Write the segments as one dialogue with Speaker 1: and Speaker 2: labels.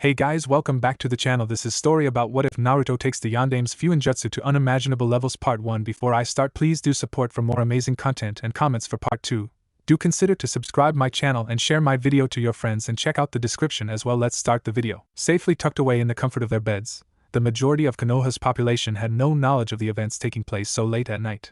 Speaker 1: Hey guys, welcome back to the channel. This is story about what if Naruto takes the Yondaime's Fuinjutsu to unimaginable levels part 1. Before I start, please do support for more amazing content and comments for part 2. Do consider to subscribe my channel and share my video to your friends and check out the description as well. Let's start the video. Safely tucked away in the comfort of their beds, the majority of Konoha's population had no knowledge of the events taking place so late at night.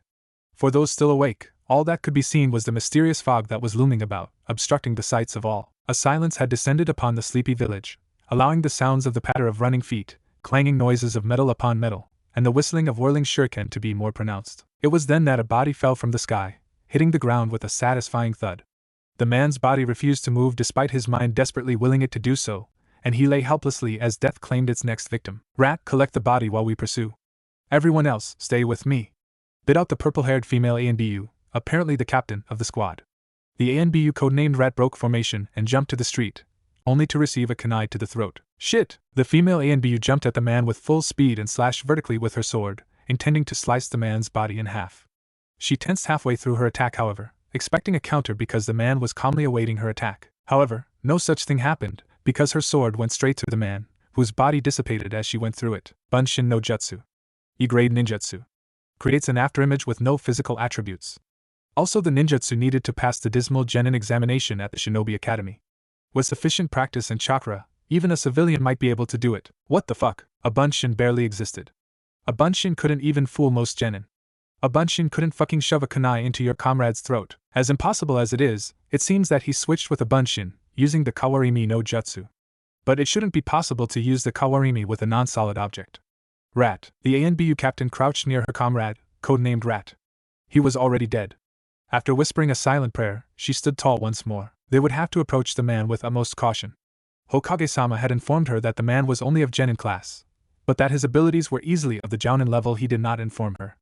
Speaker 1: For those still awake, all that could be seen was the mysterious fog that was looming about, obstructing the sights of all. A silence had descended upon the sleepy village, allowing the sounds of the patter of running feet, clanging noises of metal upon metal, and the whistling of whirling shuriken to be more pronounced. It was then that a body fell from the sky, hitting the ground with a satisfying thud. The man's body refused to move despite his mind desperately willing it to do so, and he lay helplessly as death claimed its next victim. Rat, collect the body while we pursue. Everyone else, stay with me. Bit out the purple-haired female ANBU, apparently the captain of the squad. The ANBU codenamed Rat broke formation and jumped to the street, only to receive a kunai to the throat. Shit! The female ANBU jumped at the man with full speed and slashed vertically with her sword, intending to slice the man's body in half. She tensed halfway through her attack, however, expecting a counter because the man was calmly awaiting her attack. However, no such thing happened, because her sword went straight through the man, whose body dissipated as she went through it. Bunshin no Jutsu. E-grade ninjutsu. Creates an afterimage with no physical attributes. Also, the ninjutsu needed to pass the dismal Genin examination at the Shinobi Academy. With sufficient practice and chakra, even a civilian might be able to do it. What the fuck? A Bunshin barely existed. A Bunshin couldn't even fool most Genin. A Bunshin couldn't fucking shove a kunai into your comrade's throat. As impossible as it is, it seems that he switched with a Bunshin, using the Kawarimi no Jutsu. But it shouldn't be possible to use the Kawarimi with a non-solid object. Rat. The ANBU captain crouched near her comrade, codenamed Rat. He was already dead. After whispering a silent prayer, she stood tall once more. They would have to approach the man with utmost caution. Hokage-sama had informed her that the man was only of Genin class, but that his abilities were easily of the Jounin level. He did not inform her.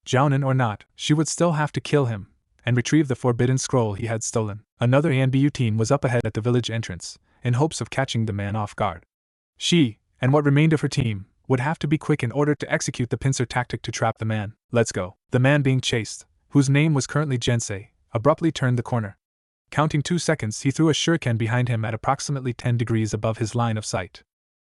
Speaker 1: Jounin or not, she would still have to kill him, and retrieve the forbidden scroll he had stolen. Another ANBU team was up ahead at the village entrance, in hopes of catching the man off guard. She, and what remained of her team, would have to be quick in order to execute the pincer tactic to trap the man. Let's go. The man being chased, whose name was currently Jensi, abruptly turned the corner. Counting 2 seconds, he threw a shuriken behind him at approximately 10 degrees above his line of sight.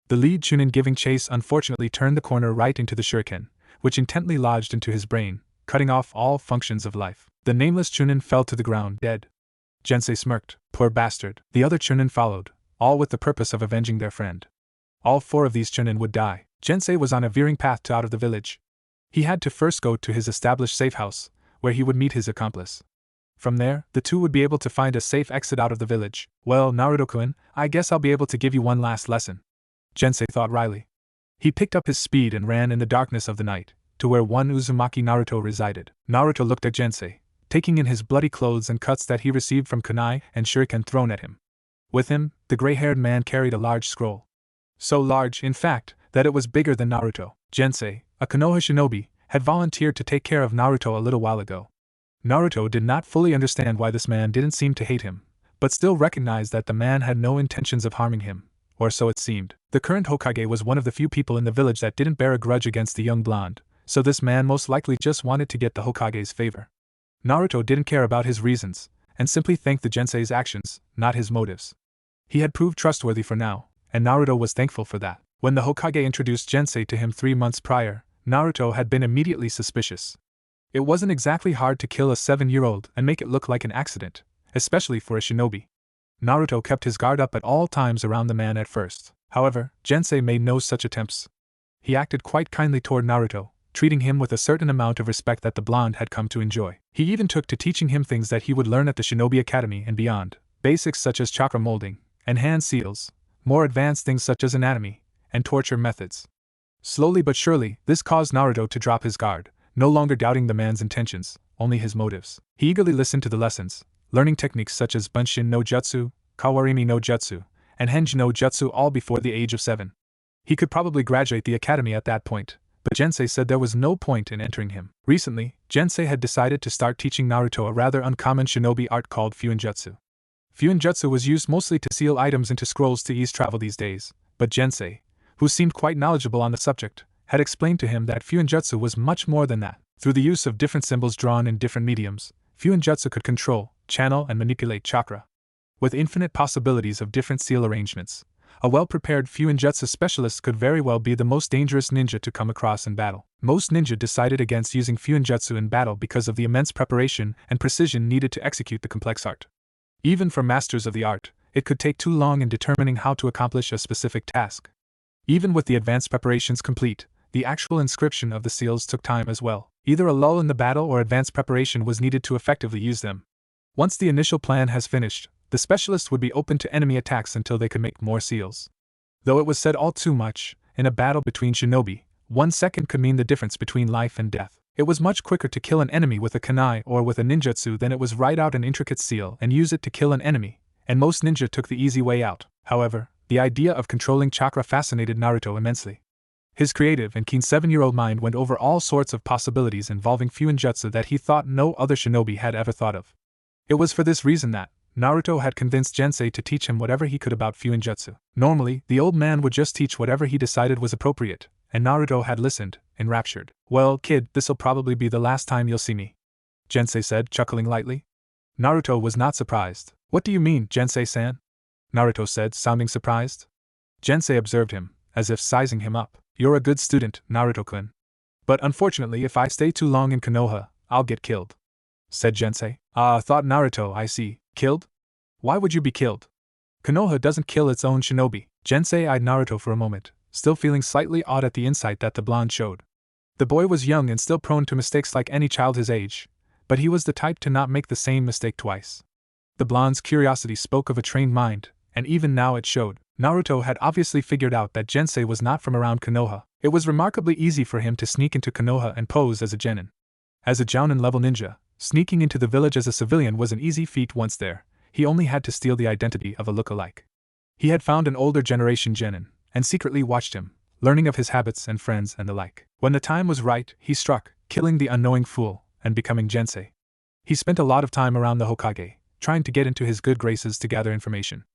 Speaker 1: The lead chunin giving chase unfortunately turned the corner right into the shuriken, which intently lodged into his brain, cutting off all functions of life. The nameless chunin fell to the ground, dead. Jensi smirked. Poor bastard. The other chunin followed, all with the purpose of avenging their friend. All 4 of these chunin would die. Jensi was on a veering path out of the village. He had to first go to his established safe house, where he would meet his accomplice. From there, the two would be able to find a safe exit out of the village. Well, Naruto-kun, I guess I'll be able to give you one last lesson. Jensi thought wryly. He picked up his speed and ran in the darkness of the night, to where one Uzumaki Naruto resided. Naruto looked at Jensi, taking in his bloody clothes and cuts that he received from kunai and shuriken thrown at him. With him, the gray-haired man carried a large scroll. So large, in fact, that it was bigger than Naruto. Jensi, a Konoha shinobi, had volunteered to take care of Naruto a little while ago. Naruto did not fully understand why this man didn't seem to hate him, but still recognized that the man had no intentions of harming him, or so it seemed. The current Hokage was one of the few people in the village that didn't bear a grudge against the young blonde, so this man most likely just wanted to get the Hokage's favor. Naruto didn't care about his reasons, and simply thanked the Jensei's actions, not his motives. He had proved trustworthy for now, and Naruto was thankful for that. When the Hokage introduced Jensi to him 3 months prior, Naruto had been immediately suspicious. It wasn't exactly hard to kill a 7-year-old and make it look like an accident, especially for a shinobi. Naruto kept his guard up at all times around the man at first. However, Jensi made no such attempts. He acted quite kindly toward Naruto, treating him with a certain amount of respect that the blonde had come to enjoy. He even took to teaching him things that he would learn at the Shinobi Academy and beyond, basics such as chakra molding, and hand seals, more advanced things such as anatomy, and torture methods. Slowly but surely, this caused Naruto to drop his guard, no longer doubting the man's intentions, only his motives. He eagerly listened to the lessons, learning techniques such as Bunshin no Jutsu, Kawarimi no Jutsu, and Henji no Jutsu all before the age of 7. He could probably graduate the academy at that point, but Jensi said there was no point in entering him. Recently, Jensi had decided to start teaching Naruto a rather uncommon shinobi art called fuinjutsu. Fuinjutsu was used mostly to seal items into scrolls to ease travel these days, but Jensi, who seemed quite knowledgeable on the subject, had explained to him that fuinjutsu was much more than that. Through the use of different symbols drawn in different mediums, fuinjutsu could control, channel, and manipulate chakra. With infinite possibilities of different seal arrangements, A well-prepared fuinjutsu specialist could very well be the most dangerous ninja to come across in battle. Most ninja decided against using fuinjutsu in battle because of the immense preparation and precision needed to execute the complex art. Even for masters of the art, it could take too long in determining how to accomplish a specific task. Even with the advanced preparations complete, the actual inscription of the seals took time as well. Either a lull in the battle or advanced preparation was needed to effectively use them. Once the initial plan has finished, the specialist would be open to enemy attacks until they could make more seals. Though it was said all too much, in a battle between shinobi, 1 second could mean the difference between life and death. It was much quicker to kill an enemy with a kunai or with a ninjutsu than it was write out an intricate seal and use it to kill an enemy, and most ninja took the easy way out. However, the idea of controlling chakra fascinated Naruto immensely. His creative and keen 7-year-old mind went over all sorts of possibilities involving fuinjutsu that he thought no other shinobi had ever thought of. It was for this reason that Naruto had convinced Jensi to teach him whatever he could about fuinjutsu. Normally, the old man would just teach whatever he decided was appropriate, and Naruto had listened, enraptured. "Well, kid, this'll probably be the last time you'll see me," Jensi said, chuckling lightly. Naruto was not surprised. "What do you mean, Jensei-san?" Naruto said, sounding surprised. Jensi observed him, as if sizing him up. "You're a good student, Naruto-kun. But unfortunately, if I stay too long in Konoha, I'll get killed," said Jensi. "Ah, thought Naruto, I see. Killed? Why would you be killed? Konoha doesn't kill its own shinobi." Jensi eyed Naruto for a moment, still feeling slightly awed at the insight that the blonde showed. The boy was young and still prone to mistakes like any child his age, but he was the type to not make the same mistake twice. The blonde's curiosity spoke of a trained mind, and even now it showed. Naruto had obviously figured out that Jensi was not from around Konoha. It was remarkably easy for him to sneak into Konoha and pose as a genin. As a Jounin-level ninja, sneaking into the village as a civilian was an easy feat once there. He only had to steal the identity of a look-alike. He had found an older generation genin, and secretly watched him, learning of his habits and friends and the like. When the time was right, he struck, killing the unknowing fool, and becoming Jensi. He spent a lot of time around the Hokage, trying to get into his good graces to gather information.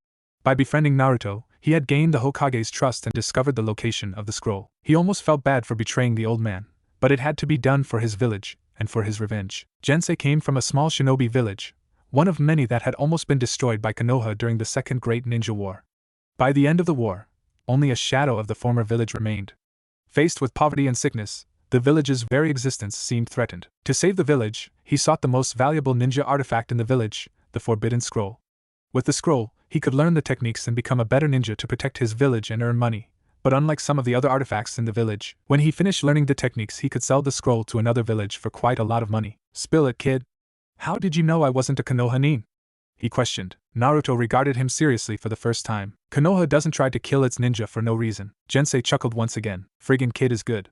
Speaker 1: By befriending Naruto, he had gained the Hokage's trust and discovered the location of the scroll. He almost felt bad for betraying the old man, but it had to be done for his village, and for his revenge. Jensi came from a small shinobi village, one of many that had almost been destroyed by Konoha during the Second Great Ninja War. By the end of the war, only a shadow of the former village remained. Faced with poverty and sickness, the village's very existence seemed threatened. To save the village, he sought the most valuable ninja artifact in the village, the Forbidden Scroll. With the scroll, he could learn the techniques and become a better ninja to protect his village and earn money. But unlike some of the other artifacts in the village, when he finished learning the techniques, he could sell the scroll to another village for quite a lot of money. "Spill it, kid. How did you know I wasn't a Konoha nin?" he questioned. Naruto regarded him seriously for the first time. "Konoha doesn't try to kill its ninja for no reason." Jensi chuckled once again. "Friggin' kid is good.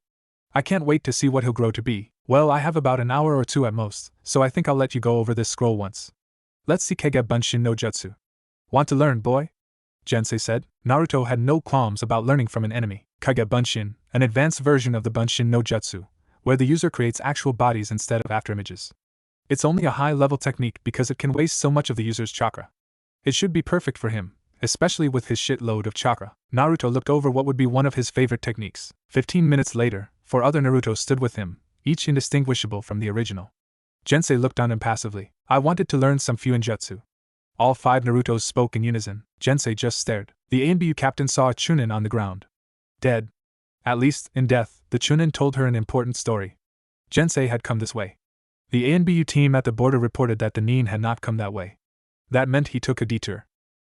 Speaker 1: I can't wait to see what he'll grow to be." "Well, I have about an hour or two at most, so I think I'll let you go over this scroll once. Let's see Kage Bunshin no Jutsu." "Want to learn, boy?" Jensi said. Naruto had no qualms about learning from an enemy. Kage Bunshin, an advanced version of the Bunshin no Jutsu, where the user creates actual bodies instead of afterimages. It's only a high-level technique because it can waste so much of the user's chakra. It should be perfect for him, especially with his shitload of chakra. Naruto looked over what would be one of his favorite techniques. 15 minutes later, 4 other Naruto stood with him, each indistinguishable from the original. Jensi looked on impassively. "I wanted to learn some fuinjutsu." All 5 Narutos spoke in unison. Jensi just stared. The ANBU captain saw a Chunin on the ground. Dead. At least, in death, the Chunin told her an important story. Jensi had come this way. The ANBU team at the border reported that the Nin had not come that way. That meant he took a detour.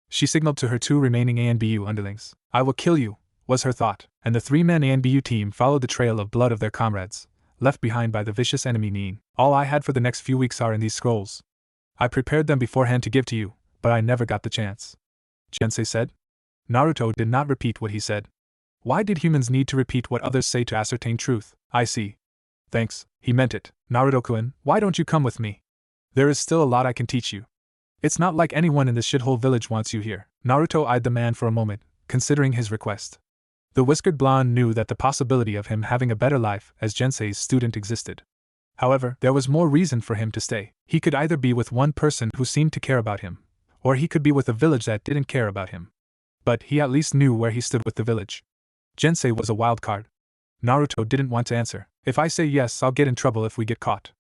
Speaker 1: She signaled to her 2 remaining ANBU underlings. "I will kill you," was her thought, and the 3-man ANBU team followed the trail of blood of their comrades, left behind by the vicious enemy Nin. "All I had for the next few weeks are in these scrolls. I prepared them beforehand to give to you, but I never got the chance," Jensi said. Naruto did not repeat what he said. Why did humans need to repeat what others say to ascertain truth? "I see. Thanks, he meant it. Naruto-kun, why don't you come with me? There is still a lot I can teach you. It's not like anyone in this shithole village wants you here." Naruto eyed the man for a moment, considering his request. The whiskered blonde knew that the possibility of him having a better life as Jensi's student existed. However, there was more reason for him to stay. He could either be with one person who seemed to care about him, or he could be with a village that didn't care about him. But he at least knew where he stood with the village. Jensi was a wild card. Naruto didn't want to answer. "If I say yes, I'll get in trouble if we get caught.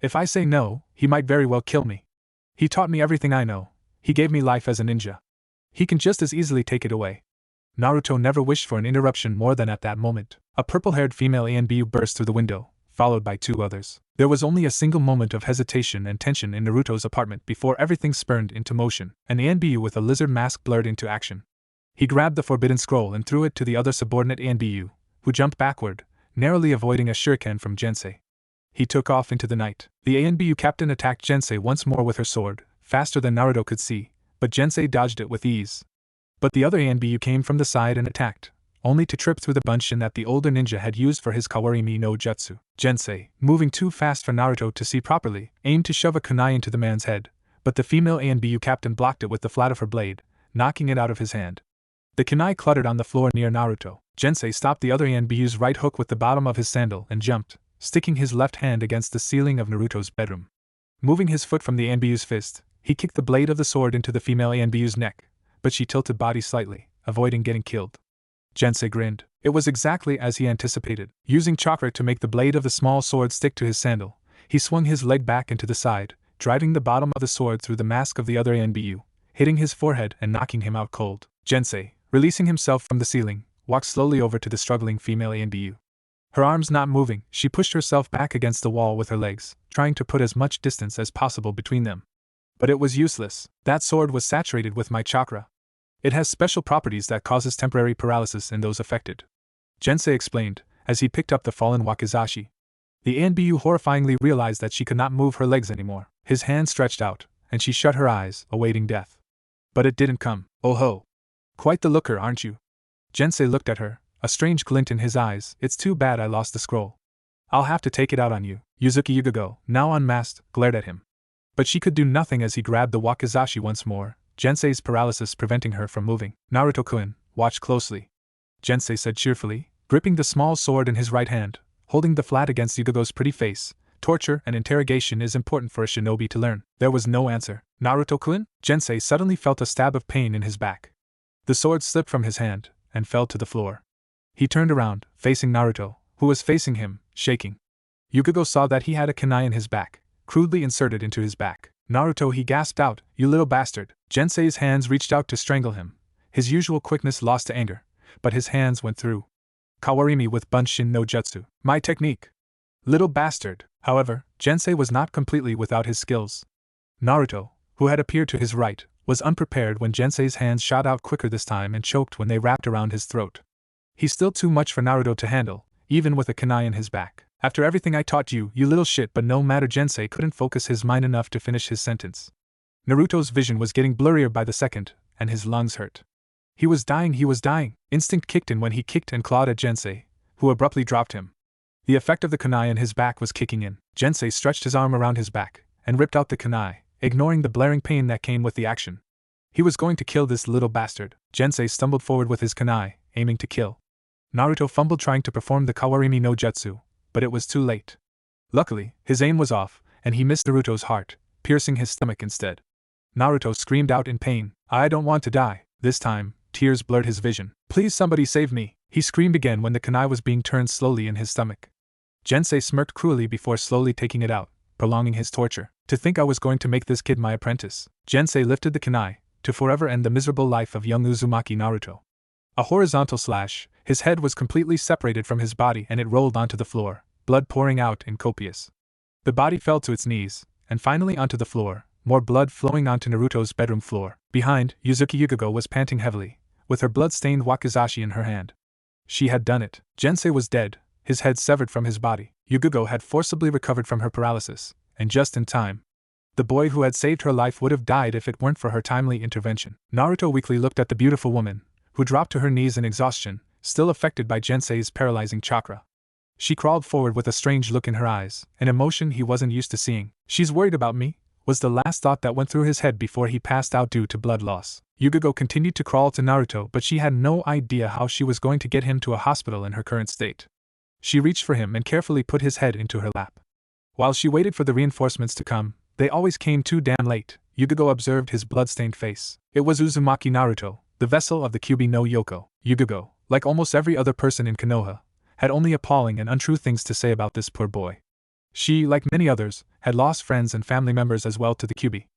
Speaker 1: If I say no, he might very well kill me. He taught me everything I know. He gave me life as a ninja. He can just as easily take it away." Naruto never wished for an interruption more than at that moment. A purple-haired female ANBU burst through the window, followed by two others. There was only a single moment of hesitation and tension in Naruto's apartment before everything spurned into motion. An ANBU with a lizard mask blurred into action. He grabbed the forbidden scroll and threw it to the other subordinate ANBU, who jumped backward, narrowly avoiding a shuriken from Jensi. He took off into the night. The ANBU captain attacked Jensi once more with her sword, faster than Naruto could see, but Jensi dodged it with ease. But the other ANBU came from the side and attacked, only to trip through the bunchen that the older ninja had used for his Kawarimi no jutsu. Jensi, moving too fast for Naruto to see properly, aimed to shove a kunai into the man's head, but the female ANBU captain blocked it with the flat of her blade, knocking it out of his hand. The kunai cluttered on the floor near Naruto. Jensi stopped the other ANBU's right hook with the bottom of his sandal and jumped, sticking his left hand against the ceiling of Naruto's bedroom. Moving his foot from the ANBU's fist, he kicked the blade of the sword into the female ANBU's neck, but she tilted body slightly, avoiding getting killed. Jensi grinned. It was exactly as he anticipated. Using chakra to make the blade of the small sword stick to his sandal, he swung his leg back into the side, driving the bottom of the sword through the mask of the other ANBU, hitting his forehead and knocking him out cold. Jensi, releasing himself from the ceiling, walked slowly over to the struggling female ANBU. Her arms not moving, she pushed herself back against the wall with her legs, trying to put as much distance as possible between them. But it was useless. That sword was saturated with my chakra. It has special properties that causes temporary paralysis in those affected. Jensi explained, as he picked up the fallen wakizashi. The ANBU horrifyingly realized that she could not move her legs anymore. His hand stretched out, and she shut her eyes, awaiting death. But it didn't come. Oh ho! Quite the looker, aren't you? Jensi looked at her, a strange glint in his eyes. It's too bad I lost the scroll. I'll have to take it out on you. Yuzuki Yugago, now unmasked, glared at him. But she could do nothing as he grabbed the wakizashi once more, Jensi's paralysis preventing her from moving. Naruto-kun, watch closely, Jensi said cheerfully, gripping the small sword in his right hand, holding the flat against Yugago's pretty face. Torture and interrogation is important for a shinobi to learn. There was no answer. Naruto-kun? Jensi suddenly felt a stab of pain in his back. The sword slipped from his hand and fell to the floor. He turned around, facing Naruto, who was facing him, shaking. Yugago saw that he had a kunai in his back, crudely inserted into his back. Naruto, he gasped out, you little bastard. Jensi's hands reached out to strangle him, his usual quickness lost to anger, but his hands went through. Kawarimi with Bunshin no Jutsu. My technique. Little bastard. However, Jensi was not completely without his skills. Naruto, who had appeared to his right, was unprepared when Jensi's hands shot out quicker this time and choked when they wrapped around his throat. He's still too much for Naruto to handle, even with a kunai in his back. After everything I taught you, you little shit, but no matter. Jensi couldn't focus his mind enough to finish his sentence. Naruto's vision was getting blurrier by the second, and his lungs hurt. He was dying. Instinct kicked in when he kicked and clawed at Jensi, who abruptly dropped him. The effect of the kunai in his back was kicking in. Jensi stretched his arm around his back and ripped out the kunai, ignoring the blaring pain that came with the action. He was going to kill this little bastard. Jensi stumbled forward with his kunai, aiming to kill. Naruto fumbled trying to perform the Kawarimi no Jutsu, but it was too late. Luckily, his aim was off, and he missed Naruto's heart, piercing his stomach instead. Naruto screamed out in pain. I don't want to die. This time, tears blurred his vision. Please somebody save me, he screamed again when the kunai was being turned slowly in his stomach. Jensi smirked cruelly before slowly taking it out, prolonging his torture. To think I was going to make this kid my apprentice. Jensi lifted the kunai, to forever end the miserable life of young Uzumaki Naruto. A horizontal slash, his head was completely separated from his body and it rolled onto the floor, blood pouring out in copious. The body fell to its knees, and finally onto the floor, more blood flowing onto Naruto's bedroom floor. Behind, Yuzuki Yugago was panting heavily, with her blood-stained wakizashi in her hand. She had done it. Jensi was dead, his head severed from his body. Yugago had forcibly recovered from her paralysis, and just in time. The boy who had saved her life would have died if it weren't for her timely intervention. Naruto weakly looked at the beautiful woman, who dropped to her knees in exhaustion, still affected by Jensi's paralyzing chakra. She crawled forward with a strange look in her eyes, an emotion he wasn't used to seeing. She's worried about me, was the last thought that went through his head before he passed out due to blood loss. Yugago continued to crawl to Naruto, but she had no idea how she was going to get him to a hospital in her current state. She reached for him and carefully put his head into her lap. While she waited for the reinforcements to come, they always came too damn late. Yugago observed his blood-stained face. It was Uzumaki Naruto, the vessel of the Kyuubi no Yoko. Yugago, like almost every other person in Konoha, had only appalling and untrue things to say about this poor boy. She, like many others, had lost friends and family members as well to the Kyuubi.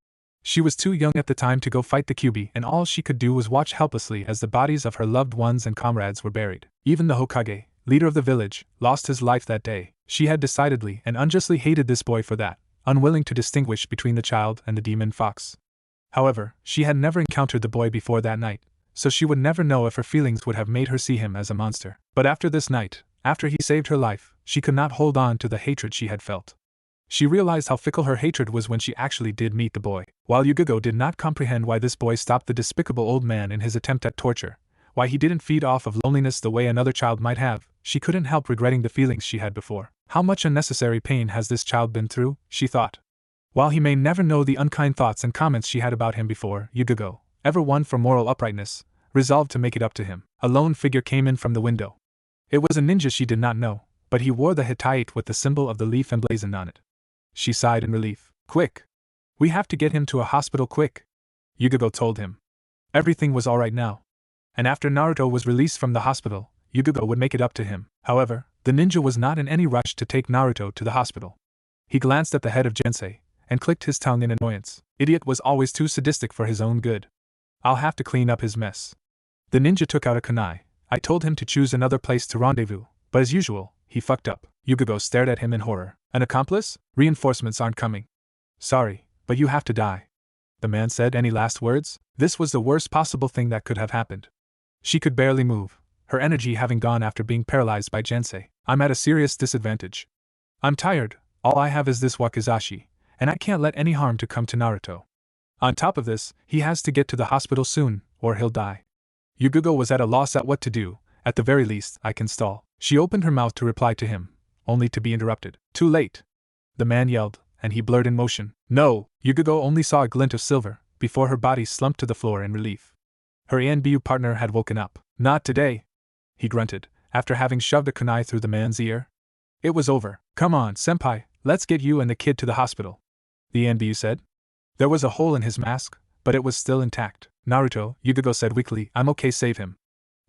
Speaker 1: She was too young at the time to go fight the Kyuubi, and all she could do was watch helplessly as the bodies of her loved ones and comrades were buried. Even the Hokage, leader of the village, lost his life that day. She had decidedly and unjustly hated this boy for that, unwilling to distinguish between the child and the demon fox. However, she had never encountered the boy before that night, so she would never know if her feelings would have made her see him as a monster. But after this night, after he saved her life, she could not hold on to the hatred she had felt. She realized how fickle her hatred was when she actually did meet the boy. While Yugogo did not comprehend why this boy stopped the despicable old man in his attempt at torture, why he didn't feed off of loneliness the way another child might have, she couldn't help regretting the feelings she had before. How much unnecessary pain has this child been through, she thought. While he may never know the unkind thoughts and comments she had about him before, Yugogo, ever one for moral uprightness, resolved to make it up to him. A lone figure came in from the window. It was a ninja she did not know, but he wore the Hittite with the symbol of the leaf emblazoned on it. She sighed in relief. Quick! We have to get him to a hospital quick, Yugogo told him. Everything was alright now. And after Naruto was released from the hospital, Yugogo would make it up to him. However, the ninja was not in any rush to take Naruto to the hospital. He glanced at the head of Jensi, and clicked his tongue in annoyance. Idiot was always too sadistic for his own good. I'll have to clean up his mess. The ninja took out a kunai. I told him to choose another place to rendezvous, but as usual, he fucked up. Yugogo stared at him in horror. An accomplice? Reinforcements aren't coming. Sorry, but you have to die. The man said. Any last words? This was the worst possible thing that could have happened. She could barely move, her energy having gone after being paralyzed by Jensi. I'm at a serious disadvantage. I'm tired, all I have is this wakizashi, and I can't let any harm to come to Naruto. On top of this, he has to get to the hospital soon, or he'll die. Yugogo was at a loss at what to do. At the very least, I can stall. She opened her mouth to reply to him, only to be interrupted. Too late! The man yelled, and he blurred in motion. No! Yugogo only saw a glint of silver, before her body slumped to the floor in relief. Her ANBU partner had woken up. Not today! He grunted, after having shoved a kunai through the man's ear. It was over. Come on, senpai, let's get you and the kid to the hospital, the ANBU said. There was a hole in his mask, but it was still intact. Naruto, Yugogo said weakly, I'm okay, save him.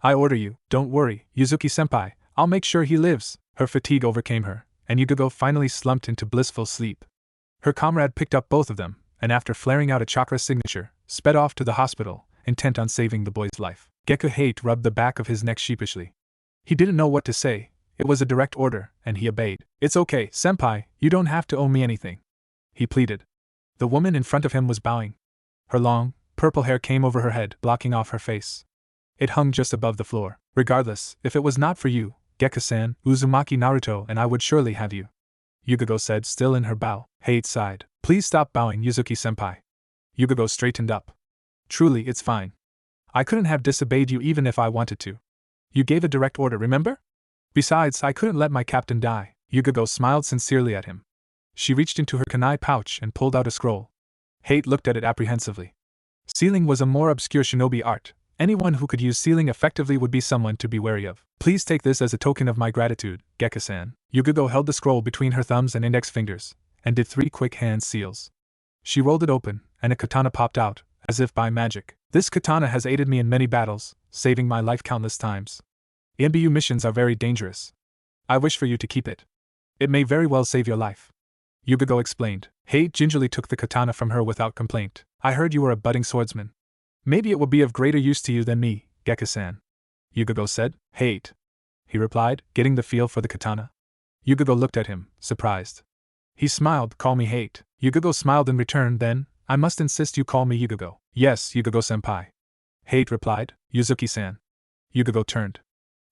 Speaker 1: I order you, don't worry, Yuzuki-senpai, I'll make sure he lives. Her fatigue overcame her, and Yugogo finally slumped into blissful sleep. Her comrade picked up both of them, and after flaring out a chakra signature, sped off to the hospital, intent on saving the boy's life. Geku Hate rubbed the back of his neck sheepishly. He didn't know what to say. It was a direct order, and he obeyed. It's okay, senpai, you don't have to owe me anything, he pleaded. The woman in front of him was bowing. Her long, purple hair came over her head, blocking off her face. It hung just above the floor. Regardless, if it was not for you, Geku-san, Uzumaki Naruto and I would surely have you, Yugogo said, still in her bow. Hate sighed. Please stop bowing, Yuzuki-senpai. Yugogo straightened up. Truly, it's fine. I couldn't have disobeyed you even if I wanted to. You gave a direct order, remember? Besides, I couldn't let my captain die. Yugogo smiled sincerely at him. She reached into her kunai pouch and pulled out a scroll. Hate looked at it apprehensively. Sealing was a more obscure shinobi art. Anyone who could use sealing effectively would be someone to be wary of. Please take this as a token of my gratitude, Geku-san. Yugogo held the scroll between her thumbs and index fingers, and did 3 quick hand seals. She rolled it open, and a katana popped out, as if by magic. This katana has aided me in many battles, saving my life countless times. ANBU missions are very dangerous. I wish for you to keep it. It may very well save your life. Yugogo explained. Hate gingerly took the katana from her without complaint. I heard you were a budding swordsman. Maybe it will be of greater use to you than me, Geku-san, Yugogo said. Hate, he replied, getting the feel for the katana. Yugogo looked at him, surprised. He smiled. Call me Hate. Yugogo smiled in return. Then, I must insist you call me Yugogo. Yes, Yugogo-senpai. Hate replied. Yuzuki-san. Yugogo turned.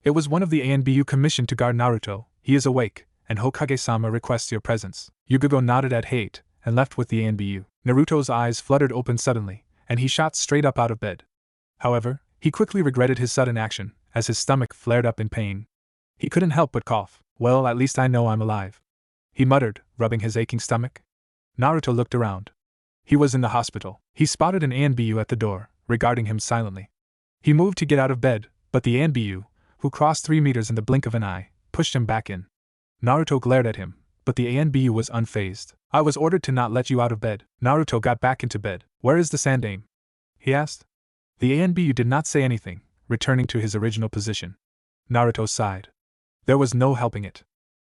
Speaker 1: It was one of the ANBU commissioned to guard Naruto. He is awake, and Hokage-sama requests your presence. Yugogo nodded at Hate, and left with the ANBU. Naruto's eyes fluttered open suddenly, and he shot straight up out of bed. However, he quickly regretted his sudden action, as his stomach flared up in pain. He couldn't help but cough. Well, at least I know I'm alive, he muttered, rubbing his aching stomach. Naruto looked around. He was in the hospital. He spotted an ANBU at the door, regarding him silently. He moved to get out of bed, but the ANBU, who crossed 3 meters in the blink of an eye, pushed him back in. Naruto glared at him, but the ANBU was unfazed. I was ordered to not let you out of bed. Naruto got back into bed. Where is the sandame? He asked. The ANBU did not say anything, returning to his original position. Naruto sighed. There was no helping it.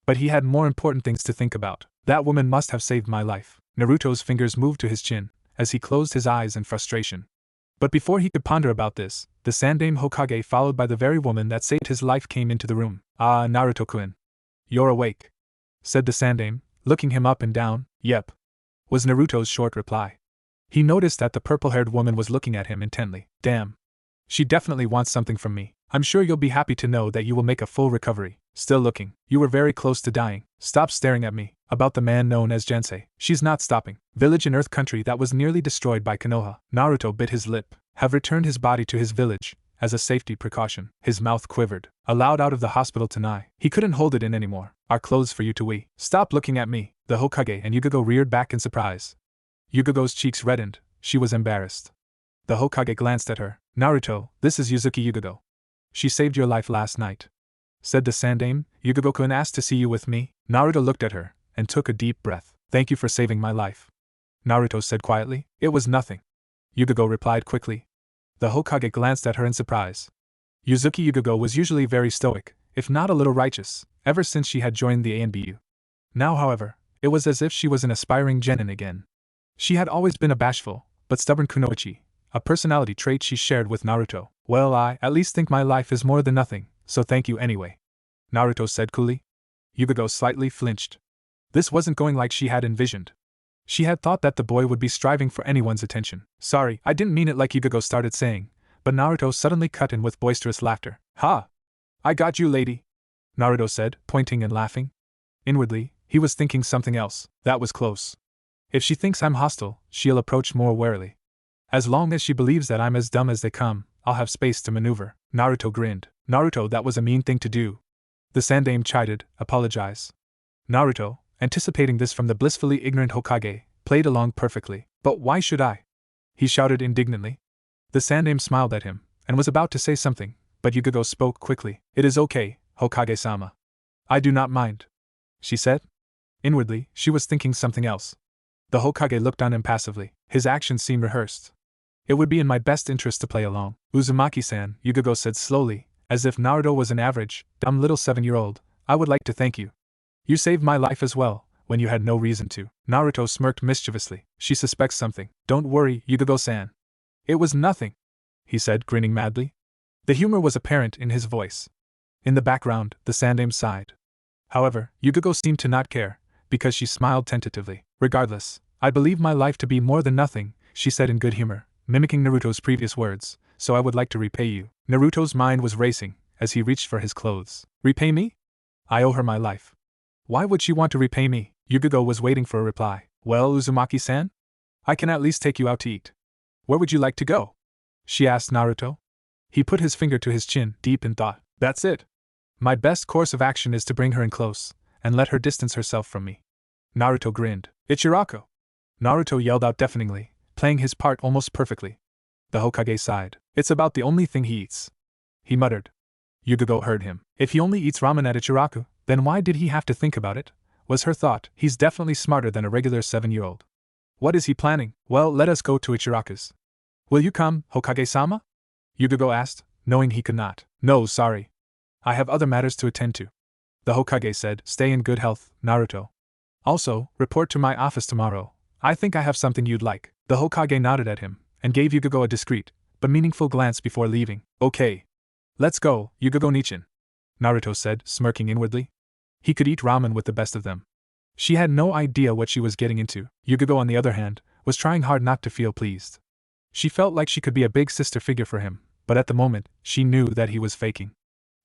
Speaker 1: But he had more important things to think about. That woman must have saved my life. Naruto's fingers moved to his chin, as he closed his eyes in frustration. But before he could ponder about this, the Sandaime Hokage followed by the very woman that saved his life came into the room. "Ah, Naruto-kun. You're awake," said the Sandaime, looking him up and down. "Yep," was Naruto's short reply. He noticed that the purple-haired woman was looking at him intently. "Damn. She definitely wants something from me. I'm sure you'll be happy to know that you will make a full recovery. Still looking. You were very close to dying. Stop staring at me." About the man known as Jensi. "She's not stopping." Village in Earth Country that was nearly destroyed by Konoha. Naruto bit his lip. Have returned his body to his village, as a safety precaution. His mouth quivered. Allowed out of the hospital tonight. He couldn't hold it in anymore. "Our clothes for you to wear." "Stop looking at me." The Hokage and Yugogo reared back in surprise. Yugogo's cheeks reddened. She was embarrassed. The Hokage glanced at her. "Naruto, this is Yuzuki Yugogo. She saved your life last night," said the Sandaime. "Yugogo-kun asked to see you with me." Naruto looked at her, and took a deep breath. "Thank you for saving my life," Naruto said quietly. "It was nothing," Yugogo replied quickly. The Hokage glanced at her in surprise. Yuzuki Yugogo was usually very stoic, if not a little righteous, ever since she had joined the ANBU. Now, however, it was as if she was an aspiring genin again. She had always been a bashful, but stubborn kunoichi, a personality trait she shared with Naruto. "Well, I at least think my life is more than nothing, so thank you anyway," Naruto said coolly. Yugogo slightly flinched. This wasn't going like she had envisioned. She had thought that the boy would be striving for anyone's attention. "Sorry, I didn't mean it," like Yugogo started saying, but Naruto suddenly cut in with boisterous laughter. "Ha! I got you, lady," Naruto said, pointing and laughing. Inwardly, he was thinking something else. That was close. If she thinks I'm hostile, she'll approach more warily. As long as she believes that I'm as dumb as they come, I'll have space to maneuver. Naruto grinned. "Naruto, that was a mean thing to do." The Sandaime chided. "Apologize." Naruto, anticipating this from the blissfully ignorant Hokage, played along perfectly. "But why should I?" he shouted indignantly. The Sandaime smiled at him, and was about to say something, but Yugogo spoke quickly. "It is okay, Hokage-sama. I do not mind," she said. Inwardly, she was thinking something else. The Hokage looked on impassively. His actions seemed rehearsed. "It would be in my best interest to play along." "Uzumaki-san," Yugogo said slowly, as if Naruto was an average, dumb little 7-year-old, "I would like to thank you. You saved my life as well, when you had no reason to." Naruto smirked mischievously. "She suspects something." "Don't worry, Yugogo-san. It was nothing," he said, grinning madly. The humor was apparent in his voice. In the background, the Sandaime sighed. However, Yugogo seemed to not care, because she smiled tentatively. "Regardless, I believe my life to be more than nothing," she said in good humor, mimicking Naruto's previous words, "so I would like to repay you." Naruto's mind was racing, as he reached for his clothes. "Repay me? I owe her my life. Why would she want to repay me?" Yugogo was waiting for a reply. "Well, Uzumaki-san? I can at least take you out to eat. Where would you like to go?" she asked Naruto. He put his finger to his chin, deep in thought. "That's it. My best course of action is to bring her in close, and let her distance herself from me." Naruto grinned. "Ichiraku!" Naruto yelled out deafeningly, playing his part almost perfectly. The Hokage sighed. "It's about the only thing he eats," he muttered. Yugogo heard him. "If he only eats ramen at Ichiraku, then why did he have to think about it?" was her thought. "He's definitely smarter than a regular 7-year-old. What is he planning? Well, let us go to Ichiraku's." "Will you come, Hokage-sama?" Yugogo asked, knowing he could not. "No, sorry. I have other matters to attend to," the Hokage said. "Stay in good health, Naruto. Also, report to my office tomorrow. I think I have something you'd like." The Hokage nodded at him, and gave Yugogo a discreet, but meaningful glance before leaving. "Okay. Let's go, Yugogo-nichin," Naruto said, smirking inwardly. He could eat ramen with the best of them. She had no idea what she was getting into. Yugogo, on the other hand, was trying hard not to feel pleased. She felt like she could be a big sister figure for him, but at the moment, she knew that he was faking.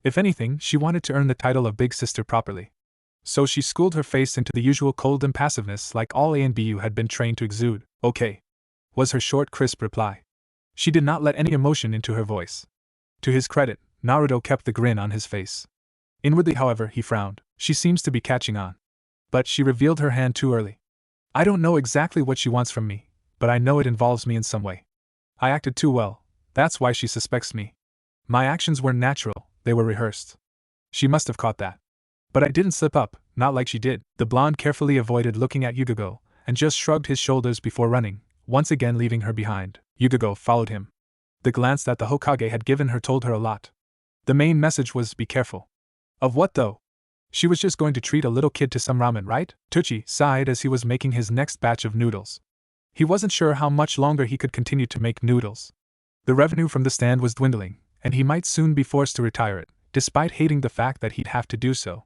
Speaker 1: If anything, she wanted to earn the title of big sister properly. So she schooled her face into the usual cold impassiveness like all ANBU had been trained to exude. "Okay," was her short, crisp reply. She did not let any emotion into her voice. To his credit, Naruto kept the grin on his face. Inwardly, however, he frowned. She seems to be catching on. But she revealed her hand too early. "I don't know exactly what she wants from me, but I know it involves me in some way. I acted too well, that's why she suspects me. My actions were natural, they were rehearsed. She must have caught that. But I didn't slip up, not like she did." The blonde carefully avoided looking at Yugogo, and just shrugged his shoulders before running, once again leaving her behind. Yugogo followed him. The glance that the Hokage had given her told her a lot. The main message was, be careful. Of what though? She was just going to treat a little kid to some ramen, right? Tucci sighed as he was making his next batch of noodles. He wasn't sure how much longer he could continue to make noodles. The revenue from the stand was dwindling, and he might soon be forced to retire it, despite hating the fact that he'd have to do so.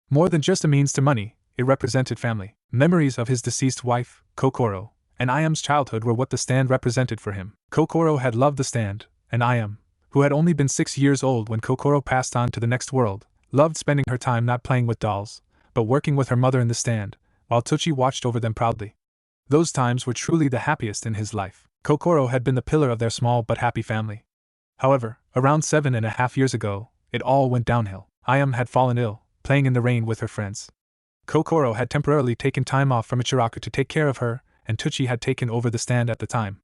Speaker 1: More than just a means to money, it represented family. Memories of his deceased wife, Kokoro, and Ayam's childhood were what the stand represented for him. Kokoro had loved the stand, and Ayam, who had only been 6 years old when Kokoro passed on to the next world, loved spending her time not playing with dolls, but working with her mother in the stand, while Tochi watched over them proudly. Those times were truly the happiest in his life. Kokoro had been the pillar of their small but happy family. However, around 7.5 years ago, it all went downhill. Ayam had fallen ill, playing in the rain with her friends. Kokoro had temporarily taken time off from Ichiraku to take care of her, and Tochi had taken over the stand at the time.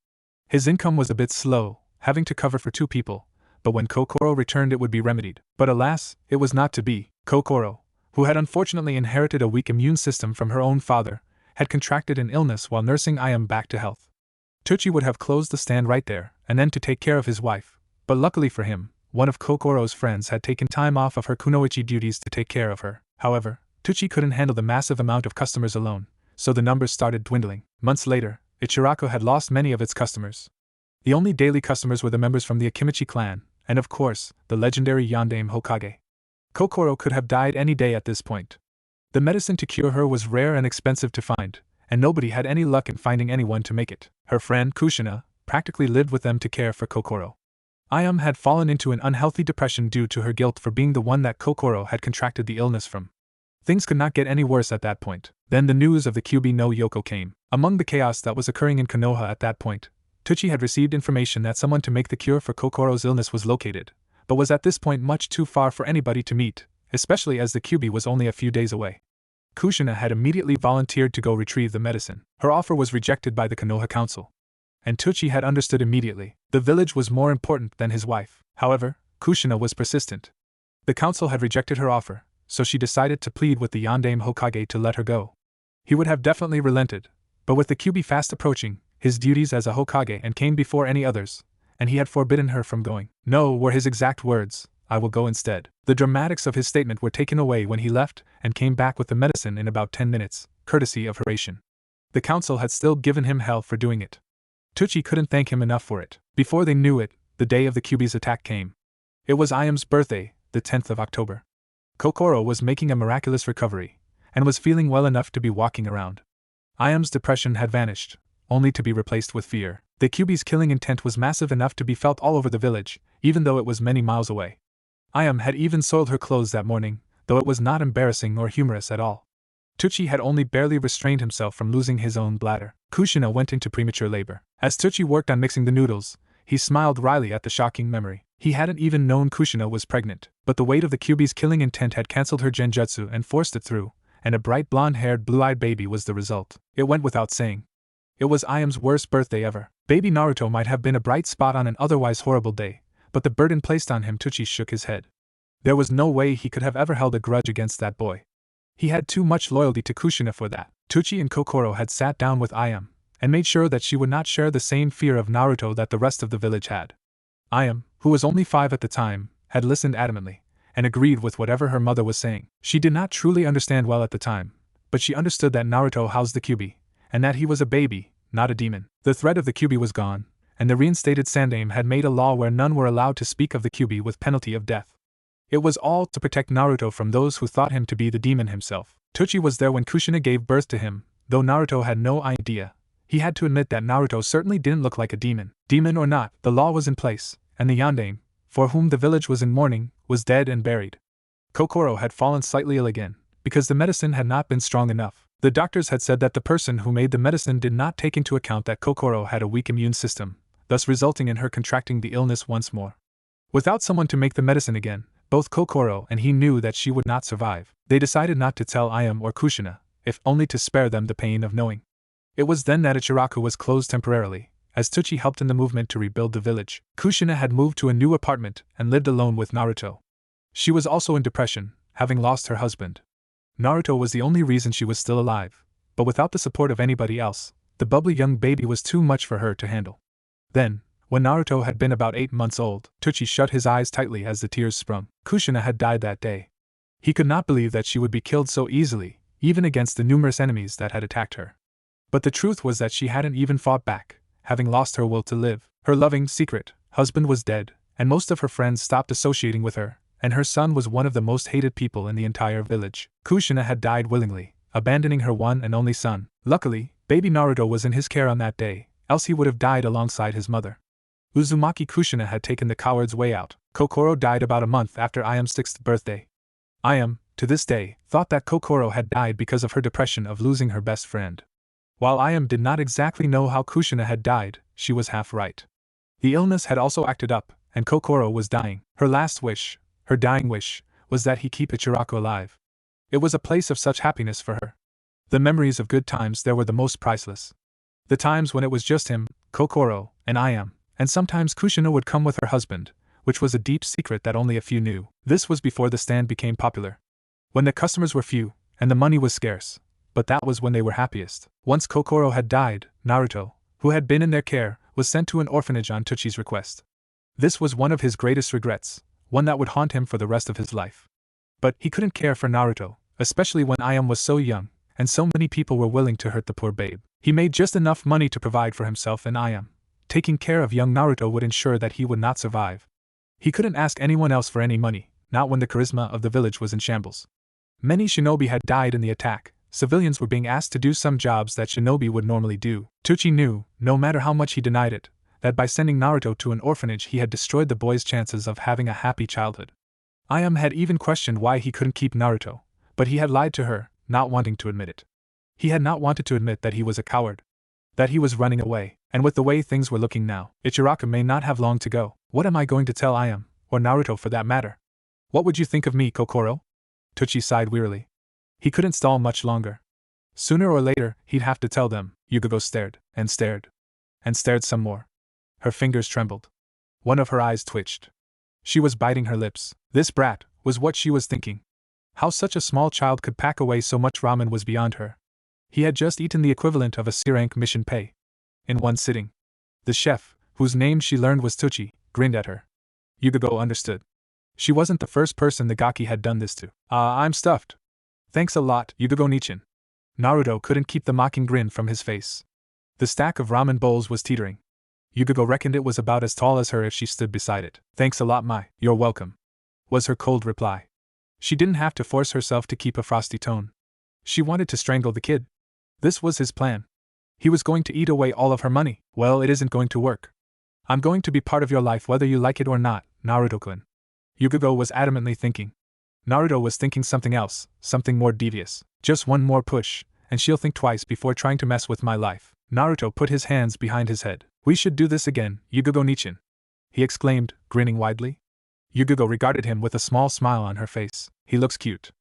Speaker 1: His income was a bit slow, having to cover for 2 people, but when Kokoro returned it would be remedied. But alas, it was not to be. Kokoro, who had unfortunately inherited a weak immune system from her own father, had contracted an illness while nursing Ayam back to health. Tochi would have closed the stand right there, and then to take care of his wife, but luckily for him, one of Kokoro's friends had taken time off of her kunoichi duties to take care of her. However, Tochi couldn't handle the massive amount of customers alone, so the numbers started dwindling. Months later, Ichiraku had lost many of its customers. The only daily customers were the members from the Akimichi clan, and of course, the legendary Yondaime Hokage. Kokoro could have died any day at this point. The medicine to cure her was rare and expensive to find, and nobody had any luck in finding anyone to make it. Her friend, Kushina, practically lived with them to care for Kokoro. Ayam had fallen into an unhealthy depression due to her guilt for being the one that Kokoro had contracted the illness from. Things could not get any worse at that point. Then the news of the Kyuubi no Yoko came. Among the chaos that was occurring in Konoha at that point, Tochi had received information that someone to make the cure for Kokoro's illness was located, but was at this point much too far for anybody to meet, especially as the Kyuubi was only a few days away. Kushina had immediately volunteered to go retrieve the medicine. Her offer was rejected by the Konoha council. And Tochi had understood immediately. The village was more important than his wife. However, Kushina was persistent. The council had rejected her offer, so she decided to plead with the Yondaime Hokage to let her go. He would have definitely relented, but with the Kyuubi fast approaching, his duties as a Hokage and came before any others, and he had forbidden her from going. No, were his exact words, I will go instead. The dramatics of his statement were taken away when he left and came back with the medicine in about 10 minutes, courtesy of Horatian. The council had still given him hell for doing it. Tochi couldn't thank him enough for it. Before they knew it, the day of the Kyuubi's attack came. It was Ayam's birthday, the 10th of October. Kokoro was making a miraculous recovery, and was feeling well enough to be walking around. Ayam's depression had vanished, only to be replaced with fear. The Kyuubi's killing intent was massive enough to be felt all over the village, even though it was many miles away. Ayam had even soiled her clothes that morning, though it was not embarrassing or humorous at all. Tochi had only barely restrained himself from losing his own bladder. Kushina went into premature labor. As Tochi worked on mixing the noodles, he smiled wryly at the shocking memory. He hadn't even known Kushina was pregnant, but the weight of the Kyuubi's killing intent had cancelled her genjutsu and forced it through, and a bright blonde-haired blue-eyed baby was the result. It went without saying. It was Ayam's worst birthday ever. Baby Naruto might have been a bright spot on an otherwise horrible day, but the burden placed on him. Tochi shook his head. There was no way he could have ever held a grudge against that boy. He had too much loyalty to Kushina for that. Tochi and Kokoro had sat down with Ayam, and made sure that she would not share the same fear of Naruto that the rest of the village had. Ayam, who was only 5 at the time, had listened adamantly, and agreed with whatever her mother was saying. She did not truly understand well at the time, but she understood that Naruto housed the Kyuubi, and that he was a baby, not a demon. The threat of the Kyuubi was gone, and the reinstated Sandaime had made a law where none were allowed to speak of the Kyuubi with penalty of death. It was all to protect Naruto from those who thought him to be the demon himself. Tochi was there when Kushina gave birth to him, though Naruto had no idea. He had to admit that Naruto certainly didn't look like a demon. Demon or not, the law was in place, and the Yondaime, for whom the village was in mourning, was dead and buried. Kokoro had fallen slightly ill again, because the medicine had not been strong enough. The doctors had said that the person who made the medicine did not take into account that Kokoro had a weak immune system, thus resulting in her contracting the illness once more. Without someone to make the medicine again, both Kokoro and he knew that she would not survive. They decided not to tell Ayam or Kushina, if only to spare them the pain of knowing. It was then that Ichiraku was closed temporarily, as Tochi helped in the movement to rebuild the village. Kushina had moved to a new apartment and lived alone with Naruto. She was also in depression, having lost her husband. Naruto was the only reason she was still alive, but without the support of anybody else, the bubbly young baby was too much for her to handle. Then, when Naruto had been about 8 months old, Tochi shut his eyes tightly as the tears sprung. Kushina had died that day. He could not believe that she would be killed so easily, even against the numerous enemies that had attacked her. But the truth was that she hadn't even fought back, having lost her will to live. Her loving, secret husband was dead, and most of her friends stopped associating with her, and her son was one of the most hated people in the entire village. Kushina had died willingly, abandoning her one and only son. Luckily, baby Naruto was in his care on that day, else he would have died alongside his mother. Uzumaki Kushina had taken the coward's way out. Kokoro died about a month after Ayam's 6th birthday. Ayam, to this day, thought that Kokoro had died because of her depression of losing her best friend. While Ayam did not exactly know how Kushina had died, she was half right. The illness had also acted up, and Kokoro was dying. Her last wish, her dying wish, was that he keep Ichiraku alive. It was a place of such happiness for her. The memories of good times there were the most priceless. The times when it was just him, Kokoro, and Ayam, and sometimes Kushina would come with her husband, which was a deep secret that only a few knew. This was before the stand became popular. When the customers were few, and the money was scarce, but that was when they were happiest. Once Kokoro had died, Naruto, who had been in their care, was sent to an orphanage on Tuchi's request. This was one of his greatest regrets, one that would haunt him for the rest of his life. But he couldn't care for Naruto, especially when Ayam was so young, and so many people were willing to hurt the poor babe. He made just enough money to provide for himself and Ayam. Taking care of young Naruto would ensure that he would not survive. He couldn't ask anyone else for any money, not when the charisma of the village was in shambles. Many shinobi had died in the attack. Civilians were being asked to do some jobs that shinobi would normally do. Tuchi knew, no matter how much he denied it, that by sending Naruto to an orphanage he had destroyed the boy's chances of having a happy childhood. Ayam had even questioned why he couldn't keep Naruto, but he had lied to her, not wanting to admit it. He had not wanted to admit that he was a coward, that he was running away, and with the way things were looking now, Ichiraku may not have long to go. What am I going to tell Ayam, or Naruto for that matter? What would you think of me, Kokoro? Tuchi sighed wearily. He couldn't stall much longer. Sooner or later, he'd have to tell them. Yugogo stared, and stared, and stared some more. Her fingers trembled. One of her eyes twitched. She was biting her lips. This brat, was what she was thinking. How such a small child could pack away so much ramen was beyond her. He had just eaten the equivalent of a C-rank mission pay. In one sitting. The chef, whose name she learned was Tuchi, grinned at her. Yugogo understood. She wasn't the first person the Gaki had done this to. I'm stuffed. Thanks a lot, Yugogo Nichin. Naruto couldn't keep the mocking grin from his face. The stack of ramen bowls was teetering. Yugogo reckoned it was about as tall as her if she stood beside it. Thanks a lot, you're welcome, was her cold reply. She didn't have to force herself to keep a frosty tone. She wanted to strangle the kid. This was his plan. He was going to eat away all of her money. Well, it isn't going to work. I'm going to be part of your life whether you like it or not, Naruto-kun. Yugogo was adamantly thinking. Naruto was thinking something else, something more devious. Just one more push, and she'll think twice before trying to mess with my life. Naruto put his hands behind his head. We should do this again, Yugogo Nichin, he exclaimed, grinning widely. Yugogo regarded him with a small smile on her face. He looks cute.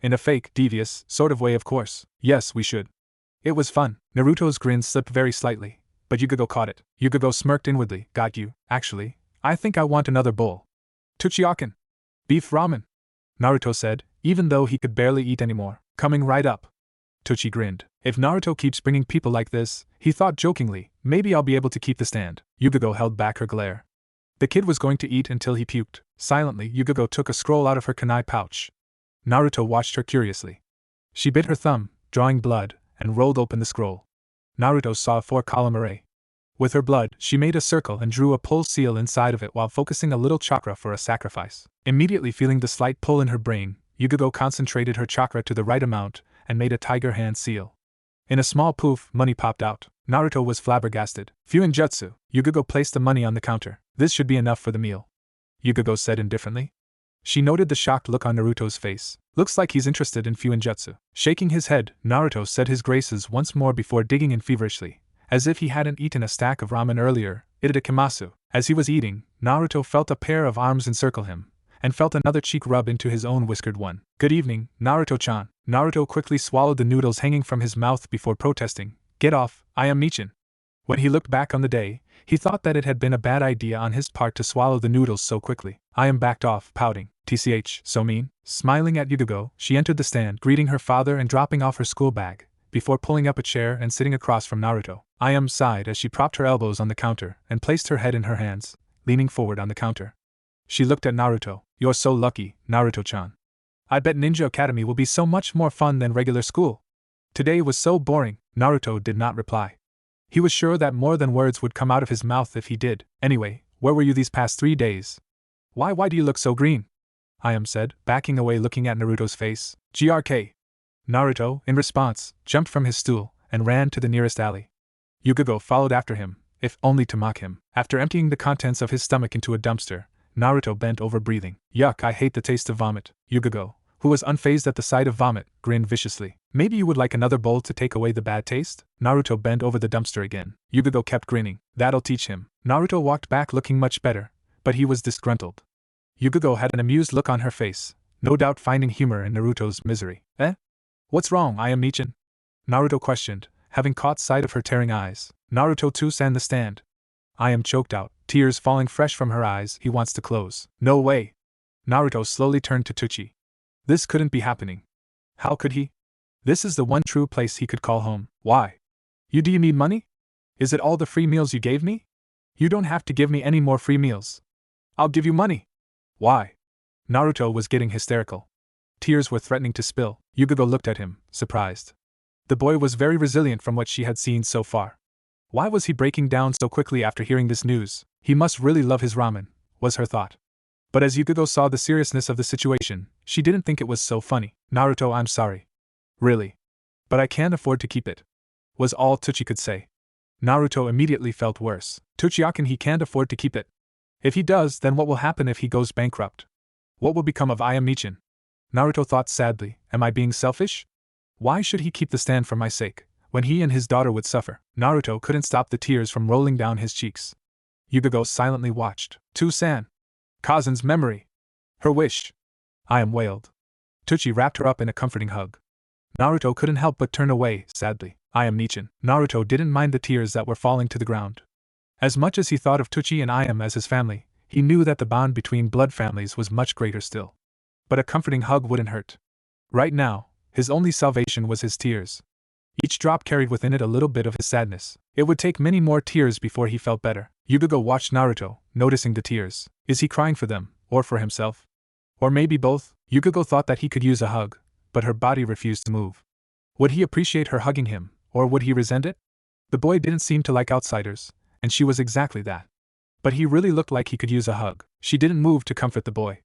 Speaker 1: In a fake, devious, sort of way, of course. Yes, we should. It was fun. Naruto's grin slipped very slightly, but Yugogo caught it. Yugogo smirked inwardly. Got you. Actually, I think I want another bowl. Tuchiaken. Beef ramen, Naruto said, even though he could barely eat anymore. Coming right up. Tuchi grinned. If Naruto keeps bringing people like this, he thought jokingly, maybe I'll be able to keep the stand. Yugogo held back her glare. The kid was going to eat until he puked. Silently, Yugogo took a scroll out of her kunai pouch. Naruto watched her curiously. She bit her thumb, drawing blood, and rolled open the scroll. Naruto saw a 4-column array. With her blood, she made a circle and drew a pull seal inside of it while focusing a little chakra for a sacrifice. Immediately feeling the slight pull in her brain, Yugogo concentrated her chakra to the right amount and made a tiger hand seal. In a small poof, money popped out. Naruto was flabbergasted. Fuinjutsu. Yugogo placed the money on the counter. This should be enough for the meal, Yugogo said indifferently. She noted the shocked look on Naruto's face. Looks like he's interested in Fuinjutsu. Shaking his head, Naruto said his graces once more before digging in feverishly. As if he hadn't eaten a stack of ramen earlier, itadakimasu. As he was eating, Naruto felt a pair of arms encircle him, and felt another cheek rub into his own whiskered one. Good evening, Naruto-chan. Naruto quickly swallowed the noodles hanging from his mouth before protesting. Get off, I am Nichin. When he looked back on the day, he thought that it had been a bad idea on his part to swallow the noodles so quickly. I am backed off, pouting. TCH, so mean? Smiling at Yugogo, she entered the stand, greeting her father and dropping off her school bag, before pulling up a chair and sitting across from Naruto. Ayam sighed as she propped her elbows on the counter and placed her head in her hands, leaning forward on the counter. She looked at Naruto. You're so lucky, Naruto-chan. I bet Ninja Academy will be so much more fun than regular school. Today was so boring. Naruto did not reply. He was sure that more than words would come out of his mouth if he did. Anyway, where were you these past 3 days? Why do you look so green? Ayam said, backing away looking at Naruto's face. GRK. Naruto, in response, jumped from his stool and ran to the nearest alley. Yugogo followed after him, if only to mock him. After emptying the contents of his stomach into a dumpster, Naruto bent over breathing. Yuck, I hate the taste of vomit. Yugogo, who was unfazed at the sight of vomit, grinned viciously. Maybe you would like another bowl to take away the bad taste? Naruto bent over the dumpster again. Yugogo kept grinning. That'll teach him. Naruto walked back looking much better, but he was disgruntled. Yugogo had an amused look on her face, no doubt finding humor in Naruto's misery. Eh? What's wrong, Ayam-nichan? Naruto questioned, having caught sight of her tearing eyes. Naruto too sat in the stand. Ayam choked out, tears falling fresh from her eyes. He wants to close. No way. Naruto slowly turned to Tsuchi. This couldn't be happening. How could he? This is the one true place he could call home. Why? Do you need money? Is it all the free meals you gave me? You don't have to give me any more free meals. I'll give you money. Why? Naruto was getting hysterical. Tears were threatening to spill. Yugogo looked at him, surprised. The boy was very resilient from what she had seen so far. Why was he breaking down so quickly after hearing this news? He must really love his ramen, was her thought. But as Yugogo saw the seriousness of the situation, she didn't think it was so funny. Naruto, I'm sorry. Really? But I can't afford to keep it, was all Tsuchi could say. Naruto immediately felt worse. Tsuchiakan, he can't afford to keep it. If he does, then what will happen if he goes bankrupt? What will become of Ayam-nichan? Naruto thought sadly, am I being selfish? Why should he keep the stand for my sake, when he and his daughter would suffer? Naruto couldn't stop the tears from rolling down his cheeks. Yugogo silently watched. To-san. Kazun's memory. Her wish. Ayam wailed. Tsuchi wrapped her up in a comforting hug. Naruto couldn't help but turn away, sadly. Ayam-nichan. Naruto didn't mind the tears that were falling to the ground. As much as he thought of Tsuchi and Ayam as his family, he knew that the bond between blood families was much greater still. But a comforting hug wouldn't hurt. Right now, his only salvation was his tears. Each drop carried within it a little bit of his sadness. It would take many more tears before he felt better. Yugogo watched Naruto, noticing the tears. Is he crying for them, or for himself? Or maybe both? Yugogo thought that he could use a hug, but her body refused to move. Would he appreciate her hugging him, or would he resent it? The boy didn't seem to like outsiders, and she was exactly that. But he really looked like he could use a hug. She didn't move to comfort the boy.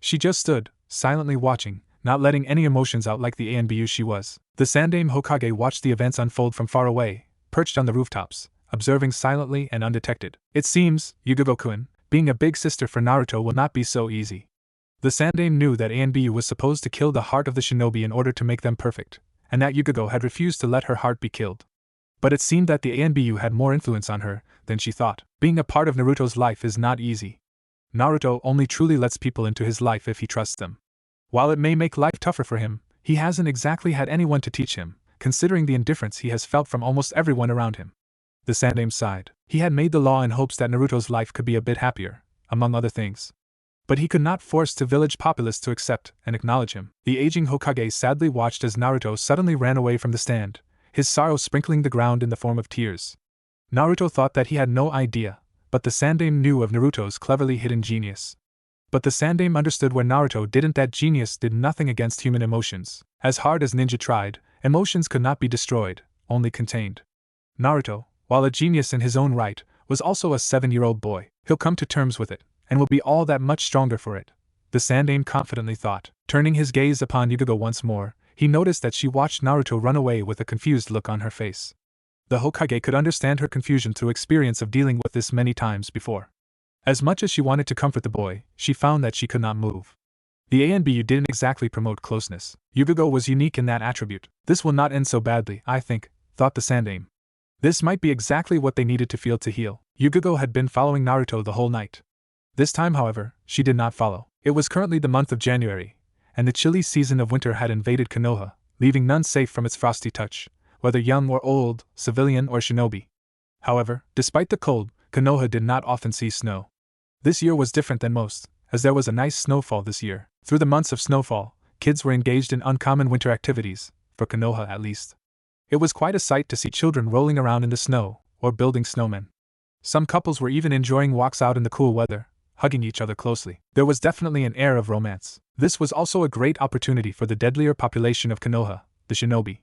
Speaker 1: She just stood, silently watching, not letting any emotions out like the ANBU she was. The Sandaime Hokage watched the events unfold from far away, perched on the rooftops, observing silently and undetected. It seems, Yugogo-kun, being a big sister for Naruto will not be so easy. The Sandaime knew that ANBU was supposed to kill the heart of the shinobi in order to make them perfect, and that Yugogo had refused to let her heart be killed. But it seemed that the ANBU had more influence on her than she thought. Being a part of Naruto's life is not easy. Naruto only truly lets people into his life if he trusts them. While it may make life tougher for him, he hasn't exactly had anyone to teach him, considering the indifference he has felt from almost everyone around him. The Sandaime sighed. He had made the law in hopes that Naruto's life could be a bit happier, among other things. But he could not force the village populace to accept and acknowledge him. The aging Hokage sadly watched as Naruto suddenly ran away from the stand, his sorrow sprinkling the ground in the form of tears. Naruto thought that he had no idea, but the Sandaime knew of Naruto's cleverly hidden genius. But the Sandaime understood where Naruto didn't. That genius did nothing against human emotions. As hard as ninja tried, emotions could not be destroyed, only contained. Naruto, while a genius in his own right, was also a 7-year-old boy. He'll come to terms with it, and will be all that much stronger for it, the Sandaime confidently thought. Turning his gaze upon Yugogo once more, he noticed that she watched Naruto run away with a confused look on her face. The Hokage could understand her confusion through experience of dealing with this many times before. As much as she wanted to comfort the boy, she found that she could not move. The ANBU didn't exactly promote closeness. Yugogo was unique in that attribute. This will not end so badly, I think, thought the Sandaime. This might be exactly what they needed to feel to heal. Yugogo had been following Naruto the whole night. This time, however, she did not follow. It was currently the month of January, and the chilly season of winter had invaded Konoha, leaving none safe from its frosty touch, whether young or old, civilian or shinobi. However, despite the cold, Konoha did not often see snow. This year was different than most, as there was a nice snowfall this year. Through the months of snowfall, kids were engaged in uncommon winter activities, for Konoha at least. It was quite a sight to see children rolling around in the snow, or building snowmen. Some couples were even enjoying walks out in the cool weather, hugging each other closely. There was definitely an air of romance. This was also a great opportunity for the deadlier population of Konoha, the shinobi.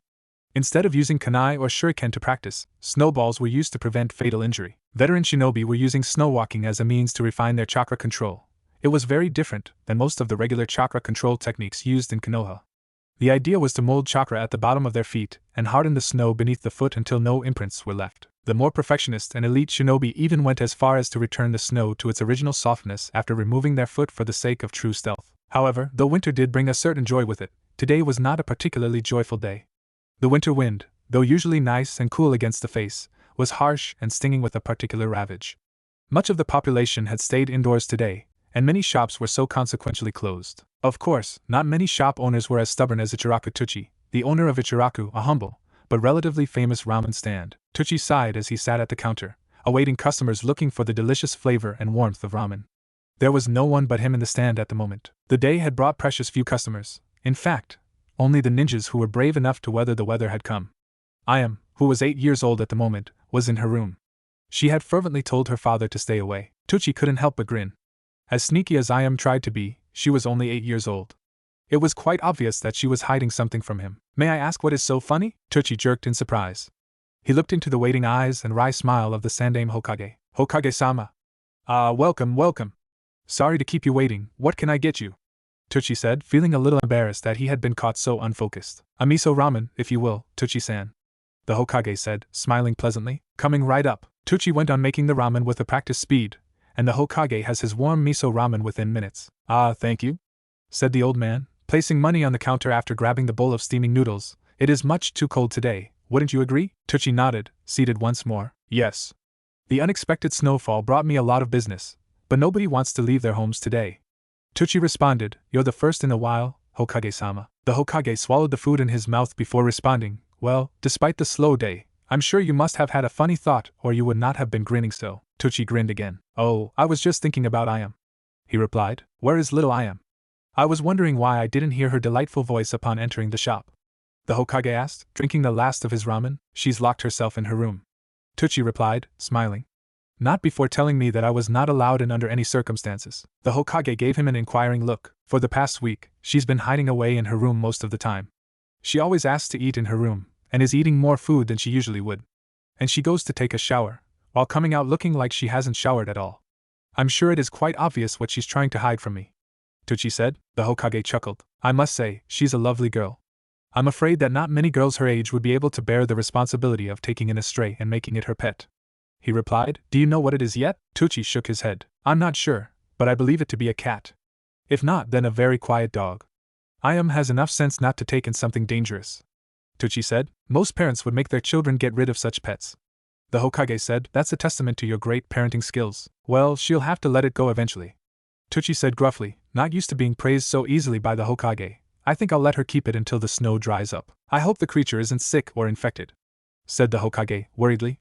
Speaker 1: Instead of using kunai or shuriken to practice, snowballs were used to prevent fatal injury. Veteran shinobi were using snowwalking as a means to refine their chakra control. It was very different than most of the regular chakra control techniques used in Konoha. The idea was to mold chakra at the bottom of their feet and harden the snow beneath the foot until no imprints were left. The more perfectionist and elite shinobi even went as far as to return the snow to its original softness after removing their foot for the sake of true stealth. However, though winter did bring a certain joy with it, today was not a particularly joyful day. The winter wind, though usually nice and cool against the face, was harsh and stinging with a particular ravage. Much of the population had stayed indoors today, and many shops were so consequentially closed. Of course, not many shop owners were as stubborn as Ichiraku Tuchi, the owner of Ichiraku, a humble, but relatively famous ramen stand. Tuchi sighed as he sat at the counter, awaiting customers looking for the delicious flavor and warmth of ramen. There was no one but him in the stand at the moment. The day had brought precious few customers. In fact, only the ninjas who were brave enough to weather the weather had come. Ayam, who was 8 years old at the moment, was in her room. She had fervently told her father to stay away. Tuchi couldn't help but grin. As sneaky as Ayam tried to be, she was only 8 years old. It was quite obvious that she was hiding something from him. "May I ask what is so funny?" Tuchi jerked in surprise. He looked into the waiting eyes and wry smile of the Sandaime Hokage. "Hokage-sama. Welcome. Sorry to keep you waiting, what can I get you?" Tuchi said, feeling a little embarrassed that he had been caught so unfocused. "A miso ramen, if you will, Tuchi-san," the Hokage said, smiling pleasantly. Coming right up, Tuchi went on making the ramen with a practiced speed, and the Hokage has his warm miso ramen within minutes. "Ah, thank you," said the old man, placing money on the counter after grabbing the bowl of steaming noodles. "It is much too cold today, wouldn't you agree?" Tuchi nodded, seated once more. "Yes. The unexpected snowfall brought me a lot of business, but nobody wants to leave their homes today." Tuchi responded, "You're the first in a while, Hokage-sama." The Hokage swallowed the food in his mouth before responding, "Well, despite the slow day, I'm sure you must have had a funny thought or you would not have been grinning so." Tuchi grinned again. "Oh, I was just thinking about Ayam," he replied. "Where is little Ayam? I was wondering why I didn't hear her delightful voice upon entering the shop." The Hokage asked, drinking the last of his ramen. "She's locked herself in her room," Tuchi replied, smiling. "Not before telling me that I was not allowed in under any circumstances." The Hokage gave him an inquiring look. "For the past week, she's been hiding away in her room most of the time. She always asks to eat in her room, and is eating more food than she usually would. And she goes to take a shower, while coming out looking like she hasn't showered at all. I'm sure it is quite obvious what she's trying to hide from me," Tuchi said. The Hokage chuckled. "I must say, she's a lovely girl. I'm afraid that not many girls her age would be able to bear the responsibility of taking in a stray and making it her pet," he replied. "Do you know what it is yet?" Tuchi shook his head. "I'm not sure, but I believe it to be a cat. If not, then a very quiet dog. Ayam has enough sense not to take in something dangerous," Tuchi said. "Most parents would make their children get rid of such pets." The Hokage said, "That's a testament to your great parenting skills." "Well, she'll have to let it go eventually," Tuchi said gruffly, not used to being praised so easily by the Hokage. "I think I'll let her keep it until the snow dries up." "I hope the creature isn't sick or infected," said the Hokage, worriedly.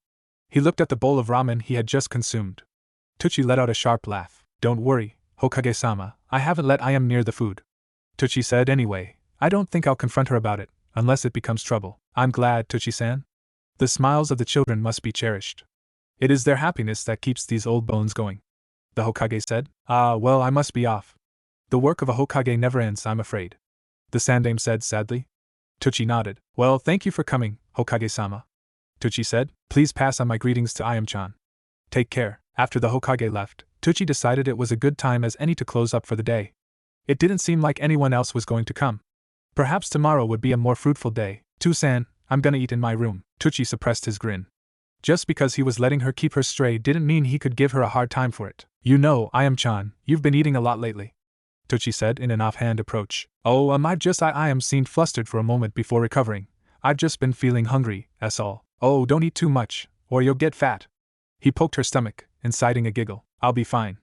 Speaker 1: He looked at the bowl of ramen he had just consumed. Tuchi let out a sharp laugh. "Don't worry, Hokage-sama, I haven't let Ayam near the food," Tuchi said. "Anyway, I don't think I'll confront her about it, unless it becomes trouble." "I'm glad, Tuchi-san. The smiles of the children must be cherished. It is their happiness that keeps these old bones going," the Hokage said. "Ah, well, I must be off. The work of a Hokage never ends, I'm afraid," the Sandaime said sadly. Tuchi nodded. "Well, thank you for coming, Hokage-sama," Tuchi said. "Please pass on my greetings to Ayam-chan. Take care." After the Hokage left, Tuchi decided it was a good time as any to close up for the day. It didn't seem like anyone else was going to come. Perhaps tomorrow would be a more fruitful day. "Tu-san, I'm gonna eat in my room." Tuchi suppressed his grin. Just because he was letting her keep her stray didn't mean he could give her a hard time for it. "You know, Ayam-chan, you've been eating a lot lately," Tuchi said in an offhand approach. "Oh, Ayam seemed flustered for a moment before recovering. "I've just been feeling hungry, that's all." "Oh, don't eat too much, or you'll get fat." He poked her stomach, inciting a giggle. "I'll be fine."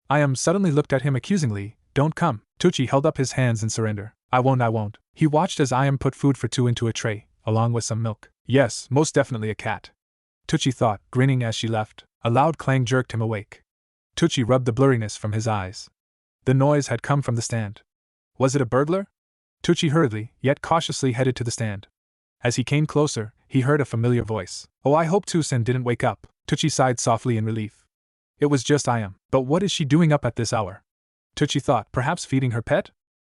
Speaker 1: Ayam suddenly looked at him accusingly. "Don't come." Tuchi held up his hands in surrender. I won't. He watched as Ayam put food for two into a tray, along with some milk. "Yes, most definitely a cat," Tuchi thought, grinning as she left. A loud clang jerked him awake. Tuchi rubbed the blurriness from his eyes. The noise had come from the stand. Was it a burglar? Tuchi hurriedly, yet cautiously headed to the stand. As he came closer, he heard a familiar voice. "Oh, I hope Tu-san didn't wake up." Tuchi sighed softly in relief. It was just Ayam. But what is she doing up at this hour? Tuchi thought, perhaps feeding her pet?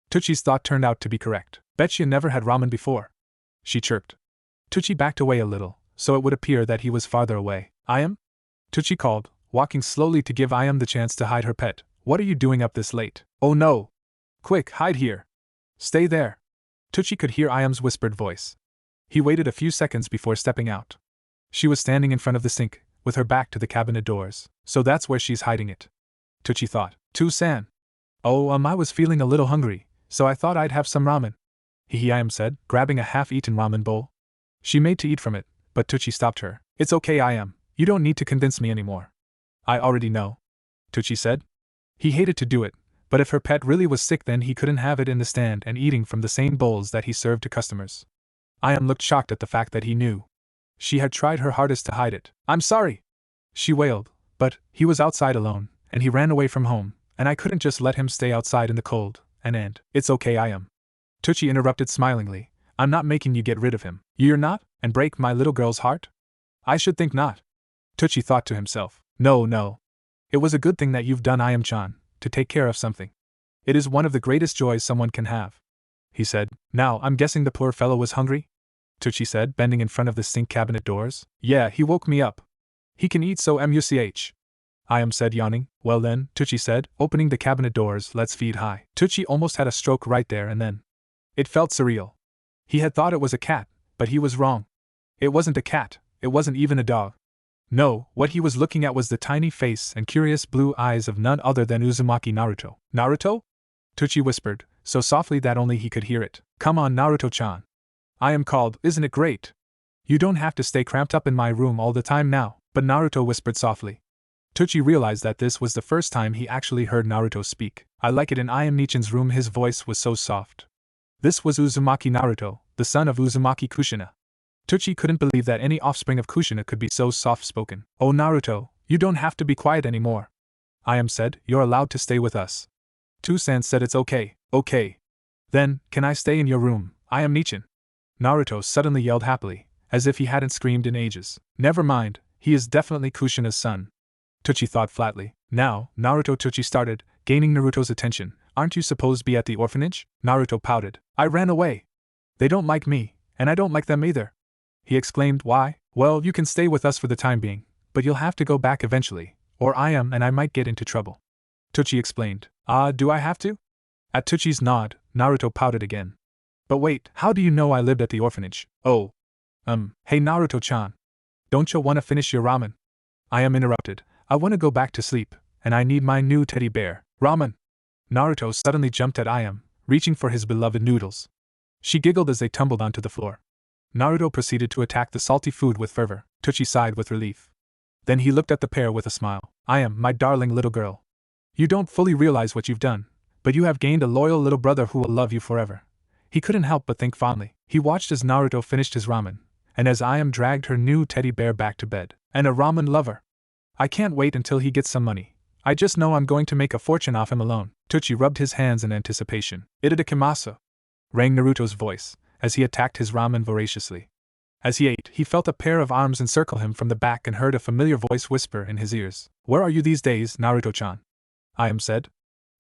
Speaker 1: Tuchi's thought turned out to be correct. "Bet you never had ramen before," she chirped. Tucci backed away a little, so it would appear that he was farther away. Ayam? Tucci called, walking slowly to give Ayam the chance to hide her pet. What are you doing up this late? Oh no! Quick, hide here! Stay there! Tucci could hear Ayam's whispered voice. He waited a few seconds before stepping out. She was standing in front of the sink, with her back to the cabinet doors. So that's where she's hiding it. Tucci thought. Tu-san. Oh, I was feeling a little hungry, so I thought I'd have some ramen. Hehe, Ayam said, grabbing a half-eaten ramen bowl. She made to eat from it, but Tucci stopped her. It's okay, Ayam. You don't need to convince me anymore. I already know. Tucci said. He hated to do it, but if her pet really was sick then he couldn't have it in the stand and eating from the same bowls that he served to customers. Ayam looked shocked at the fact that he knew. She had tried her hardest to hide it. I'm sorry! She wailed, but he was outside alone, and he ran away from home, and I couldn't just let him stay outside in the cold, and it's okay, Ayam. Tucci interrupted smilingly. I'm not making you get rid of him. You're not, and break my little girl's heart? I should think not. Tucci thought to himself. No. It was a good thing that you've done, Ayam-chan, to take care of something. It is one of the greatest joys someone can have. He said. Now, I'm guessing the poor fellow was hungry? Tucci said, bending in front of the sink cabinet doors. Yeah, he woke me up. He can eat so much. Ayam said, yawning. Well then, Tucci said, opening the cabinet doors, let's feed high. Tucci almost had a stroke right there and then. It felt surreal. He had thought it was a cat, but he was wrong. It wasn't a cat, it wasn't even a dog. No, what he was looking at was the tiny face and curious blue eyes of none other than Uzumaki Naruto. Naruto? Tucci whispered, so softly that only he could hear it. Come on, Naruto-chan. I am called, isn't it great? You don't have to stay cramped up in my room all the time now, but Naruto whispered softly. Tucci realized that this was the first time he actually heard Naruto speak. I like it in Ayam Nichan's room, his voice was so soft. This was Uzumaki Naruto, the son of Uzumaki Kushina. Tucci couldn't believe that any offspring of Kushina could be so soft-spoken. Oh Naruto, you don't have to be quiet anymore. Ayam said, you're allowed to stay with us. Tu-san said it's okay. Then, can I stay in your room, Ayam Nichan? Naruto suddenly yelled happily, as if he hadn't screamed in ages. Never mind, he is definitely Kushina's son. Tucci thought flatly. Now, Naruto, Tucci started, gaining Naruto's attention. Aren't you supposed to be at the orphanage? Naruto pouted. I ran away. They don't like me, and I don't like them either. He exclaimed. Why? Well, you can stay with us for the time being, but you'll have to go back eventually, or I am and I might get into trouble. Tucci explained. Do I have to? At Tucci's nod, Naruto pouted again. But wait, how do you know I lived at the orphanage? Oh. Hey Naruto-chan. Don't you want to finish your ramen? Ayam interrupted. I want to go back to sleep, and I need my new teddy bear. Ramen! Naruto suddenly jumped at Ayam, reaching for his beloved noodles. She giggled as they tumbled onto the floor. Naruto proceeded to attack the salty food with fervor. Tucci sighed with relief. Then he looked at the pair with a smile. Ayam, my darling little girl. You don't fully realize what you've done, but you have gained a loyal little brother who will love you forever. He couldn't help but think fondly. He watched as Naruto finished his ramen, and as Ayam dragged her new teddy bear back to bed. And a ramen lover. I can't wait until he gets some money. I just know I'm going to make a fortune off him alone. Tucci rubbed his hands in anticipation. Itadakimasu, rang Naruto's voice, as he attacked his ramen voraciously. As he ate, he felt a pair of arms encircle him from the back and heard a familiar voice whisper in his ears. Where are you these days, Naruto-chan? Ayam said.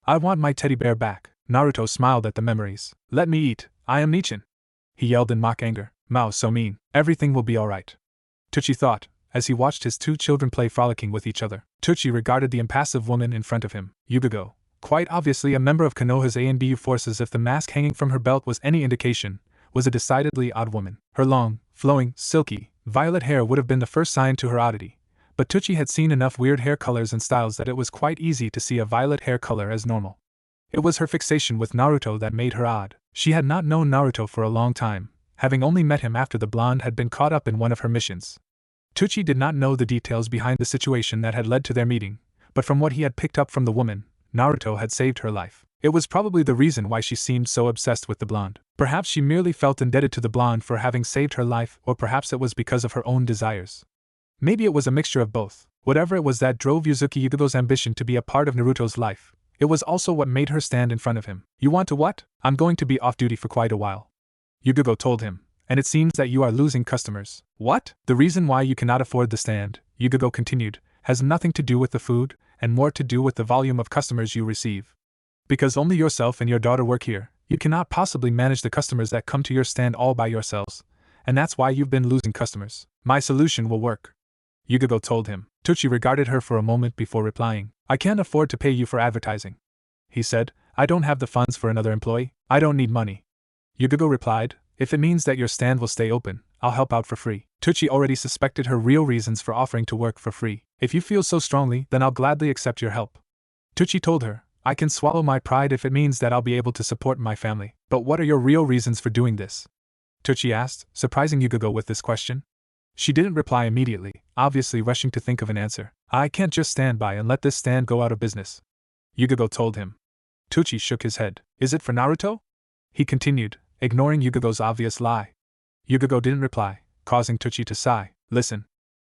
Speaker 1: I want my teddy bear back. Naruto smiled at the memories. Let me eat, Ayam Nichan. He yelled in mock anger. Mao, so mean. Everything will be alright. Tucci thought, as he watched his two children play frolicking with each other. Tucci regarded the impassive woman in front of him. Yugago, quite obviously a member of Konoha's ANBU forces if the mask hanging from her belt was any indication, was a decidedly odd woman. Her long, flowing, silky, violet hair would have been the first sign to her oddity, but Tucci had seen enough weird hair colors and styles that it was quite easy to see a violet hair color as normal. It was her fixation with Naruto that made her odd. She had not known Naruto for a long time, having only met him after the blonde had been caught up in one of her missions. Tucci did not know the details behind the situation that had led to their meeting, but from what he had picked up from the woman, Naruto had saved her life. It was probably the reason why she seemed so obsessed with the blonde. Perhaps she merely felt indebted to the blonde for having saved her life, or perhaps it was because of her own desires. Maybe it was a mixture of both. Whatever it was that drove Yuzuki Yugago's ambition to be a part of Naruto's life, it was also what made her stand in front of him. You want to what? I'm going to be off duty for quite a while, Yugago told him. And it seems that you are losing customers. What? The reason why you cannot afford the stand, Yugago continued, has nothing to do with the food, and more to do with the volume of customers you receive. Because only yourself and your daughter work here, you cannot possibly manage the customers that come to your stand all by yourselves, and that's why you've been losing customers. My solution will work. Yugogo told him. Tucci regarded her for a moment before replying. I can't afford to pay you for advertising, he said. I don't have the funds for another employee. I don't need money. Yugogo replied, if it means that your stand will stay open, I'll help out for free. Tucci already suspected her real reasons for offering to work for free. If you feel so strongly, then I'll gladly accept your help. Tucci told her, I can swallow my pride if it means that I'll be able to support my family. But what are your real reasons for doing this? Tucci asked, surprising Yugogo with this question. She didn't reply immediately, obviously rushing to think of an answer. I can't just stand by and let this stand go out of business, Yugogo told him. Tucci shook his head. Is it for Naruto? He continued, ignoring Yugogo's obvious lie. Yugogo didn't reply, causing Tucci to sigh. Listen.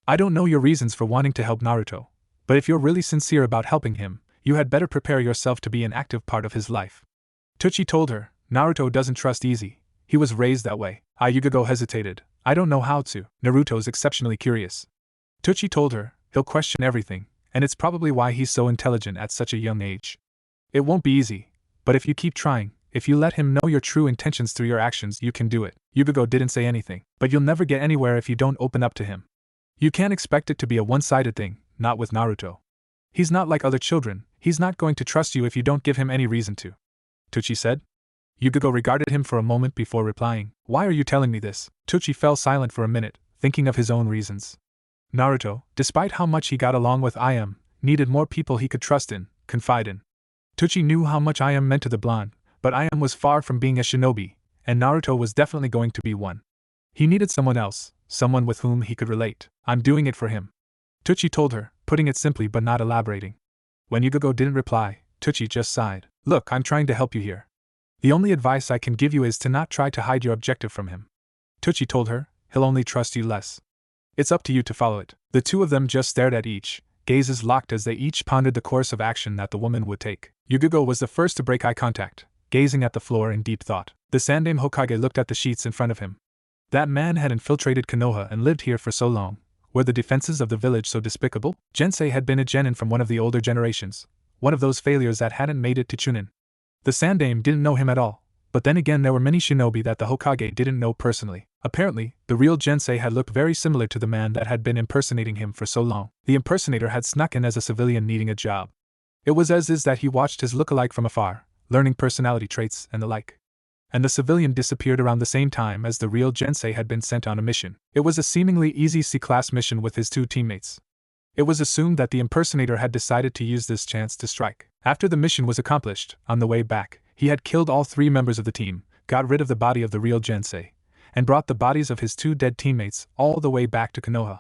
Speaker 1: I don't know your reasons for wanting to help Naruto, but if you're really sincere about helping him, you had better prepare yourself to be an active part of his life. Tucci told her, Naruto doesn't trust easy. He was raised that way. Yugogo hesitated. I don't know how to. Naruto's exceptionally curious. Tucci told her, he'll question everything, and it's probably why he's so intelligent at such a young age. It won't be easy, but if you keep trying, if you let him know your true intentions through your actions, you can do it. Yugogo didn't say anything, but you'll never get anywhere if you don't open up to him. You can't expect it to be a one-sided thing, not with Naruto. He's not like other children, he's not going to trust you if you don't give him any reason to. Tucci said. Yugogo regarded him for a moment before replying. Why are you telling me this? Tucci fell silent for a minute, thinking of his own reasons. Naruto, despite how much he got along with IM, needed more people he could trust in, confide in. Tucci knew how much IM meant to the blonde, but IM was far from being a shinobi, and Naruto was definitely going to be one. He needed someone else, someone with whom he could relate. I'm doing it for him, Tucci told her, putting it simply but not elaborating. When Yugogo didn't reply, Tucci just sighed. Look, I'm trying to help you here. The only advice I can give you is to not try to hide your objective from him. Tucci told her, he'll only trust you less. It's up to you to follow it. The two of them just stared at each, gazes locked as they each pondered the course of action that the woman would take. Yugogo was the first to break eye contact, gazing at the floor in deep thought. The Sandaime Hokage looked at the sheets in front of him. That man had infiltrated Konoha and lived here for so long. Were the defenses of the village so despicable? Jensei had been a genin from one of the older generations, one of those failures that hadn't made it to Chunin. The Sandaime didn't know him at all, but then again there were many shinobi that the Hokage didn't know personally. Apparently, the real Jensei had looked very similar to the man that had been impersonating him for so long. The impersonator had snuck in as a civilian needing a job. It was as is that he watched his look-alike from afar, learning personality traits and the like. And the civilian disappeared around the same time as the real Jensei had been sent on a mission. It was a seemingly easy C-class mission with his two teammates. It was assumed that the impersonator had decided to use this chance to strike. After the mission was accomplished, on the way back, he had killed all three members of the team, got rid of the body of the real Jensei, and brought the bodies of his two dead teammates all the way back to Konoha.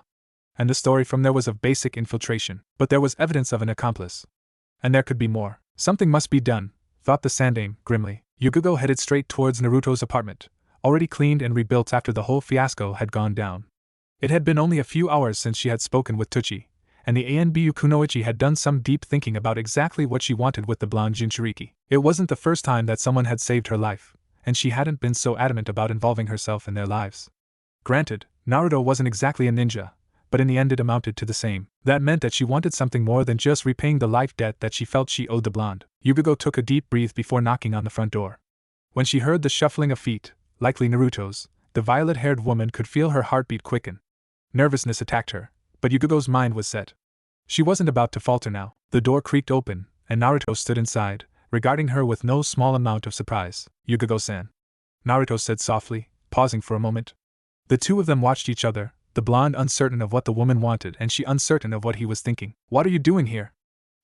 Speaker 1: And the story from there was of basic infiltration, but there was evidence of an accomplice. And there could be more. Something must be done, thought the Sandaime, grimly. Yugogo headed straight towards Naruto's apartment, already cleaned and rebuilt after the whole fiasco had gone down. It had been only a few hours since she had spoken with Tucci, and the ANBU Kunoichi had done some deep thinking about exactly what she wanted with the blonde Jinchuriki. It wasn't the first time that someone had saved her life, and she hadn't been so adamant about involving herself in their lives. Granted, Naruto wasn't exactly a ninja, but in the end it amounted to the same. That meant that she wanted something more than just repaying the life debt that she felt she owed the blonde. Yugogo took a deep breath before knocking on the front door. When she heard the shuffling of feet, likely Naruto's, the violet-haired woman could feel her heartbeat quicken. Nervousness attacked her, but Yugogo's mind was set. She wasn't about to falter now. The door creaked open, and Naruto stood inside, regarding her with no small amount of surprise. Yugogo-san, Naruto said softly, pausing for a moment. The two of them watched each other, the blonde uncertain of what the woman wanted and she uncertain of what he was thinking. What are you doing here?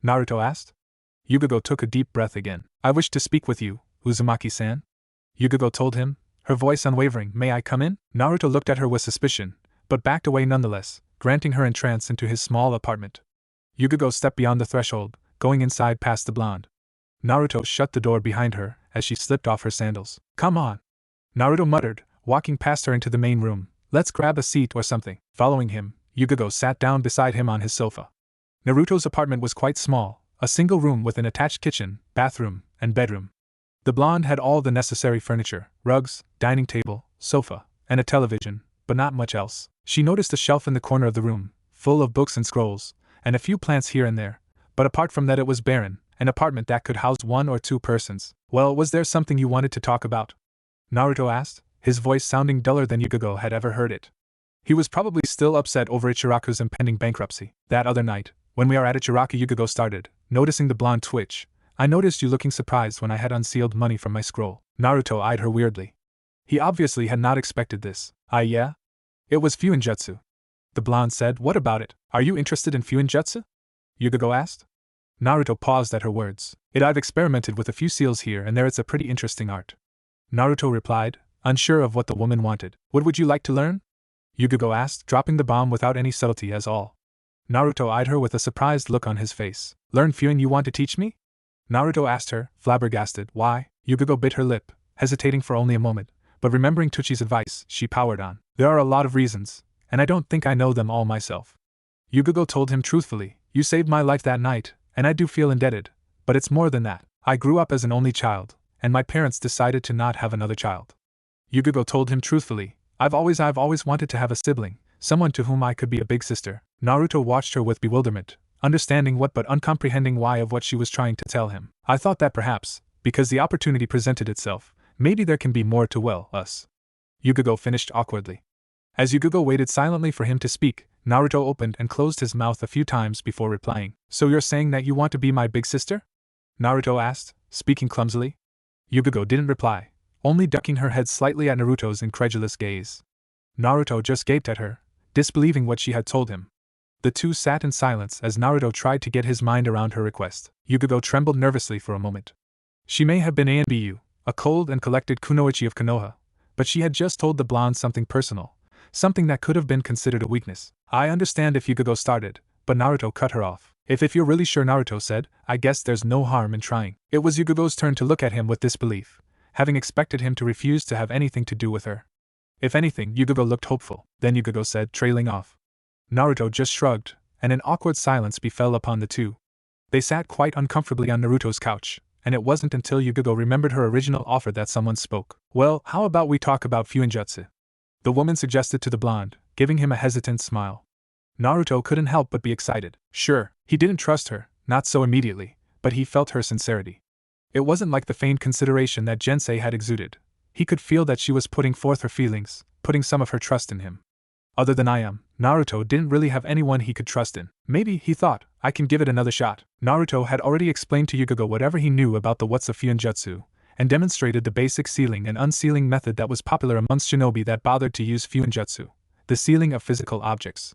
Speaker 1: Naruto asked. Yugogo took a deep breath again. I wish to speak with you, Uzumaki-san. Yugogo told him, her voice unwavering. May I come in? Naruto looked at her with suspicion, but backed away nonetheless, granting her entrance into his small apartment. Yugogo stepped beyond the threshold, going inside past the blonde. Naruto shut the door behind her as she slipped off her sandals. Come on, Naruto muttered, walking past her into the main room. Let's grab a seat or something. Following him, Yugogo sat down beside him on his sofa. Naruto's apartment was quite small, a single room with an attached kitchen, bathroom, and bedroom. The blonde had all the necessary furniture, rugs, dining table, sofa, and a television, but not much else. She noticed a shelf in the corner of the room, full of books and scrolls, and a few plants here and there, but apart from that it was barren, an apartment that could house one or two persons. Well, was there something you wanted to talk about? Naruto asked, his voice sounding duller than Yugogo had ever heard it. He was probably still upset over Ichiraku's impending bankruptcy. That other night, when we were at Ichiraku, Yugogo started, noticing the blonde twitch. I noticed you looking surprised when I had unsealed money from my scroll. Naruto eyed her weirdly. He obviously had not expected this. Yeah? It was fuinjutsu. The blonde said, what about it? Are you interested in fuinjutsu? Yugogo asked. Naruto paused at her words. I've experimented with a few seals here and there, it's a pretty interesting art. Naruto replied, unsure of what the woman wanted. What would you like to learn? Yugogo asked, dropping the bomb without any subtlety as all. Naruto eyed her with a surprised look on his face. Learn fuin, you want to teach me? Naruto asked her, flabbergasted. Why? Yugogo bit her lip, hesitating for only a moment, but remembering Tuchi's advice, she powered on. There are a lot of reasons, and I don't think I know them all myself. Yugogo told him truthfully, you saved my life that night, and I do feel indebted, but it's more than that. I grew up as an only child, and my parents decided to not have another child. Yugogo told him truthfully, I've always wanted to have a sibling, someone to whom I could be a big sister. Naruto watched her with bewilderment, understanding what but uncomprehending why of what she was trying to tell him. I thought that perhaps, because the opportunity presented itself, maybe there can be more to us. Yugogo finished awkwardly. As Yugogo waited silently for him to speak, Naruto opened and closed his mouth a few times before replying. So you're saying that you want to be my big sister? Naruto asked, speaking clumsily. Yugogo didn't reply, only ducking her head slightly at Naruto's incredulous gaze. Naruto just gaped at her, disbelieving what she had told him. The two sat in silence as Naruto tried to get his mind around her request. Yugogo trembled nervously for a moment. She may have been ANBU, a cold and collected kunoichi of Konoha, but she had just told the blonde something personal, something that could have been considered a weakness. I understand if Yugogo started, but Naruto cut her off. If you're really sure, Naruto said, I guess there's no harm in trying. It was Yugogo's turn to look at him with disbelief, having expected him to refuse to have anything to do with her. If anything, Yugogo looked hopeful. Then Yugogo said, trailing off. Naruto just shrugged, and an awkward silence befell upon the two. They sat quite uncomfortably on Naruto's couch, and it wasn't until Yugogo remembered her original offer that someone spoke. Well, how about we talk about fuinjutsu? The woman suggested to the blonde, giving him a hesitant smile. Naruto couldn't help but be excited. Sure, he didn't trust her, not so immediately, but he felt her sincerity. It wasn't like the feigned consideration that Jensi had exuded. He could feel that she was putting forth her feelings, putting some of her trust in him. Other than Naruto didn't really have anyone he could trust in. Maybe, he thought, I can give it another shot. Naruto had already explained to Yugogo whatever he knew about the what's of fuinjutsu, and demonstrated the basic sealing and unsealing method that was popular amongst shinobi that bothered to use fuinjutsu, the sealing of physical objects.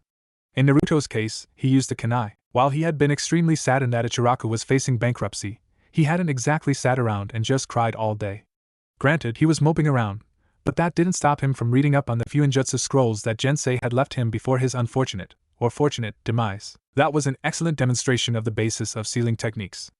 Speaker 1: In Naruto's case, he used a kunai. While he had been extremely saddened that Ichiraku was facing bankruptcy, he hadn't exactly sat around and just cried all day. Granted, he was moping around, but that didn't stop him from reading up on the fuinjutsu scrolls that Jensi had left him before his unfortunate, or fortunate, demise. That was an excellent demonstration of the basis of sealing techniques.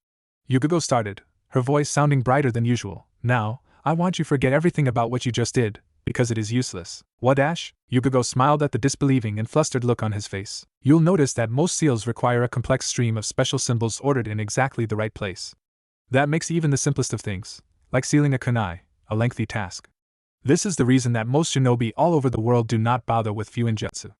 Speaker 1: Yugogo started, her voice sounding brighter than usual. Now, I want you to forget everything about what you just did, because it is useless. What dash? Yugogo smiled at the disbelieving and flustered look on his face. You'll notice that most seals require a complex stream of special symbols ordered in exactly the right place. That makes even the simplest of things, like sealing a kunai, a lengthy task. This is the reason that most shinobi all over the world do not bother with fuinjutsu.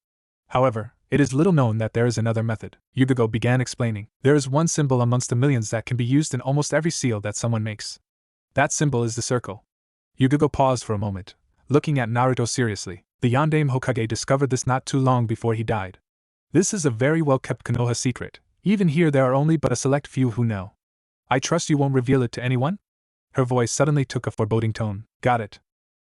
Speaker 1: However, it is little known that there is another method. Yugogo began explaining. There is one symbol amongst the millions that can be used in almost every seal that someone makes. That symbol is the circle. Yugogo paused for a moment, looking at Naruto seriously. The Yondaime Hokage discovered this not too long before he died. This is a very well-kept Konoha secret. Even here there are only but a select few who know. I trust you won't reveal it to anyone? Her voice suddenly took a foreboding tone. Got it,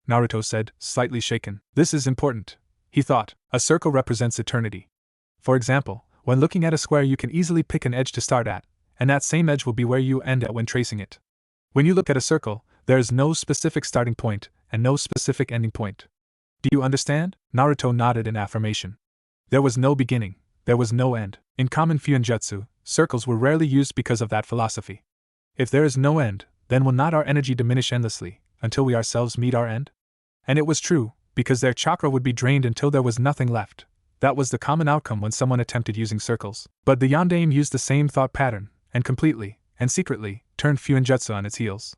Speaker 1: Naruto said, slightly shaken. This is important, he thought. A circle represents eternity. For example, when looking at a square you can easily pick an edge to start at, and that same edge will be where you end at when tracing it. When you look at a circle, there is no specific starting point, and no specific ending point. Do you understand? Naruto nodded in affirmation. There was no beginning, there was no end. In common fuinjutsu, circles were rarely used because of that philosophy. If there is no end, then will not our energy diminish endlessly, until we ourselves meet our end? And it was true, because their chakra would be drained until there was nothing left. That was the common outcome when someone attempted using circles. But the Yondaime used the same thought pattern, and completely, and secretly, turned fuinjutsu on its heels.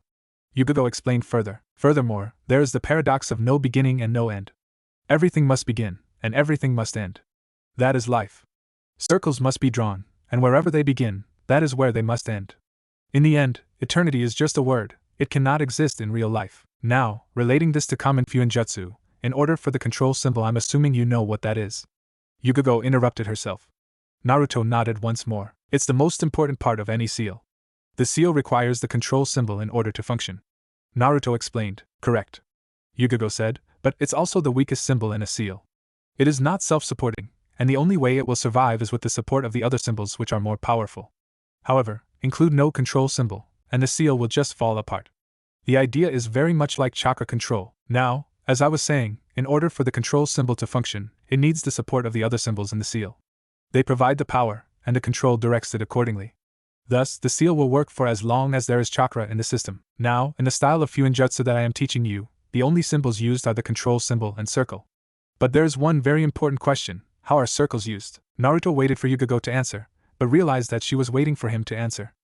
Speaker 1: Yugogo explained further. Furthermore, there is the paradox of no beginning and no end. Everything must begin, and everything must end. That is life. Circles must be drawn, and wherever they begin, that is where they must end. In the end, eternity is just a word, it cannot exist in real life. Now, relating this to common fuinjutsu, in order for the control symbol, I'm assuming you know what that is. Yugogo interrupted herself. Naruto nodded once more. It's the most important part of any seal. The seal requires the control symbol in order to function. Naruto explained. Correct. Yugogo said, but it's also the weakest symbol in a seal. It is not self-supporting, and the only way it will survive is with the support of the other symbols which are more powerful. However, include no control symbol, and the seal will just fall apart. The idea is very much like chakra control. Now, as I was saying, in order for the control symbol to function, it needs the support of the other symbols in the seal. They provide the power, and the control directs it accordingly. Thus, the seal will work for as long as there is chakra in the system. Now, in the style of fuinjutsu that I am teaching you, the only symbols used are the control symbol and circle. But there is one very important question: how are circles used? Naruto waited for Yugogo to answer, but realized that she was waiting for him to answer.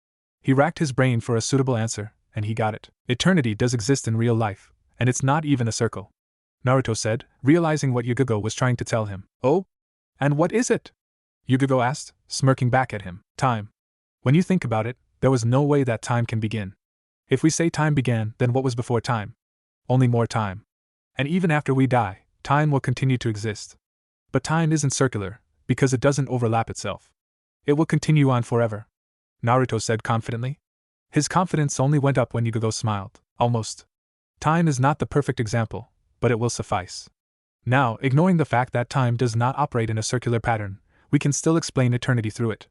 Speaker 1: He racked his brain for a suitable answer, and he got it. Eternity does exist in real life, and it's not even a circle, Naruto said, realizing what Yugogo was trying to tell him. Oh? And what is it? Yugogo asked, smirking back at him. Time. When you think about it, there was no way that time can begin. If we say time began, then what was before time? Only more time. And even after we die, time will continue to exist. But time isn't circular, because it doesn't overlap itself. It will continue on forever, Naruto said confidently. His confidence only went up when Yugogo smiled. Almost. Time is not the perfect example, but it will suffice. Now, ignoring the fact that time does not operate in a circular pattern, we can still explain eternity through it.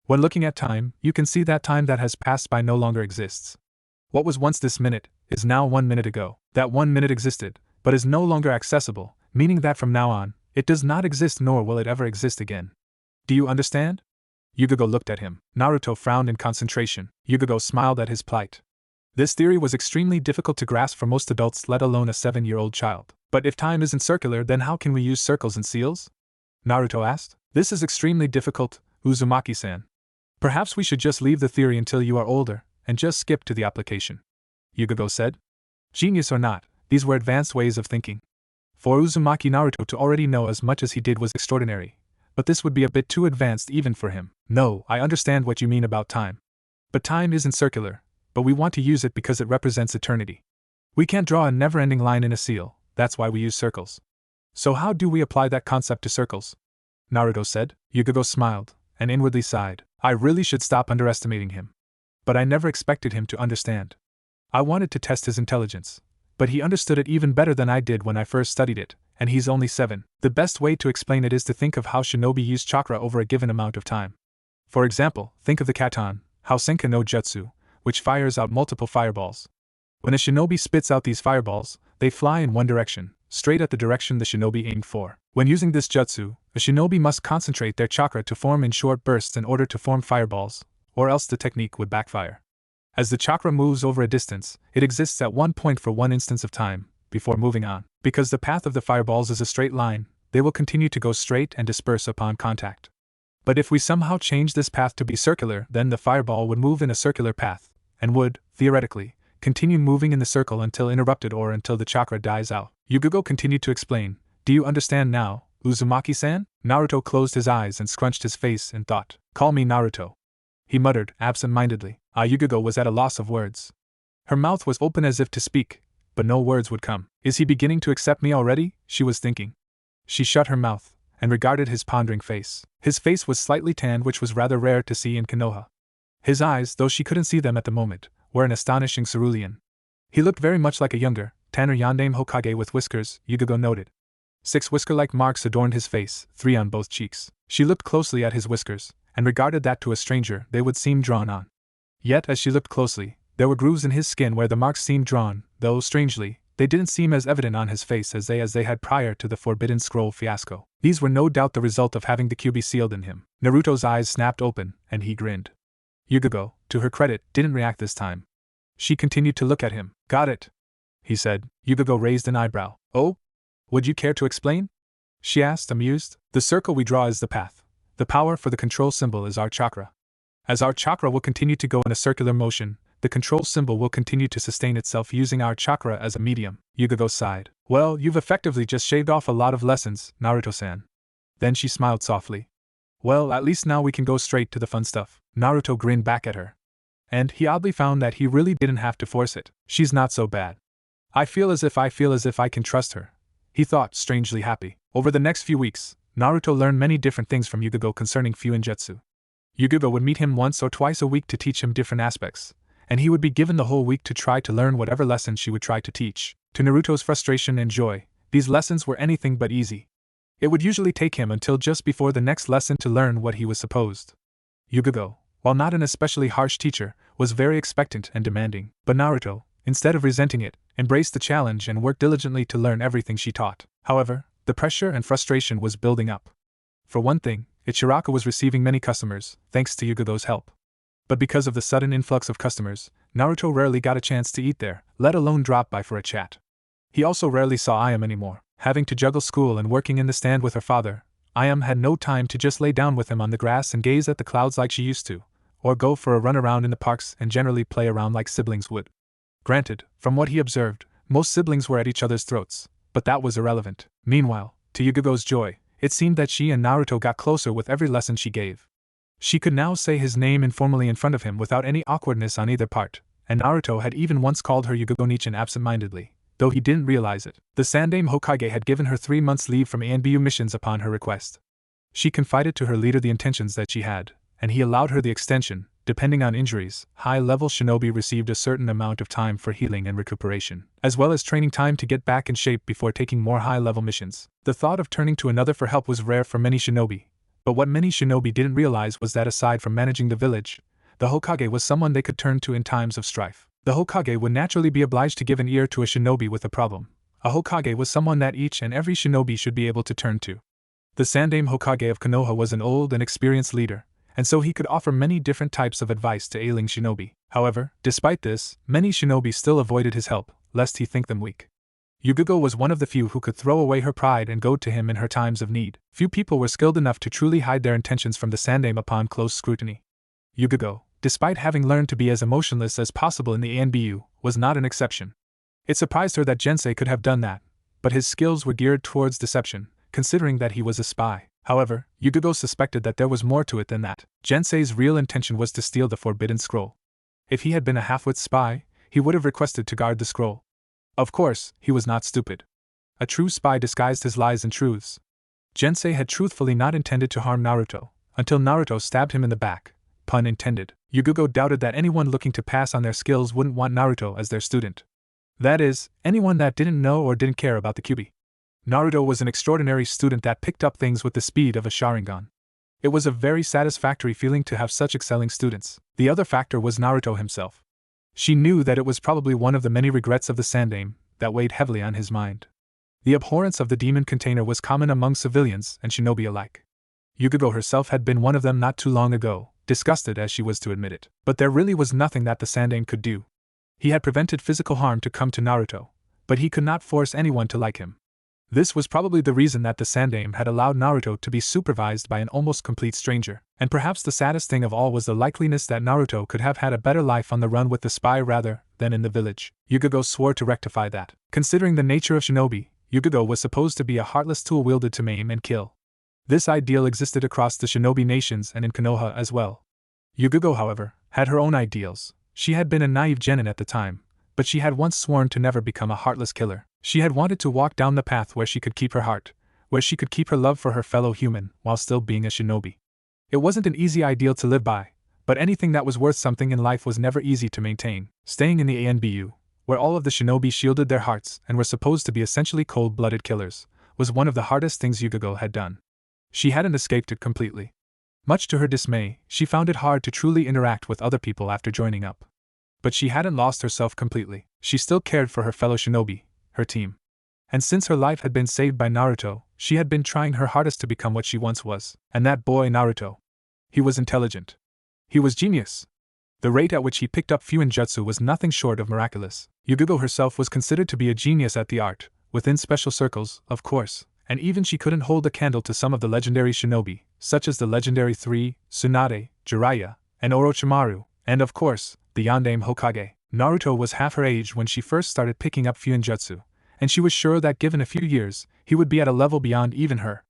Speaker 1: When looking at time, you can see that time that has passed by no longer exists. What was once this minute is now 1 minute ago. That 1 minute existed, but is no longer accessible, meaning that from now on, it does not exist nor will it ever exist again. Do you understand? Yugogo looked at him. Naruto frowned in concentration. Yugogo smiled at his plight. This theory was extremely difficult to grasp for most adults, let alone a 7-year-old child. But if time isn't circular, then how can we use circles and seals? Naruto asked. This is extremely difficult, Uzumaki-san. Perhaps we should just leave the theory until you are older, and just skip to the application, Yugogo said. Genius or not, these were advanced ways of thinking. For Uzumaki, Naruto to already know as much as he did was extraordinary, but this would be a bit too advanced even for him. No, I understand what you mean about time. But time isn't circular, but we want to use it because it represents eternity. We can't draw a never-ending line in a seal, that's why we use circles. So how do we apply that concept to circles? Naruto said. Yugogo smiled, and inwardly sighed. I really should stop underestimating him. But I never expected him to understand. I wanted to test his intelligence, but he understood it even better than I did when I first studied it, and he's only 7. The best way to explain it is to think of how shinobi use chakra over a given amount of time. For example, think of the katan, Housenka no Jutsu, which fires out multiple fireballs. When a shinobi spits out these fireballs, they fly in one direction, straight at the direction the shinobi aimed for. When using this jutsu, a shinobi must concentrate their chakra to form in short bursts in order to form fireballs, or else the technique would backfire. As the chakra moves over a distance, it exists at one point for one instance of time, before moving on. Because the path of the fireballs is a straight line, they will continue to go straight and disperse upon contact. But if we somehow change this path to be circular, then the fireball would move in a circular path, and would, theoretically, continue moving in the circle until interrupted or until the chakra dies out. Yugogo continued to explain. Do you understand now, Uzumaki-san? Naruto closed his eyes and scrunched his face in thought. Call me Naruto, he muttered, absent-mindedly. Yugogo was at a loss of words. Her mouth was open as if to speak, but no words would come. Is he beginning to accept me already? She was thinking. She shut her mouth, and regarded his pondering face. His face was slightly tanned, which was rather rare to see in Konoha. His eyes, though she couldn't see them at the moment, were an astonishing cerulean. He looked very much like a younger, tanner Yondaime Hokage with whiskers, Yugogo noted. 6 whisker-like marks adorned his face, 3 on both cheeks. She looked closely at his whiskers, and regarded that to a stranger they would seem drawn on. Yet, as she looked closely, there were grooves in his skin where the marks seemed drawn, though, strangely, they didn't seem as evident on his face as they had prior to the Forbidden Scroll fiasco. These were no doubt the result of having the QB sealed in him. Naruto's eyes snapped open, and he grinned. Yugogo, to her credit, didn't react this time. She continued to look at him. Got it, he said. Yugogo raised an eyebrow. Oh? Would you care to explain? She asked, amused. The circle we draw is the path. The power for the control symbol is our chakra. As our chakra will continue to go in a circular motion, the control symbol will continue to sustain itself using our chakra as a medium. Yugogo sighed. Well, you've effectively just shaved off a lot of lessons, Naruto-san. Then she smiled softly. Well, at least now we can go straight to the fun stuff. Naruto grinned back at her. And he oddly found that he really didn't have to force it. She's not so bad. I feel as if I can trust her," he thought, strangely happy. Over the next few weeks, Naruto learned many different things from Yugogo concerning fuinjutsu. Yugogo would meet him once or twice a week to teach him different aspects, and he would be given the whole week to try to learn whatever lesson she would try to teach. To Naruto's frustration and joy, these lessons were anything but easy. It would usually take him until just before the next lesson to learn what he was supposed. Yugogo, while not an especially harsh teacher, was very expectant and demanding, but Naruto, instead of resenting it, embraced the challenge and worked diligently to learn everything she taught. However, the pressure and frustration was building up. For one thing, Ichiraku was receiving many customers, thanks to Yugogo's help. But because of the sudden influx of customers, Naruto rarely got a chance to eat there, let alone drop by for a chat. He also rarely saw Ayam anymore. Having to juggle school and working in the stand with her father, Ayam had no time to just lay down with him on the grass and gaze at the clouds like she used to, or go for a run around in the parks and generally play around like siblings would. Granted, from what he observed, most siblings were at each other's throats, but that was irrelevant. Meanwhile, to Yugogo's joy, it seemed that she and Naruto got closer with every lesson she gave. She could now say his name informally in front of him without any awkwardness on either part, and Naruto had even once called her Yugogo-nichan absent-mindedly, though he didn't realize it. The Sandaime Hokage had given her 3 months' leave from ANBU missions upon her request. She confided to her leader the intentions that she had, and he allowed her the extension. Depending on injuries, high-level shinobi received a certain amount of time for healing and recuperation, as well as training time to get back in shape before taking more high-level missions. The thought of turning to another for help was rare for many shinobi, but what many shinobi didn't realize was that aside from managing the village, the Hokage was someone they could turn to in times of strife. The Hokage would naturally be obliged to give an ear to a shinobi with a problem. A Hokage was someone that each and every shinobi should be able to turn to. The Sandaime Hokage of Konoha was an old and experienced leader, and so he could offer many different types of advice to ailing shinobi. However, despite this, many shinobi still avoided his help, lest he think them weak. Yugogo was one of the few who could throw away her pride and go to him in her times of need. Few people were skilled enough to truly hide their intentions from the Sandaime upon close scrutiny. Yugogo, despite having learned to be as emotionless as possible in the ANBU, was not an exception. It surprised her that Jensi could have done that, but his skills were geared towards deception, considering that he was a spy. However, Yugogo suspected that there was more to it than that. Jensi's real intention was to steal the forbidden scroll. If he had been a half-wit spy, he would have requested to guard the scroll. Of course, he was not stupid. A true spy disguised his lies and truths. Jensi had truthfully not intended to harm Naruto, until Naruto stabbed him in the back, pun intended. Yugogo doubted that anyone looking to pass on their skills wouldn't want Naruto as their student. That is, anyone that didn't know or didn't care about the Kyuubi. Naruto was an extraordinary student that picked up things with the speed of a Sharingan. It was a very satisfactory feeling to have such excelling students. The other factor was Naruto himself. She knew that it was probably one of the many regrets of the Sandaime that weighed heavily on his mind. The abhorrence of the demon container was common among civilians and shinobi alike. Yugogo herself had been one of them not too long ago, disgusted as she was to admit it. But there really was nothing that the Sandaime could do. He had prevented physical harm to come to Naruto, but he could not force anyone to like him. This was probably the reason that the Sandaime had allowed Naruto to be supervised by an almost complete stranger, and perhaps the saddest thing of all was the likeliness that Naruto could have had a better life on the run with the spy rather than in the village. Yugogo swore to rectify that. Considering the nature of shinobi, Yugogo was supposed to be a heartless tool wielded to maim and kill. This ideal existed across the shinobi nations and in Konoha as well. Yugogo, however, had her own ideals. She had been a naive genin at the time, but she had once sworn to never become a heartless killer. She had wanted to walk down the path where she could keep her heart, where she could keep her love for her fellow human while still being a shinobi. It wasn't an easy ideal to live by, but anything that was worth something in life was never easy to maintain. Staying in the ANBU, where all of the shinobi shielded their hearts and were supposed to be essentially cold-blooded killers, was one of the hardest things Yugogo had done. She hadn't escaped it completely. Much to her dismay, she found it hard to truly interact with other people after joining up. But she hadn't lost herself completely. She still cared for her fellow shinobi, her team. And since her life had been saved by Naruto, she had been trying her hardest to become what she once was. And that boy Naruto. He was intelligent. He was genius. The rate at which he picked up fuinjutsu was nothing short of miraculous. Yugogo herself was considered to be a genius at the art, within special circles, of course, and even she couldn't hold a candle to some of the legendary shinobi, such as the legendary 3, Tsunade, Jiraiya, and Orochimaru, and of course, the Yondaime Hokage. Naruto was half her age when she first started picking up fuinjutsu, and she was sure that given a few years, he would be at a level beyond even her.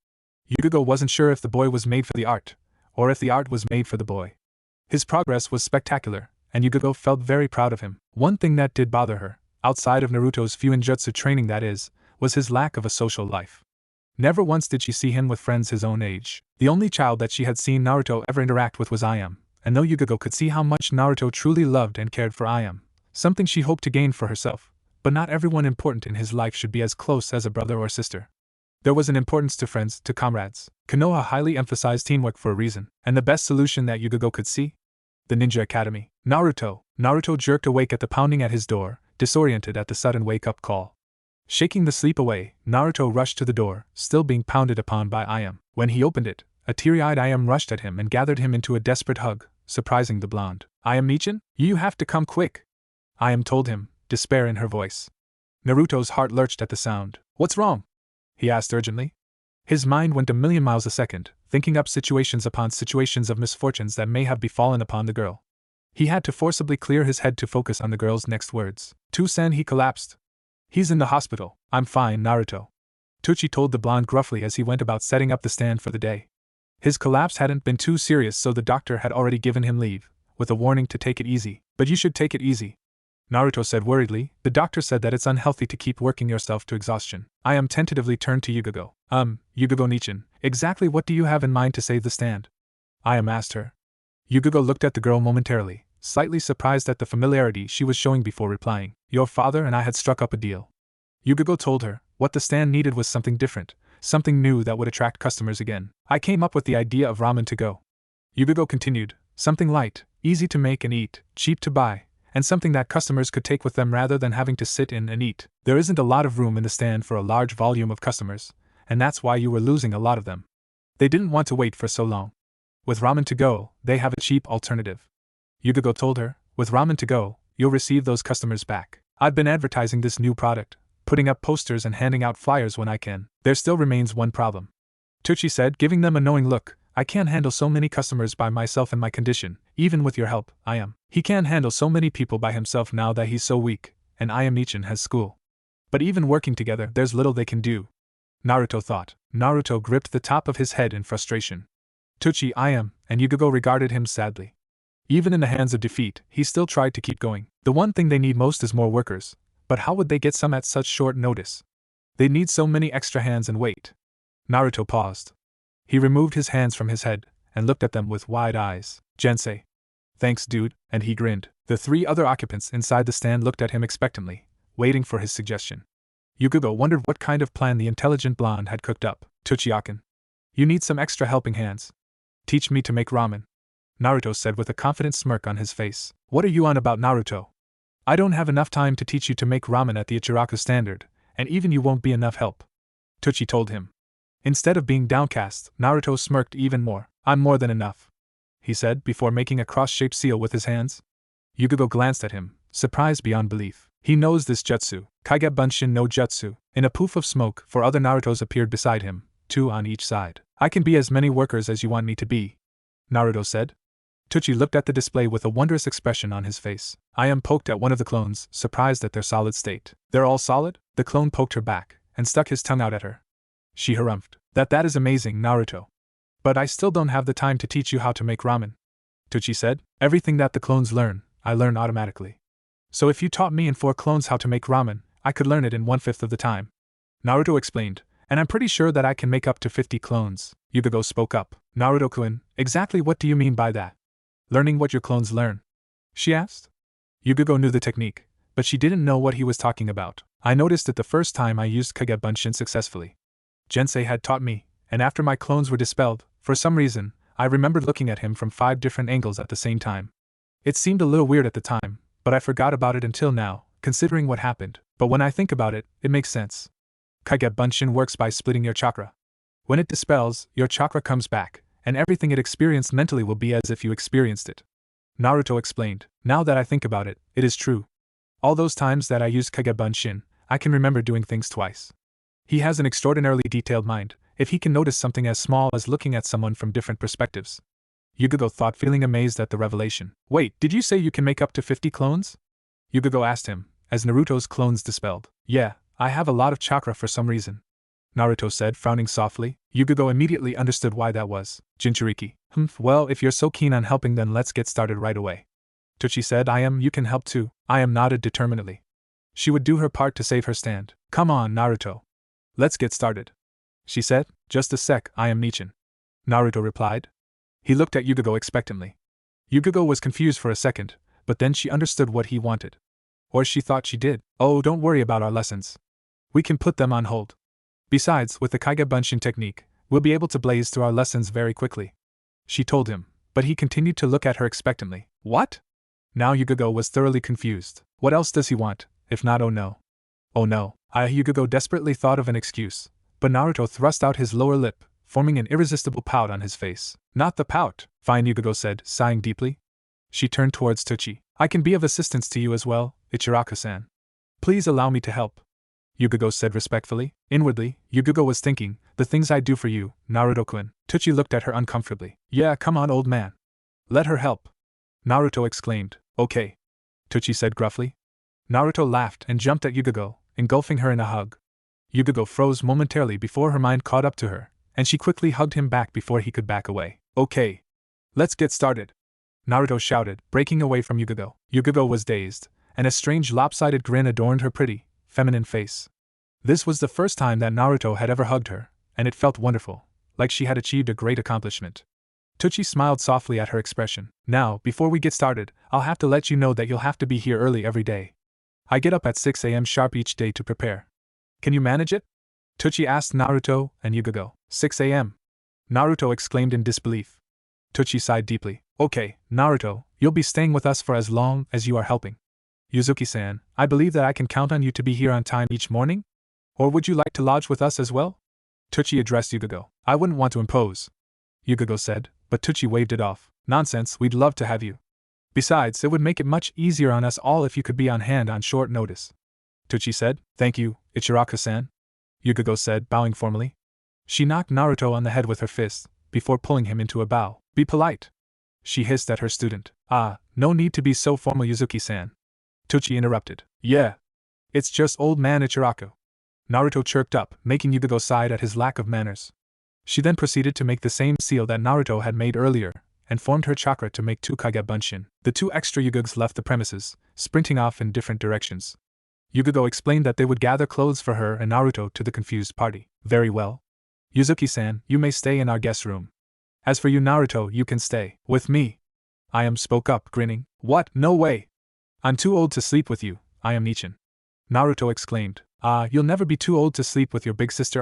Speaker 1: Yugogo wasn't sure if the boy was made for the art, or if the art was made for the boy. His progress was spectacular, and Yugogo felt very proud of him. One thing that did bother her, outside of Naruto's fuinjutsu training that is, was his lack of a social life. Never once did she see him with friends his own age. The only child that she had seen Naruto ever interact with was Ayame, and though Yugogo could see how much Naruto truly loved and cared for Ayame, something she hoped to gain for herself, but not everyone important in his life should be as close as a brother or sister. There was an importance to friends, to comrades. Konoha highly emphasized teamwork for a reason, and the best solution that Yugogo could see? The Ninja Academy. Naruto jerked awake at the pounding at his door, disoriented at the sudden wake-up call. Shaking the sleep away, Naruto rushed to the door, still being pounded upon by Ayame. When he opened it, a teary-eyed Ayame rushed at him and gathered him into a desperate hug, surprising the blonde. "Ayame-chan, you have to come quick," Ayame told him, despair in her voice. Naruto's heart lurched at the sound. "What's wrong?" he asked urgently. His mind went a million miles a second, thinking up situations upon situations of misfortunes that may have befallen upon the girl. He had to forcibly clear his head to focus on the girl's next words. "To-san, he collapsed. He's in the hospital." "I'm fine, Naruto," Tucci told the blonde gruffly as he went about setting up the stand for the day. His collapse hadn't been too serious, so the doctor had already given him leave, with a warning to take it easy. "But you should take it easy," Naruto said worriedly. "The doctor said that it's unhealthy to keep working yourself to exhaustion." Ayame tentatively turned to Yugogo. Yugogo-nichan, exactly what do you have in mind to save the stand?" Ayame asked her. Yugogo looked at the girl momentarily, slightly surprised at the familiarity she was showing before replying. "Your father and I had struck up a deal," Yugogo told her. "What the stand needed was something different, something new that would attract customers again. I came up with the idea of ramen to go," Yugogo continued. "Something light, easy to make and eat, cheap to buy, and something that customers could take with them rather than having to sit in and eat. There isn't a lot of room in the stand for a large volume of customers, and that's why you were losing a lot of them. They didn't want to wait for so long. With ramen to go, they have a cheap alternative," Yugogo told her. "With ramen to go, you'll receive those customers back. I've been advertising this new product, putting up posters and handing out flyers when I can. There still remains one problem," Tucci said, giving them a knowing look. "I can't handle so many customers by myself in my condition, even with your help, Ayame. He can't handle so many people by himself now that he's so weak, and Ayame-chan has school. But even working together, there's little they can do," Naruto thought. Naruto gripped the top of his head in frustration. Tucci, Ayame, and Yugogo regarded him sadly. Even in the hands of defeat, he still tried to keep going. The one thing they need most is more workers, but how would they get some at such short notice? They need so many extra hands and weight. Naruto paused. He removed his hands from his head and looked at them with wide eyes. "Jensi." "Thanks, dude," and he grinned. The three other occupants inside the stand looked at him expectantly, waiting for his suggestion. Yugogo wondered what kind of plan the intelligent blonde had cooked up. "Tucci-akin, you need some extra helping hands. Teach me to make ramen," Naruto said with a confident smirk on his face. "What are you on about, Naruto? I don't have enough time to teach you to make ramen at the Ichiraku standard, and even you won't be enough help," Tucci told him. Instead of being downcast, Naruto smirked even more. "I'm more than enough," he said before making a cross-shaped seal with his hands. Yugogo glanced at him, surprised beyond belief. "He knows this jutsu, Kage Bunshin no Jutsu." In a poof of smoke, 4 other Narutos appeared beside him, 2 on each side. "I can be as many workers as you want me to be," Naruto said. Tucci looked at the display with a wondrous expression on his face. Ayame poked at one of the clones, surprised at their solid state. "They're all solid?" The clone poked her back, and stuck his tongue out at her. She harumphed. That is amazing, Naruto. But I still don't have the time to teach you how to make ramen," Tucci said. "Everything that the clones learn, I learn automatically. So if you taught me and 4 clones how to make ramen, I could learn it in 1/5 of the time," Naruto explained. "And I'm pretty sure that I can make up to 50 clones," Yugogo spoke up. "Naruto-kun, exactly what do you mean by that? Learning what your clones learn?" she asked. Yugogo knew the technique, but she didn't know what he was talking about. "I noticed it the first time I used Kage Bunshin successfully. Jensei had taught me, and after my clones were dispelled, for some reason, I remembered looking at him from 5 different angles at the same time. It seemed a little weird at the time, but I forgot about it until now, considering what happened. But when I think about it, it makes sense. Kage Bunshin works by splitting your chakra. When it dispels, your chakra comes back, and everything it experienced mentally will be as if you experienced it," Naruto explained. "Now that I think about it, it is true. All those times that I used Kage Bunshin, I can remember doing things twice. He has an extraordinarily detailed mind, if he can notice something as small as looking at someone from different perspectives." Yugogo thought, feeling amazed at the revelation. "Wait, did you say you can make up to 50 clones?" Yugogo asked him, as Naruto's clones dispelled. "Yeah, I have a lot of chakra for some reason," Naruto said, frowning softly. Yugogo immediately understood why that was. "Jinchuriki. Well, if you're so keen on helping, then let's get started right away," Tucci said. "You can help too." Ayame nodded determinedly. She would do her part to save her stand. Come on, Naruto. Let's get started, she said. Just a sec, I am Nichin, Naruto replied. He looked at Yugogo expectantly. Yugogo was confused for a second, but then she understood what he wanted. Or she thought she did. Oh, don't worry about our lessons. We can put them on hold. Besides, with the Kage Bunshin technique, we'll be able to blaze through our lessons very quickly, she told him, but he continued to look at her expectantly. What? Now Yugogo was thoroughly confused. What else does he want, if not oh no? Oh no. Yugogo desperately thought of an excuse, but Naruto thrust out his lower lip, forming an irresistible pout on his face. Not the pout, fine, Yugogo said, sighing deeply. She turned towards Tochi. I can be of assistance to you as well, Ichiraku-san. Please allow me to help, Yugogo said respectfully. Inwardly, Yugogo was thinking, the things I do for you, Naruto-kun. Tochi looked at her uncomfortably. Yeah, come on, old man. Let her help, Naruto exclaimed. Okay, Tochi said gruffly. Naruto laughed and jumped at Yugogo, engulfing her in a hug. Yugogo froze momentarily before her mind caught up to her, and she quickly hugged him back before he could back away. Okay, let's get started, Naruto shouted, breaking away from Yugogo. Yugogo was dazed, and a strange lopsided grin adorned her pretty, feminine face. This was the first time that Naruto had ever hugged her, and it felt wonderful, like she had achieved a great accomplishment. Tochi smiled softly at her expression. Now, before we get started, I'll have to let you know that you'll have to be here early every day. I get up at 6 a.m. sharp each day to prepare. Can you manage it? Tochi asked Naruto and Yugogo. 6 a.m. Naruto exclaimed in disbelief. Tochi sighed deeply. Okay, Naruto, you'll be staying with us for as long as you are helping. Yuzuki-san, I believe that I can count on you to be here on time each morning? Or would you like to lodge with us as well? Tochi addressed Yugogo. I wouldn't want to impose, Yugogo said, but Tochi waved it off. Nonsense, we'd love to have you. Besides, it would make it much easier on us all if you could be on hand on short notice. Tochi said. Thank you, Ichiraku-san, Yugogo said, bowing formally. She knocked Naruto on the head with her fist, before pulling him into a bow. Be polite, she hissed at her student. No need to be so formal, Yuzuki-san, Tochi interrupted. Yeah, it's just old man Ichiraku, Naruto chirped up, making Yugogo sigh at his lack of manners. She then proceeded to make the same seal that Naruto had made earlier, and formed her chakra to make 2 Kage Bunshin. The 2 extra Yugogs left the premises, sprinting off in different directions. Yugogo explained that they would gather clothes for her and Naruto to the confused party. Very well. Yuzuki-san, you may stay in our guest room. As for you, Naruto, you can stay with me. I spoke up, grinning. What? No way. I'm too old to sleep with you, I am Nichin, Naruto exclaimed. You'll never be too old to sleep with your big sister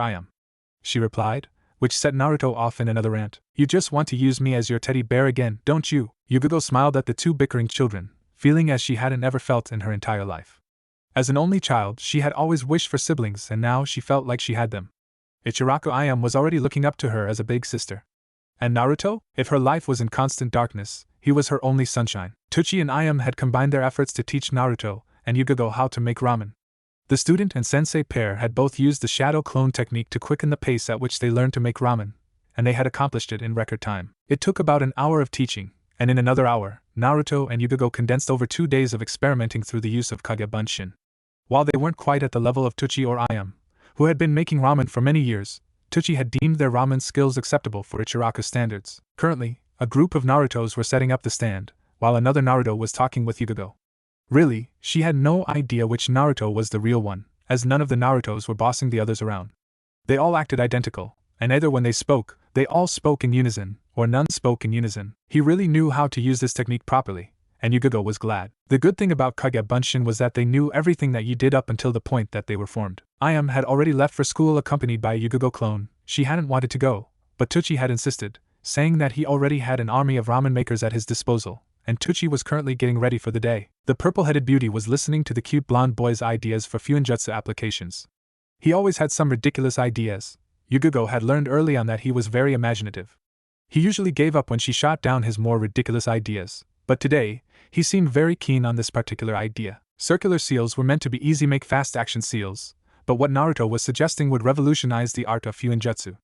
Speaker 1: she replied, which set Naruto off in another rant. You just want to use me as your teddy bear again, don't you? Yugogo smiled at the 2 bickering children, feeling as she hadn't ever felt in her entire life. As an only child, she had always wished for siblings, and now she felt like she had them. Ichiraku was already looking up to her as a big sister. And Naruto? If her life was in constant darkness, he was her only sunshine. Tochi and had combined their efforts to teach Naruto and Yugogo how to make ramen. The student and sensei pair had both used the shadow clone technique to quicken the pace at which they learned to make ramen, and they had accomplished it in record time. It took about an hour of teaching, and in another hour, Naruto and Yugogo condensed over 2 days of experimenting through the use of Kage Bunshin. While they weren't quite at the level of Tochi or who had been making ramen for many years, Tochi had deemed their ramen skills acceptable for Ichiraku standards. Currently, a group of Narutos were setting up the stand, while another Naruto was talking with Yugogo. Really, she had no idea which Naruto was the real one, as none of the Narutos were bossing the others around. They all acted identical, and either when they spoke, they all spoke in unison, or none spoke in unison. He really knew how to use this technique properly, and Yugogo was glad. The good thing about Kage Bunshin was that they knew everything that you did up until the point that they were formed. Had already left for school accompanied by a Yugogo clone. She hadn't wanted to go, but Tochi had insisted, saying that he already had an army of ramen makers at his disposal, and Tochi was currently getting ready for the day. The purple-headed beauty was listening to the cute blonde boy's ideas for fuinjutsu applications. He always had some ridiculous ideas. Yugogo had learned early on that he was very imaginative. He usually gave up when she shot down his more ridiculous ideas, but today, he seemed very keen on this particular idea. Circular seals were meant to be easy make fast action seals, but what Naruto was suggesting would revolutionize the art of fuinjutsu.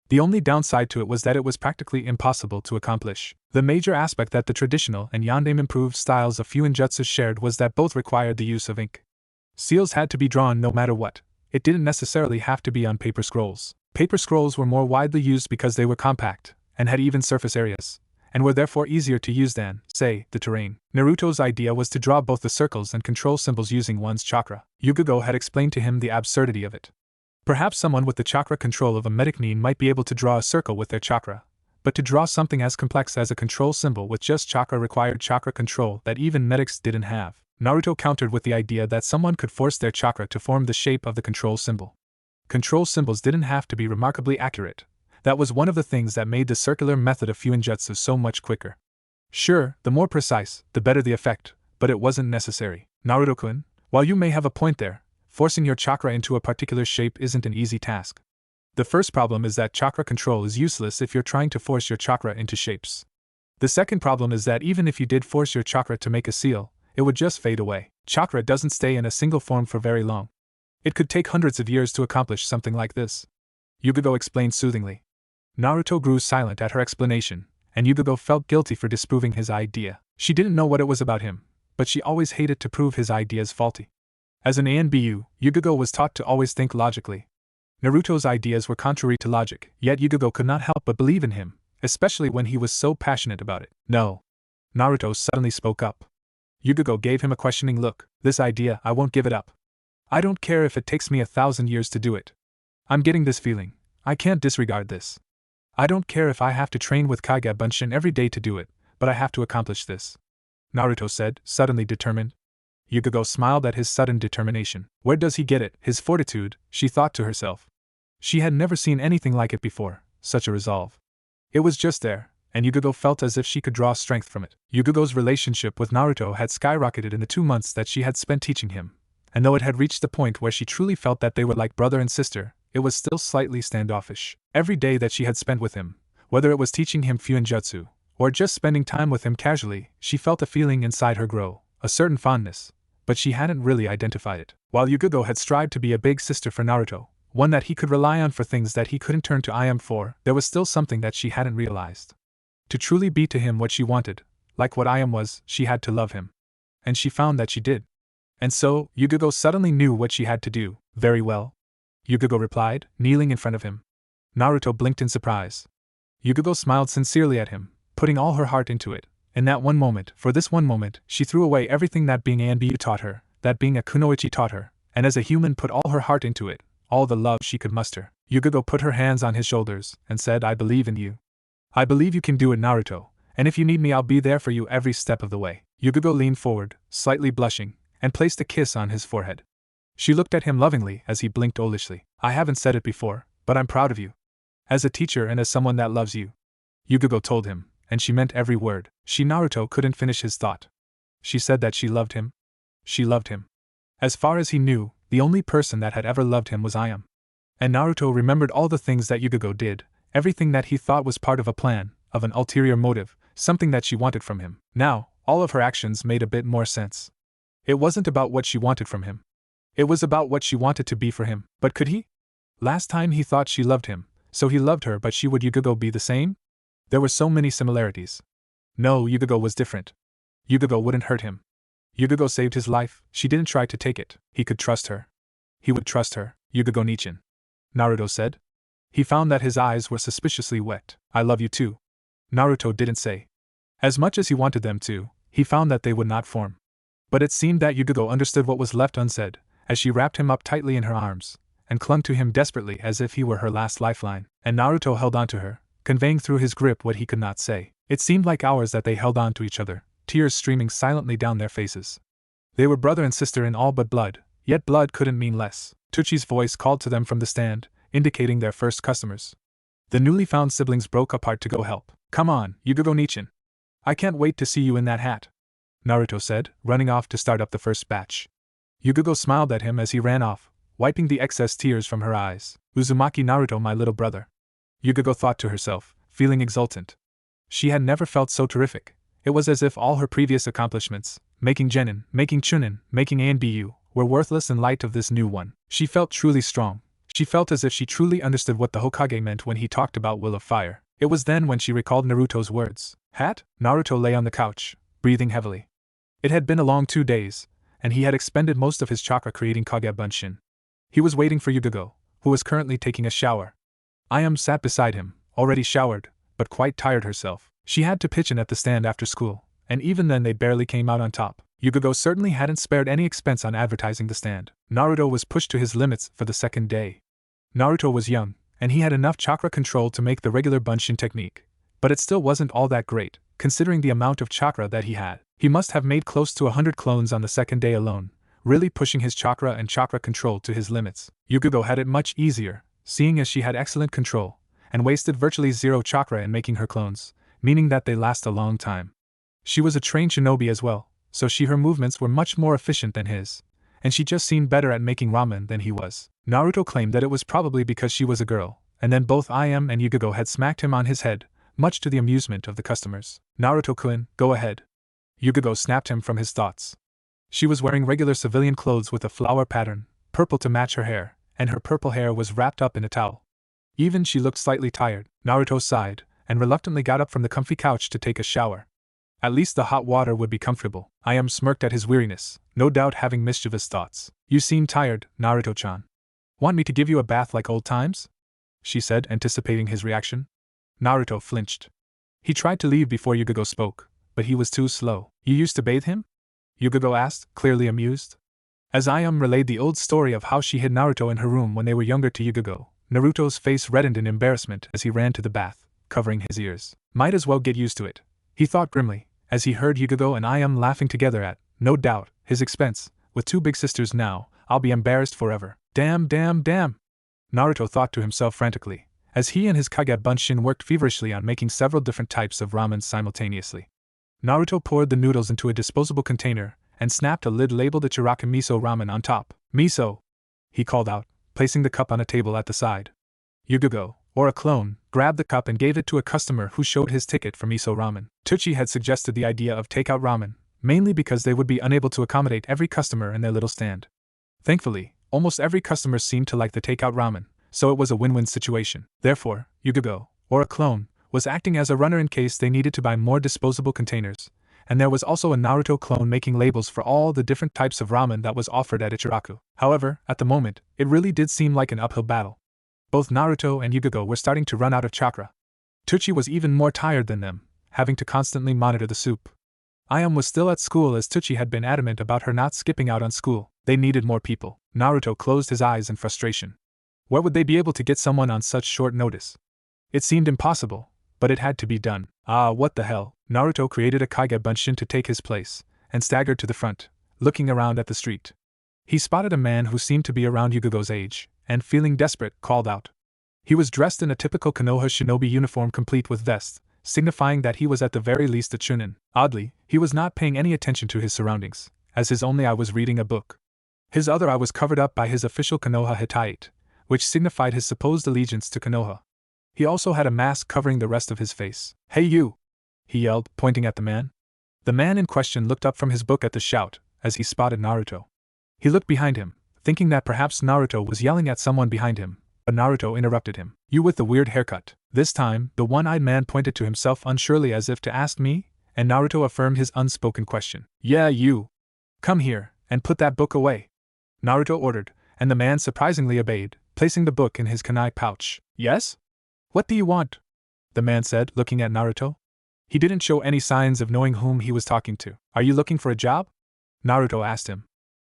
Speaker 1: The only downside to it was that it was practically impossible to accomplish. The major aspect that the traditional and Yondaime improved styles of fuinjutsu shared was that both required the use of ink. Seals had to be drawn no matter what. It didn't necessarily have to be on paper scrolls. Paper scrolls were more widely used because they were compact, and had even surface areas, and were therefore easier to use than, say, the terrain. Naruto's idea was to draw both the circles and control symbols using one's chakra. Yugogo had explained to him the absurdity of it. Perhaps someone with the chakra control of a medic nin might be able to draw a circle with their chakra, but to draw something as complex as a control symbol with just chakra required chakra control that even medics didn't have. Naruto countered with the idea that someone could force their chakra to form the shape of the control symbol. Control symbols didn't have to be remarkably accurate. That was one of the things that made the circular method of fuinjutsu so much quicker. Sure, the more precise, the better the effect, but it wasn't necessary. Naruto-kun, while you may have a point there, forcing your chakra into a particular shape isn't an easy task. The first problem is that chakra control is useless if you're trying to force your chakra into shapes. The second problem is that even if you did force your chakra to make a seal, it would just fade away. Chakra doesn't stay in a single form for very long. It could take hundreds of years to accomplish something like this. Yugogo explained soothingly. Naruto grew silent at her explanation, and Yugogo felt guilty for disproving his idea. She didn't know what it was about him, but she always hated to prove his ideas faulty. As an ANBU, Yugogo was taught to always think logically. Naruto's ideas were contrary to logic, yet Yugogo could not help but believe in him, especially when he was so passionate about it. No. Naruto suddenly spoke up. Yugogo gave him a questioning look. This idea, I won't give it up. I don't care if it takes me 1,000 years to do it. I'm getting this feeling. I can't disregard this. I don't care if I have to train with Kage Bunshin every day to do it, but I have to accomplish this. Naruto said, suddenly determined. Yugogo smiled at his sudden determination. Where does he get it? His fortitude, she thought to herself. She had never seen anything like it before, such a resolve. It was just there, and Yugogo felt as if she could draw strength from it. Yugogo's relationship with Naruto had skyrocketed in the 2 months that she had spent teaching him, and though it had reached the point where she truly felt that they were like brother and sister, it was still slightly standoffish. Every day that she had spent with him, whether it was teaching him fuinjutsu, or just spending time with him casually, she felt a feeling inside her grow, a certain fondness, but she hadn't really identified it. While Yugogo had strived to be a big sister for Naruto, one that he could rely on for things that he couldn't turn to IM for, there was still something that she hadn't realized. To truly be to him what she wanted, like what IM was, she had to love him. And she found that she did. And so, Yugogo suddenly knew what she had to do. Very well. Yugogo replied, kneeling in front of him. Naruto blinked in surprise. Yugogo smiled sincerely at him, putting all her heart into it. In that one moment, for this one moment, she threw away everything that being ANBU taught her, that being a kunoichi taught her, and as a human put all her heart into it, all the love she could muster. Yugogo put her hands on his shoulders, and said, I believe in you. I believe you can do it, Naruto, and if you need me I'll be there for you every step of the way. Yugogo leaned forward, slightly blushing, and placed a kiss on his forehead. She looked at him lovingly as he blinked olishly. I haven't said it before, but I'm proud of you. As a teacher and as someone that loves you. Yugogo told him, and she meant every word. Naruto couldn't finish his thought. She said that she loved him. She loved him. As far as he knew, the only person that had ever loved him was Ayam. And Naruto remembered all the things that Yugogo did, everything that he thought was part of a plan, of an ulterior motive, something that she wanted from him. Now, all of her actions made a bit more sense. It wasn't about what she wanted from him. It was about what she wanted to be for him. But could he? Last time he thought she loved him, so he loved her, but would Yugogo be the same? There were so many similarities. No, Yugogo was different. Yugogo wouldn't hurt him. Yugogo saved his life, she didn't try to take it. He could trust her. He would trust her. Yugogo Nichin. Naruto said. He found that his eyes were suspiciously wet. I love you too. Naruto didn't say. As much as he wanted them to, he found that they would not form. But it seemed that Yugogo understood what was left unsaid, as she wrapped him up tightly in her arms, and clung to him desperately as if he were her last lifeline. And Naruto held on to her, conveying through his grip what he could not say. It seemed like hours that they held on to each other, tears streaming silently down their faces. They were brother and sister in all but blood, yet blood couldn't mean less. Tuchi's voice called to them from the stand, indicating their first customers. The newly found siblings broke apart to go help. Come on, Yugogo Nichin. I can't wait to see you in that hat, Naruto said, running off to start up the first batch. Yugogo smiled at him as he ran off, wiping the excess tears from her eyes. Uzumaki Naruto, my little brother. Yugogo thought to herself, feeling exultant. She had never felt so terrific. It was as if all her previous accomplishments, making Genin, making Chunin, making ANBU, were worthless in light of this new one. She felt truly strong. She felt as if she truly understood what the Hokage meant when he talked about will of fire. It was then when she recalled Naruto's words. Hat? Naruto lay on the couch, breathing heavily. It had been a long 2 days, and he had expended most of his chakra creating Kage Bunshin. He was waiting for Yugogo, who was currently taking a shower. Ayam sat beside him, already showered, but quite tired herself. She had to pitch in at the stand after school, and even then they barely came out on top. Yugogo certainly hadn't spared any expense on advertising the stand. Naruto was pushed to his limits for the second day. Naruto was young, and he had enough chakra control to make the regular bunshin technique, but it still wasn't all that great, considering the amount of chakra that he had. He must have made close to 100 clones on the second day alone, really pushing his chakra and chakra control to his limits. Yugogo had it much easier, seeing as she had excellent control, and wasted virtually zero chakra in making her clones, meaning that they last a long time. She was a trained shinobi as well, so her movements were much more efficient than his, and she just seemed better at making ramen than he was. Naruto claimed that it was probably because she was a girl, and then both IM and Yugogo had smacked him on his head, much to the amusement of the customers. Naruto-kun, go ahead. Yugogo snapped him from his thoughts. She was wearing regular civilian clothes with a flower pattern, purple to match her hair, and her purple hair was wrapped up in a towel. Even she looked slightly tired. Naruto sighed, and reluctantly got up from the comfy couch to take a shower. At least the hot water would be comfortable. IM smirked at his weariness, no doubt having mischievous thoughts. You seem tired, Naruto-chan. Want me to give you a bath like old times? She said, anticipating his reaction. Naruto flinched. He tried to leave before Yugogo spoke, but he was too slow. You used to bathe him? Yugogo asked, clearly amused. As IM relayed the old story of how she hid Naruto in her room when they were younger to Yugogo, Naruto's face reddened in embarrassment as he ran to the bath, covering his ears. Might as well get used to it, he thought grimly, as he heard Yugogo and IM laughing together at, no doubt, his expense. With two big sisters now, I'll be embarrassed forever. Damn. Naruto thought to himself frantically, as he and his Kage Bunshin worked feverishly on making several different types of ramen simultaneously. Naruto poured the noodles into a disposable container and snapped a lid labeled Ichiraku Miso Ramen on top. Miso! He called out, placing the cup on a table at the side. Yugogo, or a clone, grabbed the cup and gave it to a customer who showed his ticket for miso ramen. Tucci had suggested the idea of takeout ramen, mainly because they would be unable to accommodate every customer in their little stand. Thankfully, almost every customer seemed to like the takeout ramen, so it was a win-win situation. Therefore, Yugogo, or a clone, was acting as a runner in case they needed to buy more disposable containers, and there was also a Naruto clone making labels for all the different types of ramen that was offered at Ichiraku. However, at the moment, it really did seem like an uphill battle. Both Naruto and Yugogo were starting to run out of chakra. Tucci was even more tired than them, having to constantly monitor the soup. Ayam was still at school as Tucci had been adamant about her not skipping out on school. They needed more people. Naruto closed his eyes in frustration. Where would they be able to get someone on such short notice? It seemed impossible, but it had to be done. Ah, what the hell? Naruto created a Kage Bunshin to take his place, and staggered to the front, looking around at the street. He spotted a man who seemed to be around Yugogo's age, and feeling desperate, called out. He was dressed in a typical Konoha shinobi uniform complete with vest, signifying that he was at the very least a chunin. Oddly, he was not paying any attention to his surroundings, as his only eye was reading a book. His other eye was covered up by his official Konoha Hittite, which signified his supposed allegiance to Konoha. He also had a mask covering the rest of his face. Hey you! He yelled, pointing at the man. The man in question looked up from his book at the shout, as he spotted Naruto. He looked behind him, thinking that perhaps Naruto was yelling at someone behind him, but Naruto interrupted him. You with the weird haircut. This time, the one-eyed man pointed to himself unsurely as if to ask me, and Naruto affirmed his unspoken question. Yeah, you. Come here, and put that book away. Naruto ordered, and the man surprisingly obeyed, placing the book in his kunai pouch. Yes? What do you want? The man said, looking at Naruto. He didn't show any signs of knowing whom he was talking to. Are you looking for a job? Naruto asked him.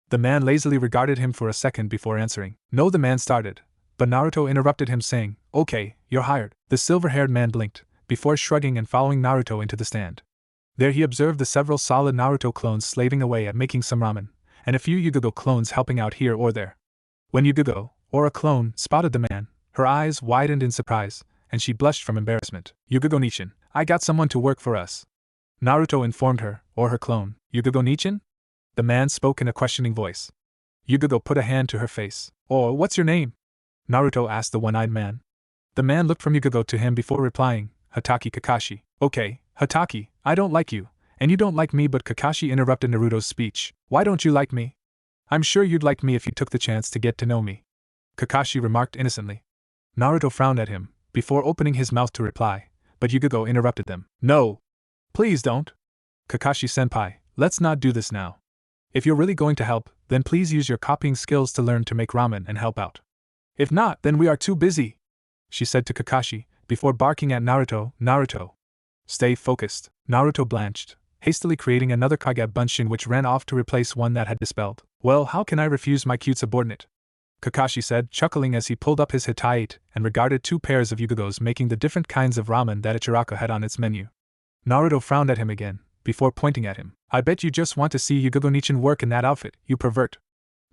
Speaker 1: The man lazily regarded him for a second before answering. No, the man started, but Naruto interrupted him saying, Okay, you're hired. The silver-haired man blinked, before shrugging and following Naruto into the stand. There he observed the several solid Naruto clones slaving away at making some ramen, and a few Yugogo clones helping out here or there. When Yugogo, or a clone, spotted the man, her eyes widened in surprise, and she blushed from embarrassment. Yugogo Nichin, I got someone to work for us. Naruto informed her, or her clone. Yugogo Nichin? The man spoke in a questioning voice. Yugogo put a hand to her face. Oh, what's your name? Naruto asked the one-eyed man. The man looked from Yugogo to him before replying, Hatake Kakashi. Okay, Hatake, I don't like you, and you don't like me, but Kakashi interrupted Naruto's speech. Why don't you like me? I'm sure you'd like me if you took the chance to get to know me. Kakashi remarked innocently. Naruto frowned at him, before opening his mouth to reply, but Yugogo interrupted them. No! Please don't! Kakashi-senpai, let's not do this now. If you're really going to help, then please use your copying skills to learn to make ramen and help out. If not, then we are too busy, she said to Kakashi, before barking at Naruto. Naruto, Stay focused. Naruto blanched, hastily creating another Kage Bunshin which ran off to replace one that had dispelled. Well, how can I refuse my cute subordinate? Kakashi said, chuckling as he pulled up his Hittite and regarded two pairs of Yugogos making the different kinds of ramen that Ichiraku had on its menu. Naruto frowned at him again, before pointing at him. I bet you just want to see Yugogo Nichin work in that outfit, you pervert!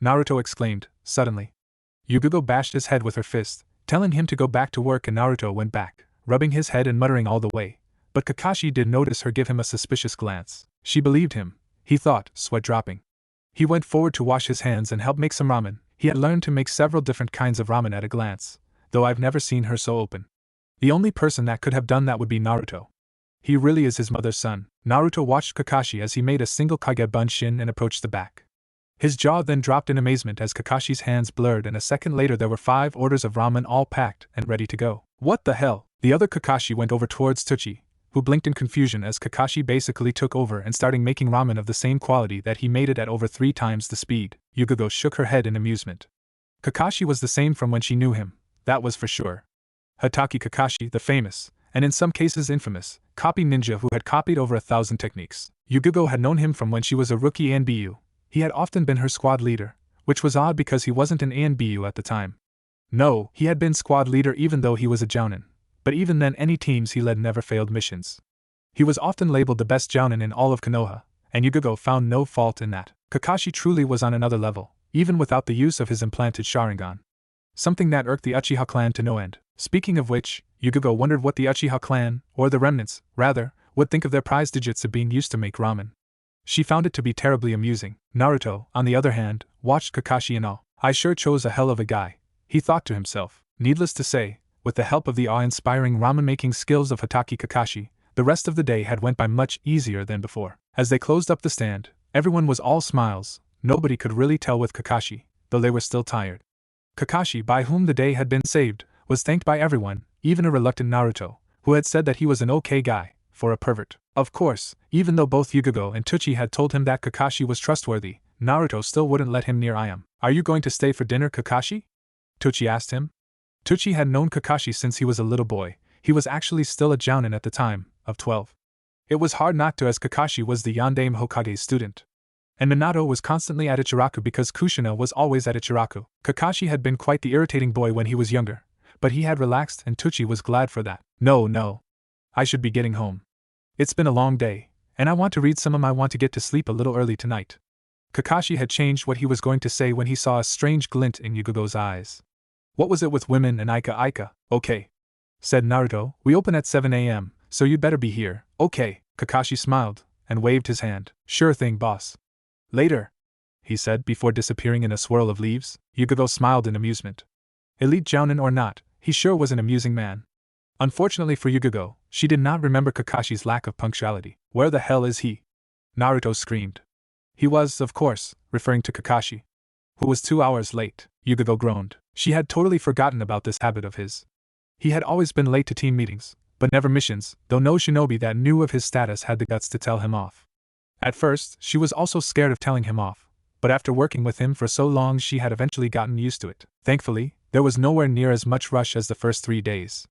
Speaker 1: Naruto exclaimed, suddenly. Yugogo bashed his head with her fist, telling him to go back to work, and Naruto went back, rubbing his head and muttering all the way. But Kakashi did notice her give him a suspicious glance. She believed him, he thought, sweat dropping. He went forward to wash his hands and help make some ramen. He had learned to make several different kinds of ramen at a glance, though I've never seen her so open. The only person that could have done that would be Naruto. He really is his mother's son. Naruto watched Kakashi as he made a single Kage Bunshin and approached the back. His jaw then dropped in amazement as Kakashi's hands blurred, and a second later there were 5 orders of ramen all packed and ready to go. What the hell? The other Kakashi went over towards Tsuchi, who blinked in confusion as Kakashi basically took over and started making ramen of the same quality that he made it at over 3 times the speed. Yugogo shook her head in amusement. Kakashi was the same from when she knew him, that was for sure. Hatake Kakashi, the famous, and in some cases infamous, copy ninja who had copied over 1,000 techniques. Yugogo had known him from when she was a rookie ANBU. He had often been her squad leader, which was odd because he wasn't an ANBU at the time. No, he had been squad leader even though he was a jounin, but even then any teams he led never failed missions. He was often labeled the best jounin in all of Konoha, and Yugogo found no fault in that. Kakashi truly was on another level, even without the use of his implanted Sharingan. Something that irked the Uchiha clan to no end. Speaking of which, Yugogo wondered what the Uchiha clan, or the remnants, rather, would think of their prize Digitsu being used to make ramen. She found it to be terribly amusing. Naruto, on the other hand, watched Kakashi in awe. I sure chose a hell of a guy, he thought to himself. Needless to say, with the help of the awe-inspiring ramen-making skills of Hatake Kakashi, the rest of the day had went by much easier than before. As they closed up the stand, everyone was all smiles. Nobody could really tell with Kakashi, though they were still tired. Kakashi, by whom the day had been saved, was thanked by everyone, even a reluctant Naruto, who had said that he was an okay guy, for a pervert. Of course, even though both Yugogo and Tsuchi had told him that Kakashi was trustworthy, Naruto still wouldn't let him near Iam. Are you going to stay for dinner, Kakashi? Tsuchi asked him. Tsuchi had known Kakashi since he was a little boy. He was actually still a jounin at the time, of 12. It was hard not to, as Kakashi was the Yondaime Hokage's student. And Minato was constantly at Ichiraku because Kushina was always at Ichiraku. Kakashi had been quite the irritating boy when he was younger, but he had relaxed and Tsuchi was glad for that. No. I should be getting home. It's been a long day, and I want to read some. I want to get to sleep a little early tonight. Kakashi had changed what he was going to say when he saw a strange glint in Yugogo's eyes. What was it with women and Ika? Okay, said Naruto, we open at 7 a.m., so you'd better be here. Okay, Kakashi smiled and waved his hand. Sure thing, boss. Later, he said before disappearing in a swirl of leaves. Yugogo smiled in amusement. Elite jounin or not, he sure was an amusing man. Unfortunately for Yugogo, she did not remember Kakashi's lack of punctuality. Where the hell is he? Naruto screamed. He was, of course, referring to Kakashi, who was 2 hours late. Yugogo groaned. She had totally forgotten about this habit of his. He had always been late to team meetings, but never missions, though no shinobi that knew of his status had the guts to tell him off. At first, she was also scared of telling him off, but after working with him for so long she had eventually gotten used to it. Thankfully, there was nowhere near as much rush as the first 3 days.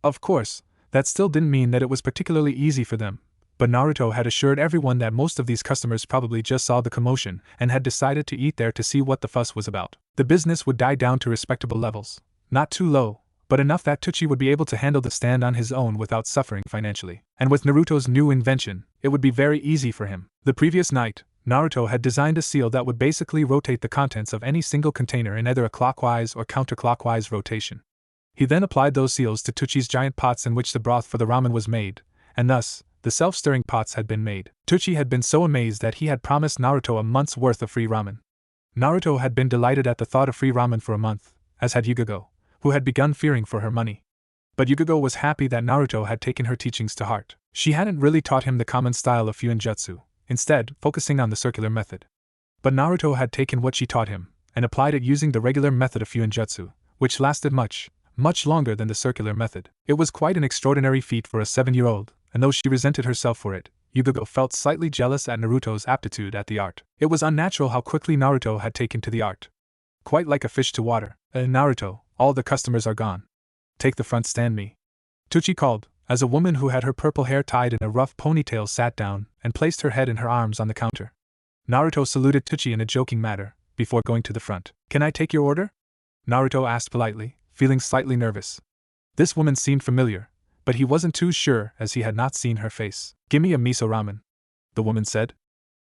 Speaker 1: Of course, that still didn't mean that it was particularly easy for them, but Naruto had assured everyone that most of these customers probably just saw the commotion and had decided to eat there to see what the fuss was about. The business would die down to respectable levels, not too low, but enough that Tsuchi would be able to handle the stand on his own without suffering financially. And with Naruto's new invention, it would be very easy for him. The previous night, Naruto had designed a seal that would basically rotate the contents of any single container in either a clockwise or counterclockwise rotation. He then applied those seals to Tsuchi's giant pots in which the broth for the ramen was made, and thus, the self-stirring pots had been made. Tsuchi had been so amazed that he had promised Naruto a month's worth of free ramen. Naruto had been delighted at the thought of free ramen for a month, as had Yugogo, who had begun fearing for her money. But Yugogo was happy that Naruto had taken her teachings to heart. She hadn't really taught him the common style of fuinjutsu, instead focusing on the circular method. But Naruto had taken what she taught him, and applied it using the regular method of fuinjutsu, which lasted much longer than the circular method. It was quite an extraordinary feat for a 7-year-old, and though she resented herself for it, Yugogo felt slightly jealous at Naruto's aptitude at the art. It was unnatural how quickly Naruto had taken to the art. Quite like a fish to water. Naruto, all the customers are gone. Take the front stand, me. Tsuchi called, as a woman who had her purple hair tied in a rough ponytail sat down and placed her head in her arms on the counter. Naruto saluted Tsuchi in a joking manner, before going to the front. "Can I take your order?" Naruto asked politely, feeling slightly nervous. This woman seemed familiar, but he wasn't too sure as he had not seen her face. "Gimme a miso ramen," the woman said.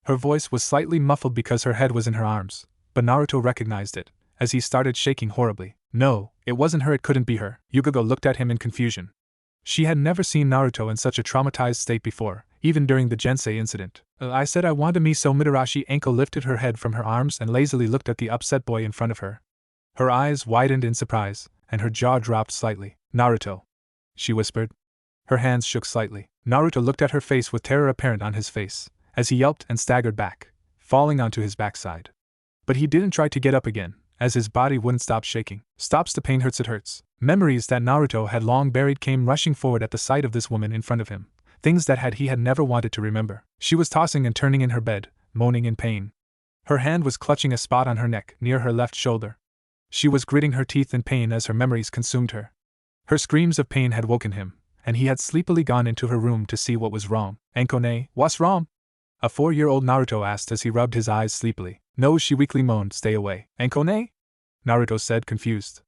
Speaker 1: Her voice was slightly muffled because her head was in her arms, but Naruto recognized it, as he started shaking horribly. No, it wasn't her, it couldn't be her. Yugogo looked at him in confusion. She had never seen Naruto in such a traumatized state before, even during the Jensei incident. "I said I want a miso." Mitarashi Anko lifted her head from her arms and lazily looked at the upset boy in front of her. Her eyes widened in surprise, and her jaw dropped slightly. "Naruto," she whispered. Her hands shook slightly. Naruto looked at her face with terror apparent on his face, as he yelped and staggered back, falling onto his backside. But he didn't try to get up again, as his body wouldn't stop shaking. "Stops, the pain hurts, it hurts." Memories that Naruto had long buried came rushing forward at the sight of this woman in front of him, things that he had never wanted to remember. She was tossing and turning in her bed, moaning in pain. Her hand was clutching a spot on her neck near her left shoulder. She was gritting her teeth in pain as her memories consumed her. Her screams of pain had woken him, and he had sleepily gone into her room to see what was wrong. "Ankone, what's wrong?" a 4-year-old Naruto asked as he rubbed his eyes sleepily. "No," she weakly moaned. "Stay away." "Ankone?" Naruto said, confused.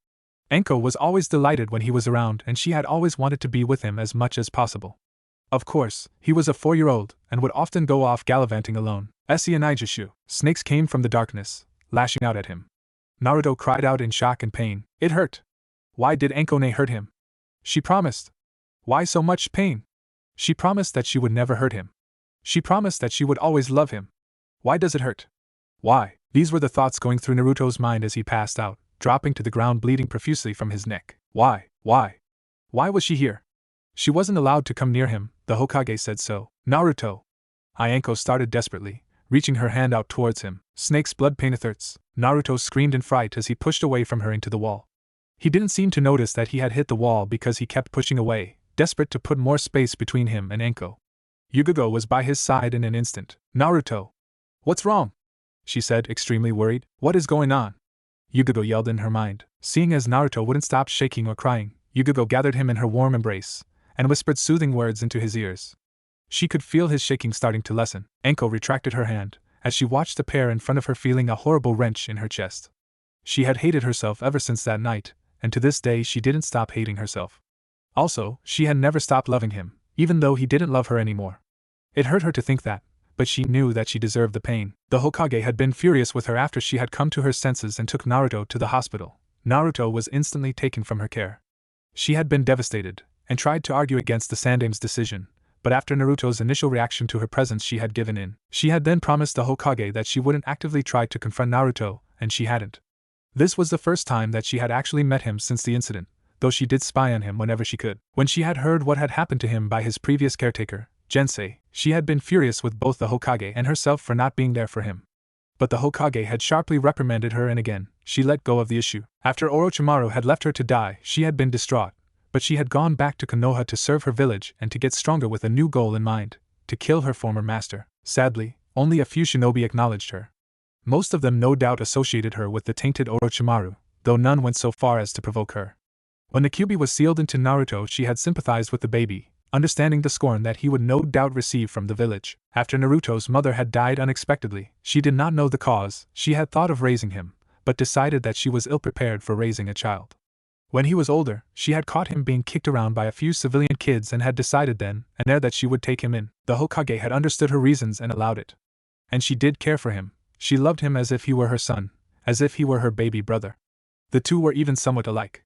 Speaker 1: Anko was always delighted when he was around, and she had always wanted to be with him as much as possible. Of course, he was a 4-year-old, and would often go off gallivanting alone. "Essianijishu." Snakes came from the darkness, lashing out at him. Naruto cried out in shock and pain. It hurt. Why did Ankone hurt him? She promised. Why so much pain? She promised that she would never hurt him. She promised that she would always love him. Why does it hurt? Why? These were the thoughts going through Naruto's mind as he passed out, dropping to the ground bleeding profusely from his neck. Why? Why? Why was she here? She wasn't allowed to come near him, the Hokage said so. "Naruto!" Anko started desperately, reaching her hand out towards him. "Snake's blood paineth hurts." Naruto screamed in fright as he pushed away from her into the wall. He didn't seem to notice that he had hit the wall because he kept pushing away, desperate to put more space between him and Anko. Yugogo was by his side in an instant. "Naruto! What's wrong?" she said, extremely worried. "What is going on?" Yugogo yelled in her mind. Seeing as Naruto wouldn't stop shaking or crying, Yugogo gathered him in her warm embrace and whispered soothing words into his ears. She could feel his shaking starting to lessen. Anko retracted her hand as she watched the pair in front of her, feeling a horrible wrench in her chest. She had hated herself ever since that night, and to this day she didn't stop hating herself. Also, she had never stopped loving him, even though he didn't love her anymore. It hurt her to think that, but she knew that she deserved the pain. The Hokage had been furious with her after she had come to her senses and took Naruto to the hospital. Naruto was instantly taken from her care. She had been devastated, and tried to argue against the Sandame's decision, but after Naruto's initial reaction to her presence she had given in. She had then promised the Hokage that she wouldn't actively try to confront Naruto, and she hadn't. This was the first time that she had actually met him since the incident, though she did spy on him whenever she could. When she had heard what had happened to him by his previous caretaker, Jensi, she had been furious with both the Hokage and herself for not being there for him. But the Hokage had sharply reprimanded her, and again, she let go of the issue. After Orochimaru had left her to die, she had been distraught, but she had gone back to Konoha to serve her village and to get stronger with a new goal in mind, to kill her former master. Sadly, only a few shinobi acknowledged her. Most of them no doubt associated her with the tainted Orochimaru, though none went so far as to provoke her. When the Kyuubi was sealed into Naruto, she had sympathized with the baby, understanding the scorn that he would no doubt receive from the village. After Naruto's mother had died unexpectedly, she did not know the cause. She had thought of raising him, but decided that she was ill-prepared for raising a child. When he was older, she had caught him being kicked around by a few civilian kids and had decided then and there that she would take him in. The Hokage had understood her reasons and allowed it. And she did care for him. She loved him as if he were her son, as if he were her baby brother. The two were even somewhat alike.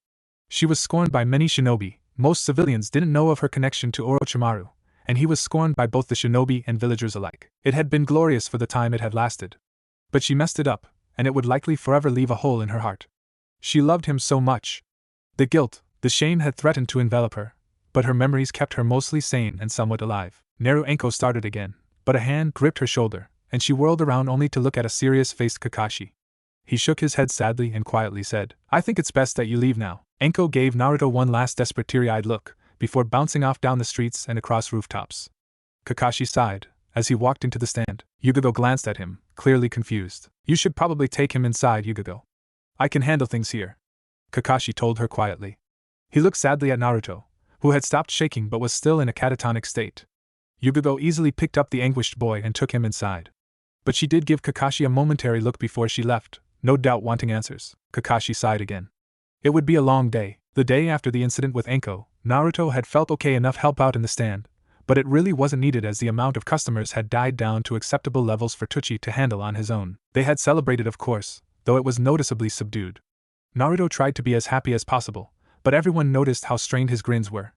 Speaker 1: She was scorned by many shinobi. Most civilians didn't know of her connection to Orochimaru, and he was scorned by both the shinobi and villagers alike. It had been glorious for the time it had lasted. But she messed it up, and it would likely forever leave a hole in her heart. She loved him so much. The guilt, the shame had threatened to envelop her, but her memories kept her mostly sane and somewhat alive. Anko started again, but a hand gripped her shoulder, and she whirled around only to look at a serious-faced Kakashi. He shook his head sadly and quietly said, "I think it's best that you leave now." Anko gave Naruto one last desperate teary-eyed look, before bouncing off down the streets and across rooftops. Kakashi sighed as he walked into the stand. Yugogo glanced at him, clearly confused. "You should probably take him inside, Yugogo. I can handle things here," Kakashi told her quietly. He looked sadly at Naruto, who had stopped shaking but was still in a catatonic state. Yugogo easily picked up the anguished boy and took him inside. But she did give Kakashi a momentary look before she left, no doubt wanting answers. Kakashi sighed again. It would be a long day. The day after the incident with Enko, Naruto had felt okay enough help out in the stand, but it really wasn't needed as the amount of customers had died down to acceptable levels for Tucci to handle on his own. They had celebrated, of course, though it was noticeably subdued. Naruto tried to be as happy as possible, but everyone noticed how strained his grins were.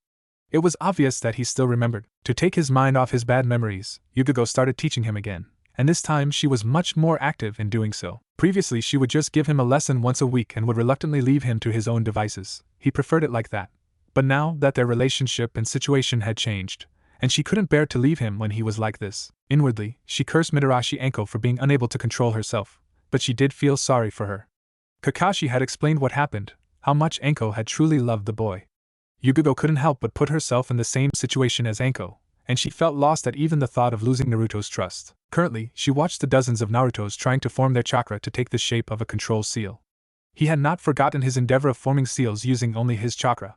Speaker 1: It was obvious that he still remembered. To take his mind off his bad memories, Yugogo started teaching him again, and this time she was much more active in doing so. Previously she would just give him a lesson once a week and would reluctantly leave him to his own devices. He preferred it like that. But now that their relationship and situation had changed, and she couldn't bear to leave him when he was like this. Inwardly, she cursed Mitarashi Enko for being unable to control herself, but she did feel sorry for her. Kakashi had explained what happened, how much Enko had truly loved the boy. Yugogo couldn't help but put herself in the same situation as Enko, and she felt lost at even the thought of losing Naruto's trust. Currently, she watched the dozens of Narutos trying to form their chakra to take the shape of a control seal. He had not forgotten his endeavor of forming seals using only his chakra.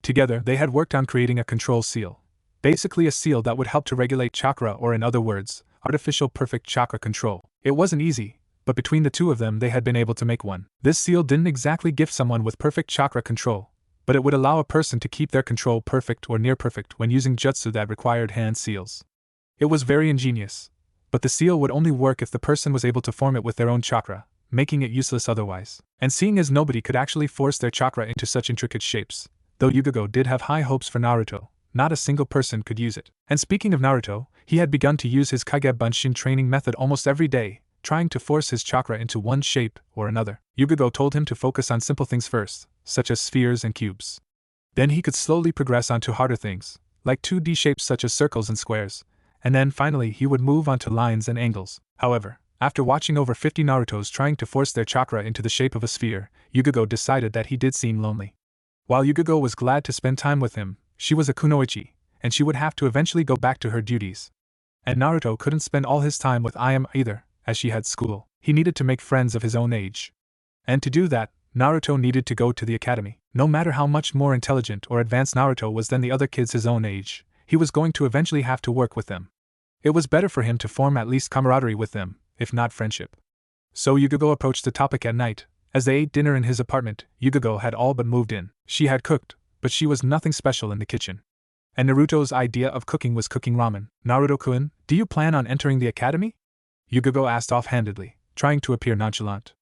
Speaker 1: Together, they had worked on creating a control seal. Basically a seal that would help to regulate chakra, or in other words, artificial perfect chakra control. It wasn't easy, but between the two of them they had been able to make one. This seal didn't exactly give someone with perfect chakra control, but it would allow a person to keep their control perfect or near perfect when using jutsu that required hand seals. It was very ingenious, but the seal would only work if the person was able to form it with their own chakra, making it useless otherwise. And seeing as nobody could actually force their chakra into such intricate shapes, though Yugogo did have high hopes for Naruto, not a single person could use it. And speaking of Naruto, he had begun to use his Kage Bunshin training method almost every day, trying to force his chakra into one shape or another. Yugogo told him to focus on simple things first, such as spheres and cubes. Then he could slowly progress onto harder things, like 2D shapes such as circles and squares, and then finally he would move onto lines and angles. However, after watching over 50 Narutos trying to force their chakra into the shape of a sphere, Yugogo decided that he did seem lonely. While Yugogo was glad to spend time with him, she was a kunoichi, and she would have to eventually go back to her duties. And Naruto couldn't spend all his time with Ayame either, as she had school. He needed to make friends of his own age. And to do that, Naruto needed to go to the academy. No matter how much more intelligent or advanced Naruto was than the other kids his own age, he was going to eventually have to work with them. It was better for him to form at least camaraderie with them, if not friendship. So Yugogo approached the topic at night. As they ate dinner in his apartment, Yugogo had all but moved in. She had cooked, but she was nothing special in the kitchen. And Naruto's idea of cooking was cooking ramen. Naruto-kun, do you plan on entering the academy? Yugogo asked offhandedly, trying to appear nonchalant.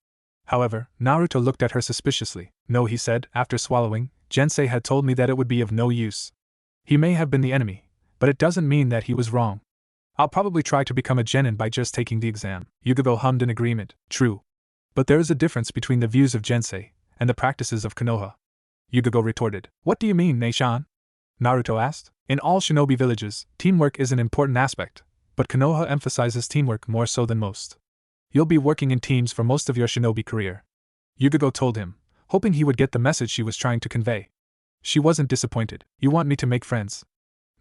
Speaker 1: However, Naruto looked at her suspiciously. No, he said, after swallowing, Jensi had told me that it would be of no use. He may have been the enemy, but it doesn't mean that he was wrong. I'll probably try to become a genin by just taking the exam. Yugogo hummed in agreement. True. But there is a difference between the views of Jensi and the practices of Konoha. Yugogo retorted. What do you mean, Neishan? Naruto asked. In all shinobi villages, teamwork is an important aspect, but Konoha emphasizes teamwork more so than most. You'll be working in teams for most of your shinobi career. Yugogo told him, hoping he would get the message she was trying to convey. She wasn't disappointed. You want me to make friends?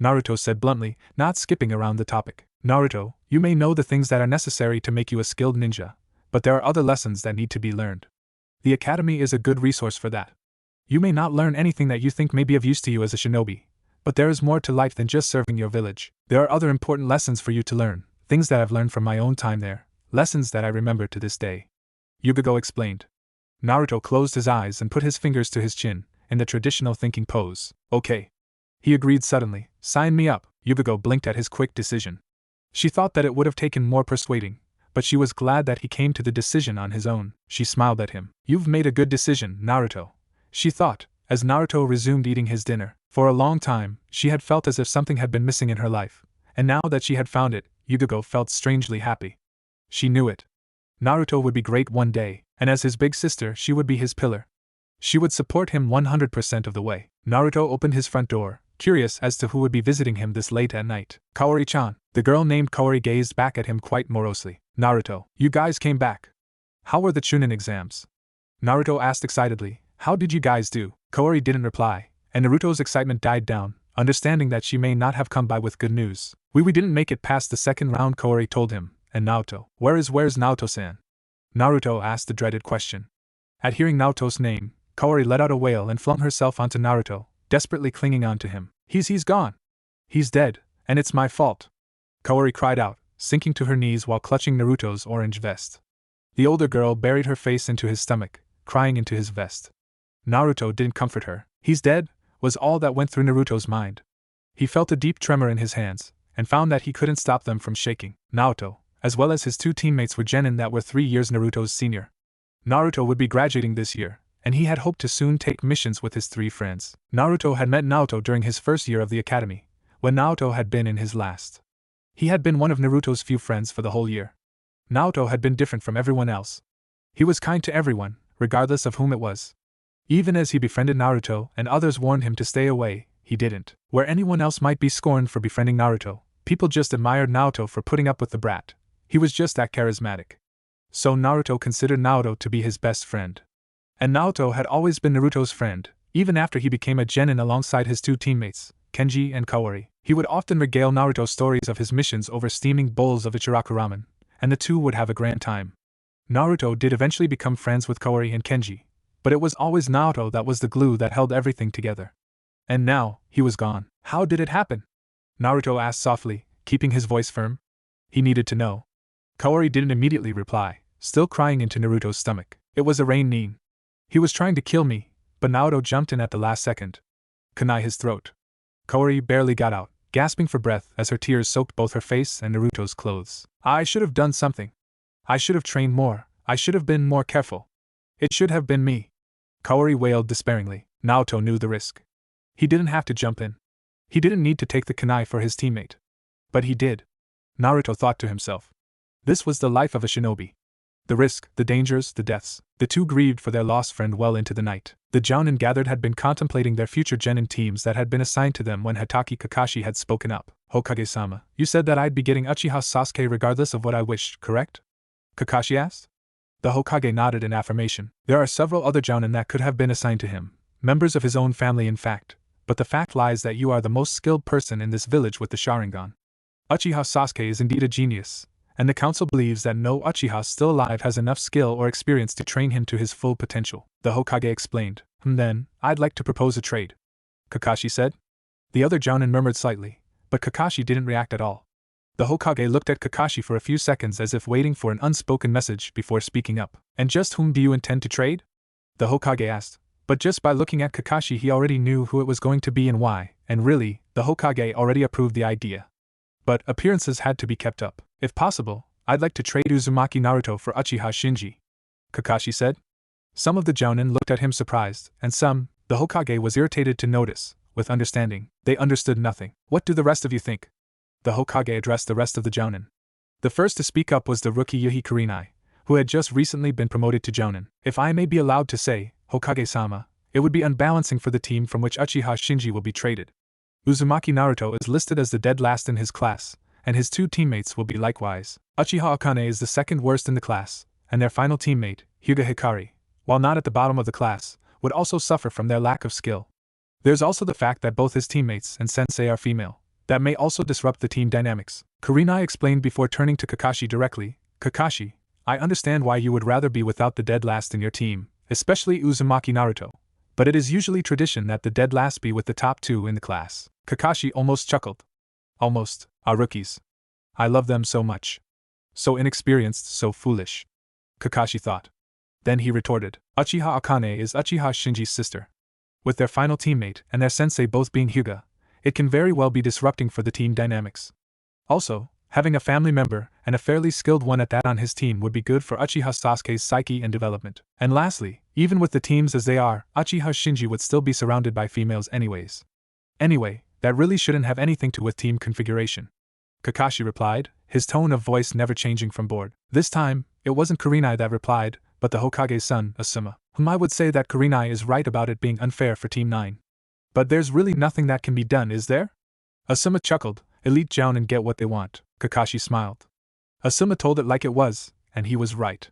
Speaker 1: Naruto said bluntly, not skipping around the topic. Naruto, you may know the things that are necessary to make you a skilled ninja, but there are other lessons that need to be learned. The academy is a good resource for that. You may not learn anything that you think may be of use to you as a shinobi, but there is more to life than just serving your village. There are other important lessons for you to learn, things that I've learned from my own time there, lessons that I remember to this day. Yugogo explained. Naruto closed his eyes and put his fingers to his chin, in the traditional thinking pose. Okay. He agreed suddenly. Sign me up. Yugogo blinked at his quick decision. She thought that it would have taken more persuading, but she was glad that he came to the decision on his own. She smiled at him. You've made a good decision, Naruto, she thought, as Naruto resumed eating his dinner. For a long time, she had felt as if something had been missing in her life, and now that she had found it, Yugogo felt strangely happy. She knew it. Naruto would be great one day, and as his big sister she would be his pillar. She would support him 100% of the way. Naruto opened his front door, curious as to who would be visiting him this late at night. Kaori-chan. The girl named Kaori gazed back at him quite morosely. Naruto, you guys came back. How were the Chunin exams? Naruto asked excitedly. How did you guys do? Kaori didn't reply, and Naruto's excitement died down, understanding that she may not have come by with good news. We didn't make it past the second round, Kaori told him. And Naruto? Where's Naruto-san? Naruto asked the dreaded question. At hearing Naruto's name, Kaori let out a wail and flung herself onto Naruto, desperately clinging on to him. He's gone. He's dead, and it's my fault. Kaori cried out, sinking to her knees while clutching Naruto's orange vest. The older girl buried her face into his stomach, crying into his vest. Naruto didn't comfort her. He's dead, was all that went through Naruto's mind. He felt a deep tremor in his hands, and found that he couldn't stop them from shaking. Naruto, as well as his two teammates, were Genin that were 3 years Naruto's senior. Naruto would be graduating this year, and he had hoped to soon take missions with his 3 friends. Naruto had met Naruto during his first year of the academy, when Naruto had been in his last. He had been one of Naruto's few friends for the whole year. Naruto had been different from everyone else. He was kind to everyone, regardless of whom it was. Even as he befriended Naruto and others warned him to stay away, he didn't. Where anyone else might be scorned for befriending Naruto, people just admired Naruto for putting up with the brat. He was just that charismatic. So Naruto considered Naruto to be his best friend. And Naruto had always been Naruto's friend, even after he became a genin alongside his 2 teammates, Kenji and Kaori. He would often regale Naruto stories of his missions over steaming bowls of Ichiraku Ramen, and the two would have a grand time. Naruto did eventually become friends with Kaori and Kenji, but it was always Naruto that was the glue that held everything together. And now, he was gone. How did it happen? Naruto asked softly, keeping his voice firm. He needed to know. Kaori didn't immediately reply, still crying into Naruto's stomach. It was a Nin. He was trying to kill me, but Naruto jumped in at the last second. Kunai his throat. Kaori barely got out, gasping for breath as her tears soaked both her face and Naruto's clothes. I should have done something. I should have trained more. I should have been more careful. It should have been me. Kaori wailed despairingly. Naruto knew the risk. He didn't have to jump in. He didn't need to take the kunai for his teammate. But he did. Naruto thought to himself. This was the life of a shinobi. The risk, the dangers, the deaths. The two grieved for their lost friend well into the night. The Jounin gathered had been contemplating their future genin teams that had been assigned to them when Hatake Kakashi had spoken up. Hokage-sama, you said that I'd be getting Uchiha Sasuke regardless of what I wished, correct? Kakashi asked. The Hokage nodded in affirmation. There are several other Jounin that could have been assigned to him, members of his own family in fact, but the fact lies that you are the most skilled person in this village with the Sharingan. Uchiha Sasuke is indeed a genius, and the council believes that no Uchiha still alive has enough skill or experience to train him to his full potential. The Hokage explained. Then, I'd like to propose a trade. Kakashi said. The other Jounin murmured slightly, but Kakashi didn't react at all. The Hokage looked at Kakashi for a few seconds as if waiting for an unspoken message before speaking up. And just whom do you intend to trade? The Hokage asked, but just by looking at Kakashi he already knew who it was going to be and why, and really, the Hokage already approved the idea. But appearances had to be kept up. If possible, I'd like to trade Uzumaki Naruto for Uchiha Shinji. Kakashi said. Some of the Jounin looked at him surprised, and some, the Hokage was irritated to notice, with understanding. They understood nothing. What do the rest of you think? The Hokage addressed the rest of the Jounin. The first to speak up was the rookie Yuhi Kurenai, who had just recently been promoted to Jounin. If I may be allowed to say, Hokage-sama, it would be unbalancing for the team from which Uchiha Shinji will be traded. Uzumaki Naruto is listed as the dead last in his class, and his two teammates will be likewise. Uchiha Akane is the second worst in the class, and their final teammate, Hyuga Hikari, while not at the bottom of the class, would also suffer from their lack of skill. There's also the fact that both his teammates and sensei are female. That may also disrupt the team dynamics. Kurenai explained before turning to Kakashi directly. Kakashi, I understand why you would rather be without the dead last in your team, especially Uzumaki Naruto, but it is usually tradition that the dead last be with the top 2 in the class. Kakashi almost chuckled. Almost, our rookies. I love them so much. So inexperienced, so foolish. Kakashi thought. Then he retorted, Uchiha Akane is Uchiha Shinji's sister. With their final teammate and their sensei both being Hyuga, it can very well be disrupting for the team dynamics. Also, having a family member, and a fairly skilled one at that on his team would be good for Uchiha Sasuke's psyche and development. And lastly, even with the teams as they are, Uchiha Shinji would still be surrounded by females anyways. Anyway, that really shouldn't have anything to do with team configuration. Kakashi replied, his tone of voice never changing from bored. This time, it wasn't Kurenai that replied, but the Hokage's son, Asuma, whom I would say that Kurenai is right about it being unfair for Team 9. But there's really nothing that can be done, is there? Asuma chuckled, elite Jounin get what they want. Kakashi smiled. Asuma told it like it was, and he was right.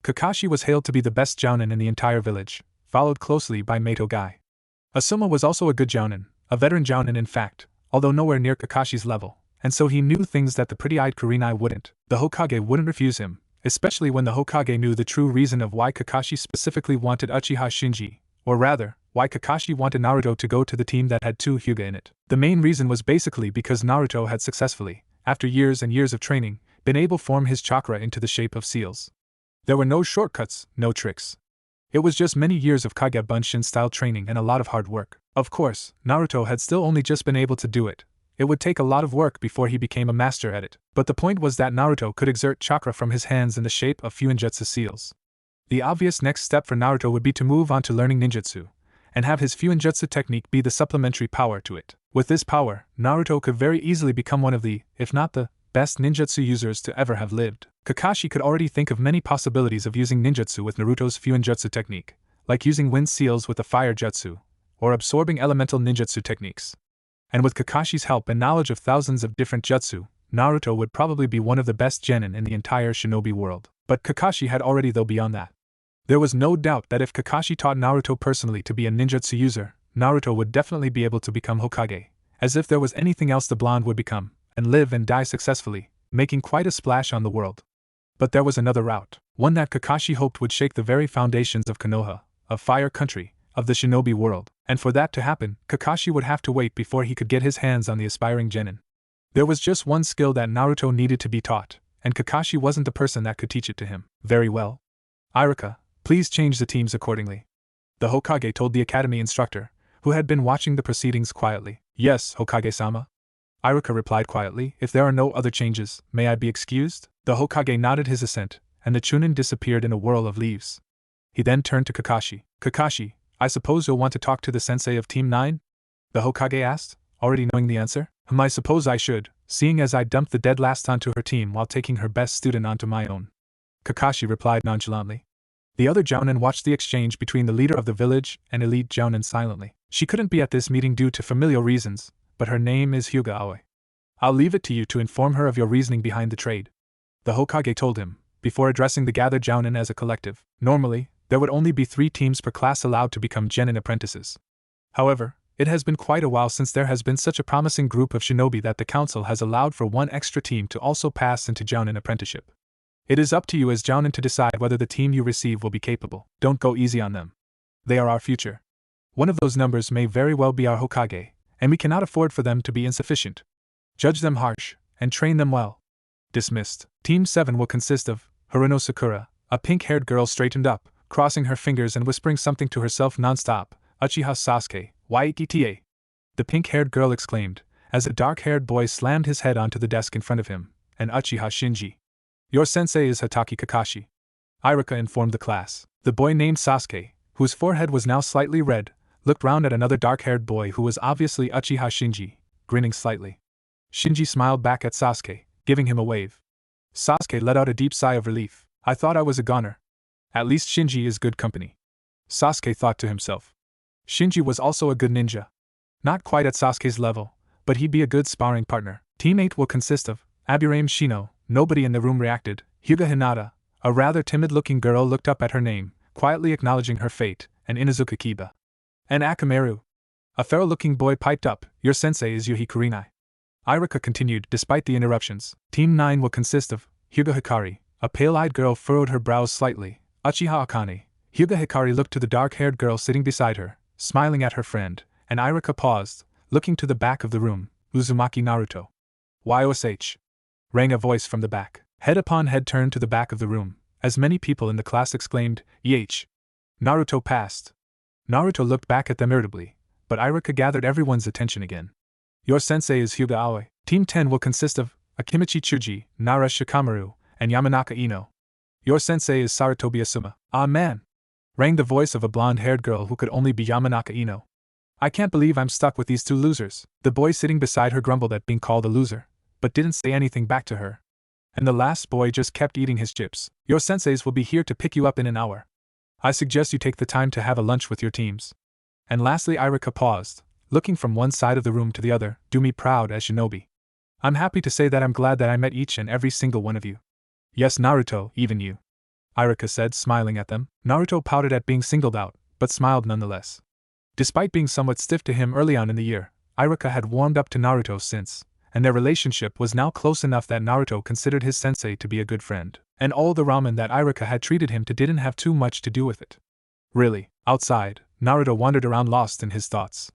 Speaker 1: Kakashi was hailed to be the best Jounin in the entire village, followed closely by Meito Gai. Asuma was also a good Jounin, a veteran Jounin in fact, although nowhere near Kakashi's level, and so he knew things that the pretty-eyed Kurenai wouldn't. The Hokage wouldn't refuse him, especially when the Hokage knew the true reason of why Kakashi specifically wanted Uchiha Shinji, or rather, why Kakashi wanted Naruto to go to the team that had 2 Hyuga in it. The main reason was basically because Naruto had successfully, after years and years of training, been able to form his chakra into the shape of seals. There were no shortcuts, no tricks. It was just many years of Kage Bunshin-style training and a lot of hard work. Of course, Naruto had still only just been able to do it. It would take a lot of work before he became a master at it. But the point was that Naruto could exert chakra from his hands in the shape of fuinjutsu seals. The obvious next step for Naruto would be to move on to learning ninjutsu, and have his fuinjutsu technique be the supplementary power to it. With this power, Naruto could very easily become one of the, if not the, best ninjutsu users to ever have lived. Kakashi could already think of many possibilities of using ninjutsu with Naruto's fuinjutsu technique, like using wind seals with the fire jutsu, or absorbing elemental ninjutsu techniques. And with Kakashi's help and knowledge of thousands of different jutsu, Naruto would probably be one of the best genin in the entire shinobi world. But Kakashi had already though beyond that. There was no doubt that if Kakashi taught Naruto personally to be a ninjutsu user, Naruto would definitely be able to become Hokage, as if there was anything else the blonde would become, and live and die successfully, making quite a splash on the world. But there was another route, one that Kakashi hoped would shake the very foundations of Konoha, of Fire Country, of the shinobi world, and for that to happen, Kakashi would have to wait before he could get his hands on the aspiring genin. There was just one skill that Naruto needed to be taught, and Kakashi wasn't the person that could teach it to him. Very well. Iruka, please change the teams accordingly. The Hokage told the academy instructor, who had been watching the proceedings quietly. Yes, Hokage-sama. Iruka replied quietly, if there are no other changes, may I be excused? The Hokage nodded his assent, and the Chunin disappeared in a whirl of leaves. He then turned to Kakashi. Kakashi, I suppose you'll want to talk to the sensei of Team 9? The Hokage asked, already knowing the answer. I suppose I should, seeing as I dumped the dead last onto her team while taking her best student onto my own. Kakashi replied nonchalantly. The other Jounin watched the exchange between the leader of the village and elite Jounin silently. She couldn't be at this meeting due to familial reasons, but her name is Hyuga Aoi. I'll leave it to you to inform her of your reasoning behind the trade. The Hokage told him, before addressing the gathered Jounin as a collective. Normally, there would only be 3 teams per class allowed to become genin apprentices. However, it has been quite a while since there has been such a promising group of shinobi that the council has allowed for 1 extra team to also pass into Jounin apprenticeship. It is up to you as Jounin to decide whether the team you receive will be capable. Don't go easy on them. They are our future. One of those numbers may very well be our Hokage, and we cannot afford for them to be insufficient. Judge them harsh, and train them well. Dismissed. Team 7 will consist of Haruno Sakura, a pink-haired girl straightened up, crossing her fingers and whispering something to herself non-stop. Uchiha Sasuke, Yaikita. The pink-haired girl exclaimed, as a dark-haired boy slammed his head onto the desk in front of him, and Uchiha Shinji. Your sensei is Hatake Kakashi. Iruka informed the class. The boy named Sasuke, whose forehead was now slightly red, looked round at another dark-haired boy who was obviously Uchiha Shinji, grinning slightly. Shinji smiled back at Sasuke, giving him a wave. Sasuke let out a deep sigh of relief. I thought I was a goner. At least Shinji is good company. Sasuke thought to himself. Shinji was also a good ninja. Not quite at Sasuke's level, but he'd be a good sparring partner. Team 8 will consist of Aburame Shino. Nobody in the room reacted. Hyuga Hinata, a rather timid-looking girl, looked up at her name, quietly acknowledging her fate, and Inuzuka Kiba. And Akamaru. A feral-looking boy piped up, your sensei is Yuhi Kurinai. Iruka continued, despite the interruptions. Team 9 will consist of Hyuga Hikari. A pale-eyed girl furrowed her brows slightly. Uchiha Akane. Hyuga Hikari looked to the dark-haired girl sitting beside her, smiling at her friend, and Iruka paused, looking to the back of the room. Uzumaki Naruto. YOSH. Rang a voice from the back. Head upon head turned to the back of the room, as many people in the class exclaimed, Yh. Naruto passed. Naruto looked back at them irritably, but Iruka gathered everyone's attention again. Your sensei is Hyuga Aoi. Team 10 will consist of Akimichi Chuji, Nara Shikamaru, and Yamanaka Ino. Your sensei is Sarutobi Asuma. Ah man! Rang the voice of a blonde-haired girl who could only be Yamanaka Ino. I can't believe I'm stuck with these 2 losers. The boy sitting beside her grumbled at being called a loser, but didn't say anything back to her. And the last boy just kept eating his chips. Your senseis will be here to pick you up in an hour. I suggest you take the time to have a lunch with your teams. And lastly, Iruka paused, looking from one side of the room to the other. Do me proud as shinobi. I'm happy to say that I'm glad that I met each and every single one of you. Yes, Naruto, even you. Iruka said, smiling at them. Naruto pouted at being singled out, but smiled nonetheless. Despite being somewhat stiff to him early on in the year, Iruka had warmed up to Naruto since, and their relationship was now close enough that Naruto considered his sensei to be a good friend, and all the ramen that Iruka had treated him to didn't have too much to do with it. Really, outside, Naruto wandered around lost in his thoughts.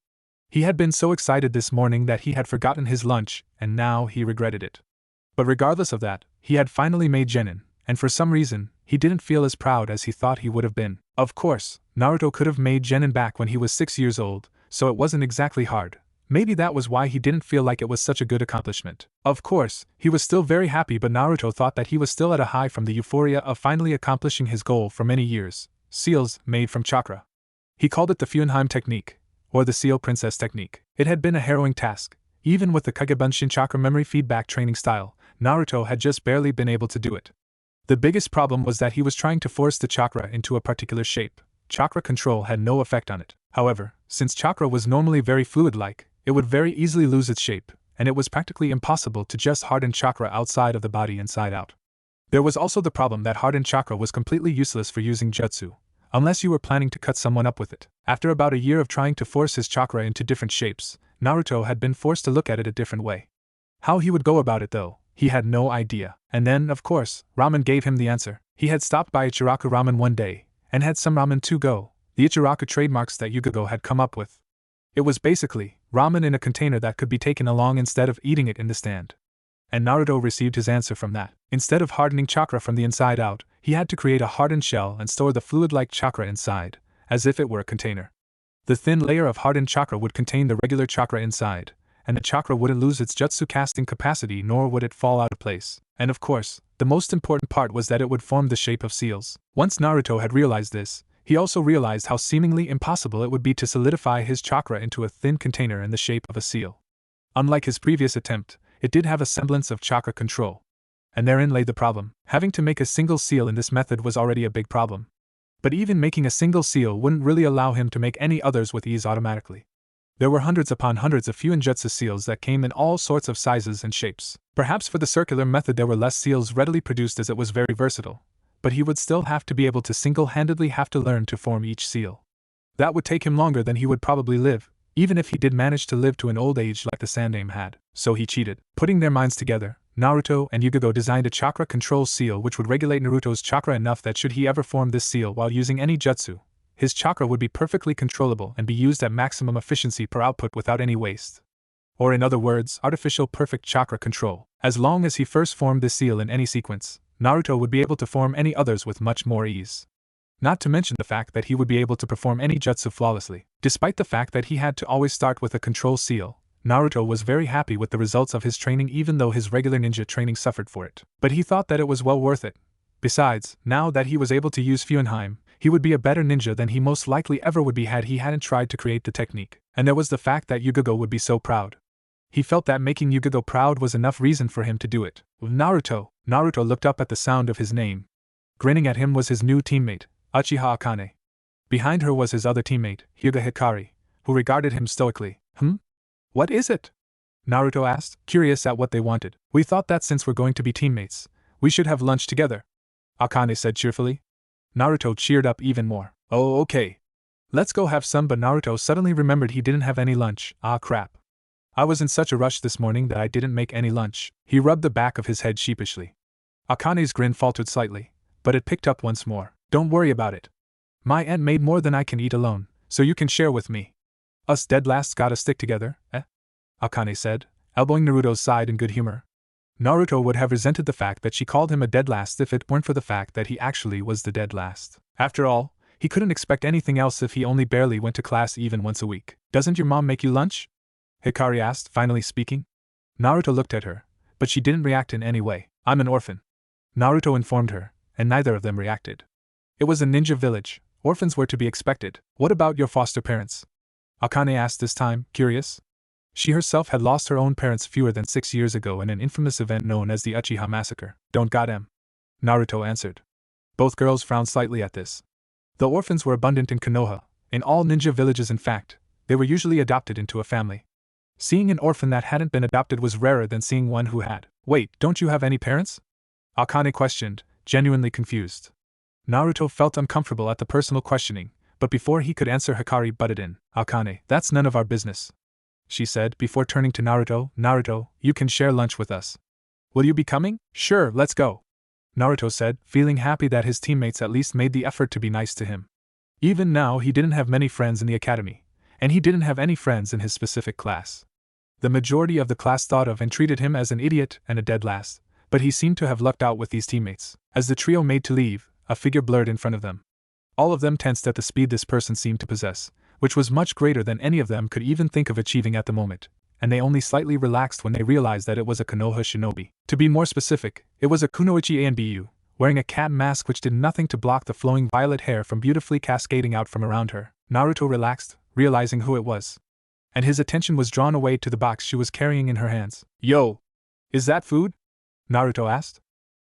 Speaker 1: He had been so excited this morning that he had forgotten his lunch, and now he regretted it. But regardless of that, he had finally made Genin, and for some reason, he didn't feel as proud as he thought he would have been. Of course, Naruto could have made Genin back when he was 6 years old, so it wasn't exactly hard. Maybe that was why he didn't feel like it was such a good accomplishment. Of course, he was still very happy, but Naruto thought that he was still at a high from the euphoria of finally accomplishing his goal for many years: seals made from chakra. He called it the Fuinjutsu technique, or the Seal Princess technique. It had been a harrowing task. Even with the Kagebunshin chakra memory feedback training style, Naruto had just barely been able to do it. The biggest problem was that he was trying to force the chakra into a particular shape. Chakra control had no effect on it. However, since chakra was normally very fluid-like, it would very easily lose its shape, and it was practically impossible to just harden chakra outside of the body inside out. There was also the problem that hardened chakra was completely useless for using jutsu, unless you were planning to cut someone up with it. After about a year of trying to force his chakra into different shapes, Naruto had been forced to look at it a different way. How he would go about it, though, he had no idea. And then, of course, ramen gave him the answer. He had stopped by Ichiraku Ramen one day, and had some ramen to go, the Ichiraku trademarks that Yugogo had come up with. It was basically ramen in a container that could be taken along instead of eating it in the stand. And Naruto received his answer from that. Instead of hardening chakra from the inside out, he had to create a hardened shell and store the fluid-like chakra inside, as if it were a container. The thin layer of hardened chakra would contain the regular chakra inside, and the chakra wouldn't lose its jutsu casting capacity, nor would it fall out of place. And of course, the most important part was that it would form the shape of seals. Once Naruto had realized this, he also realized how seemingly impossible it would be to solidify his chakra into a thin container in the shape of a seal. Unlike his previous attempt, it did have a semblance of chakra control. And therein lay the problem. Having to make a single seal in this method was already a big problem. But even making a single seal wouldn't really allow him to make any others with ease automatically. There were hundreds upon hundreds of fuinjutsu seals that came in all sorts of sizes and shapes. Perhaps for the circular method there were less seals readily produced as it was very versatile, but he would still have to be able to single-handedly have to learn to form each seal. That would take him longer than he would probably live, even if he did manage to live to an old age like the Sandaime had. So he cheated. Putting their minds together, Naruto and Yugogo designed a chakra control seal which would regulate Naruto's chakra enough that should he ever form this seal while using any jutsu, his chakra would be perfectly controllable and be used at maximum efficiency per output without any waste. Or in other words, artificial perfect chakra control. As long as he first formed this seal in any sequence, Naruto would be able to form any others with much more ease. Not to mention the fact that he would be able to perform any jutsu flawlessly. Despite the fact that he had to always start with a control seal, Naruto was very happy with the results of his training even though his regular ninja training suffered for it. But he thought that it was well worth it. Besides, now that he was able to use Fuinjutsu, he would be a better ninja than he most likely ever would be had he hadn't tried to create the technique. And there was the fact that Yugogo would be so proud. He felt that making Yugogo proud was enough reason for him to do it. Naruto looked up at the sound of his name. Grinning at him was his new teammate, Uchiha Akane. Behind her was his other teammate, Hyuga Hikari, who regarded him stoically. What is it? Naruto asked, curious at what they wanted. We thought that since we're going to be teammates, we should have lunch together, Akane said cheerfully. Naruto cheered up even more. Oh, okay. Let's go have some, but Naruto suddenly remembered he didn't have any lunch. Ah, crap. I was in such a rush this morning that I didn't make any lunch. He rubbed the back of his head sheepishly. Akane's grin faltered slightly, but it picked up once more. Don't worry about it. My aunt made more than I can eat alone, so you can share with me. Us dead lasts gotta stick together, eh? Akane said, elbowing Naruto's side in good humor. Naruto would have resented the fact that she called him a dead last if it weren't for the fact that he actually was the dead last. After all, he couldn't expect anything else if he only barely went to class even once a week. Doesn't your mom make you lunch? Hikari asked, finally speaking. Naruto looked at her, but she didn't react in any way. I'm an orphan, Naruto informed her, and neither of them reacted. It was a ninja village. Orphans were to be expected. What about your foster parents? Akane asked this time, curious. She herself had lost her own parents fewer than 6 years ago in an infamous event known as the Uchiha Massacre. Don't got 'em, Naruto answered. Both girls frowned slightly at this. The orphans were abundant in Konoha. In all ninja villages, in fact, they were usually adopted into a family. Seeing an orphan that hadn't been adopted was rarer than seeing one who had. Wait, don't you have any parents? Akane questioned, genuinely confused. Naruto felt uncomfortable at the personal questioning, but before he could answer, Hikari butted in. Akane, that's none of our business, she said before turning to Naruto. Naruto, you can share lunch with us. Will you be coming? Sure, let's go, Naruto said, feeling happy that his teammates at least made the effort to be nice to him. Even now, he didn't have many friends in the academy, and he didn't have any friends in his specific class. The majority of the class thought of and treated him as an idiot and a dead last, but he seemed to have lucked out with these teammates. As the trio made to leave, a figure blurred in front of them. All of them tensed at the speed this person seemed to possess, which was much greater than any of them could even think of achieving at the moment, and they only slightly relaxed when they realized that it was a Konoha shinobi. To be more specific, it was a kunoichi ANBU, wearing a cat mask which did nothing to block the flowing violet hair from beautifully cascading out from around her. Naruto relaxed, realizing who it was. And his attention was drawn away to the box she was carrying in her hands. Yo! Is that food? Naruto asked.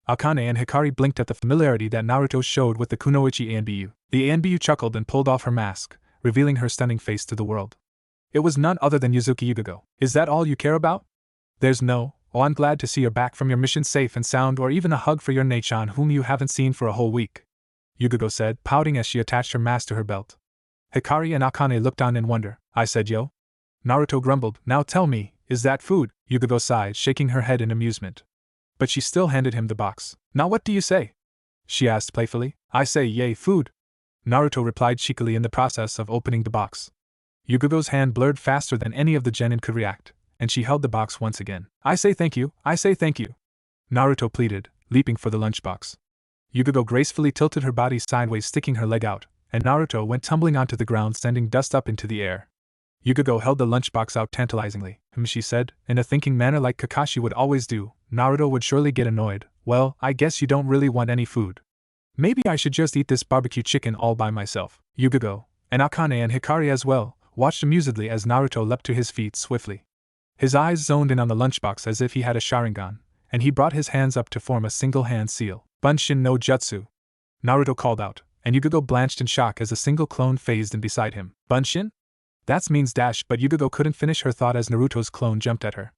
Speaker 1: Akane and Hikari blinked at the familiarity that Naruto showed with the kunoichi ANBU. The ANBU chuckled and pulled off her mask, revealing her stunning face to the world. It was none other than Yuzuki Yugogo. Is that all you care about? There's no, oh, I'm glad to see you're back from your mission safe and sound, or even a hug for your Neichan whom you haven't seen for a whole week, Yugogo said, pouting as she attached her mask to her belt. Hikari and Akane looked on in wonder. I said yo? Naruto grumbled. Now tell me, is that food? Yugogo sighed, shaking her head in amusement. But she still handed him the box. Now what do you say? She asked playfully. I say yay, food. Naruto replied cheekily in the process of opening the box. Yugogo's hand blurred faster than any of the genin could react, and she held the box once again. I say thank you, I say thank you, Naruto pleaded, leaping for the lunchbox. Yugogo gracefully tilted her body sideways, sticking her leg out, and Naruto went tumbling onto the ground, sending dust up into the air. Yugogo held the lunchbox out tantalizingly. She said, in a thinking manner like Kakashi would always do. Naruto would surely get annoyed. Well, I guess you don't really want any food. Maybe I should just eat this barbecue chicken all by myself. Yugogo, and Akane and Hikari as well, watched amusedly as Naruto leapt to his feet swiftly. His eyes zoned in on the lunchbox as if he had a Sharingan, and he brought his hands up to form a single hand seal. Bunshin no Jutsu, Naruto called out, and Yugogo blanched in shock as a single clone phased in beside him. Bunshin? That means dash, but Yugogo couldn't finish her thought as Naruto's clone jumped at her.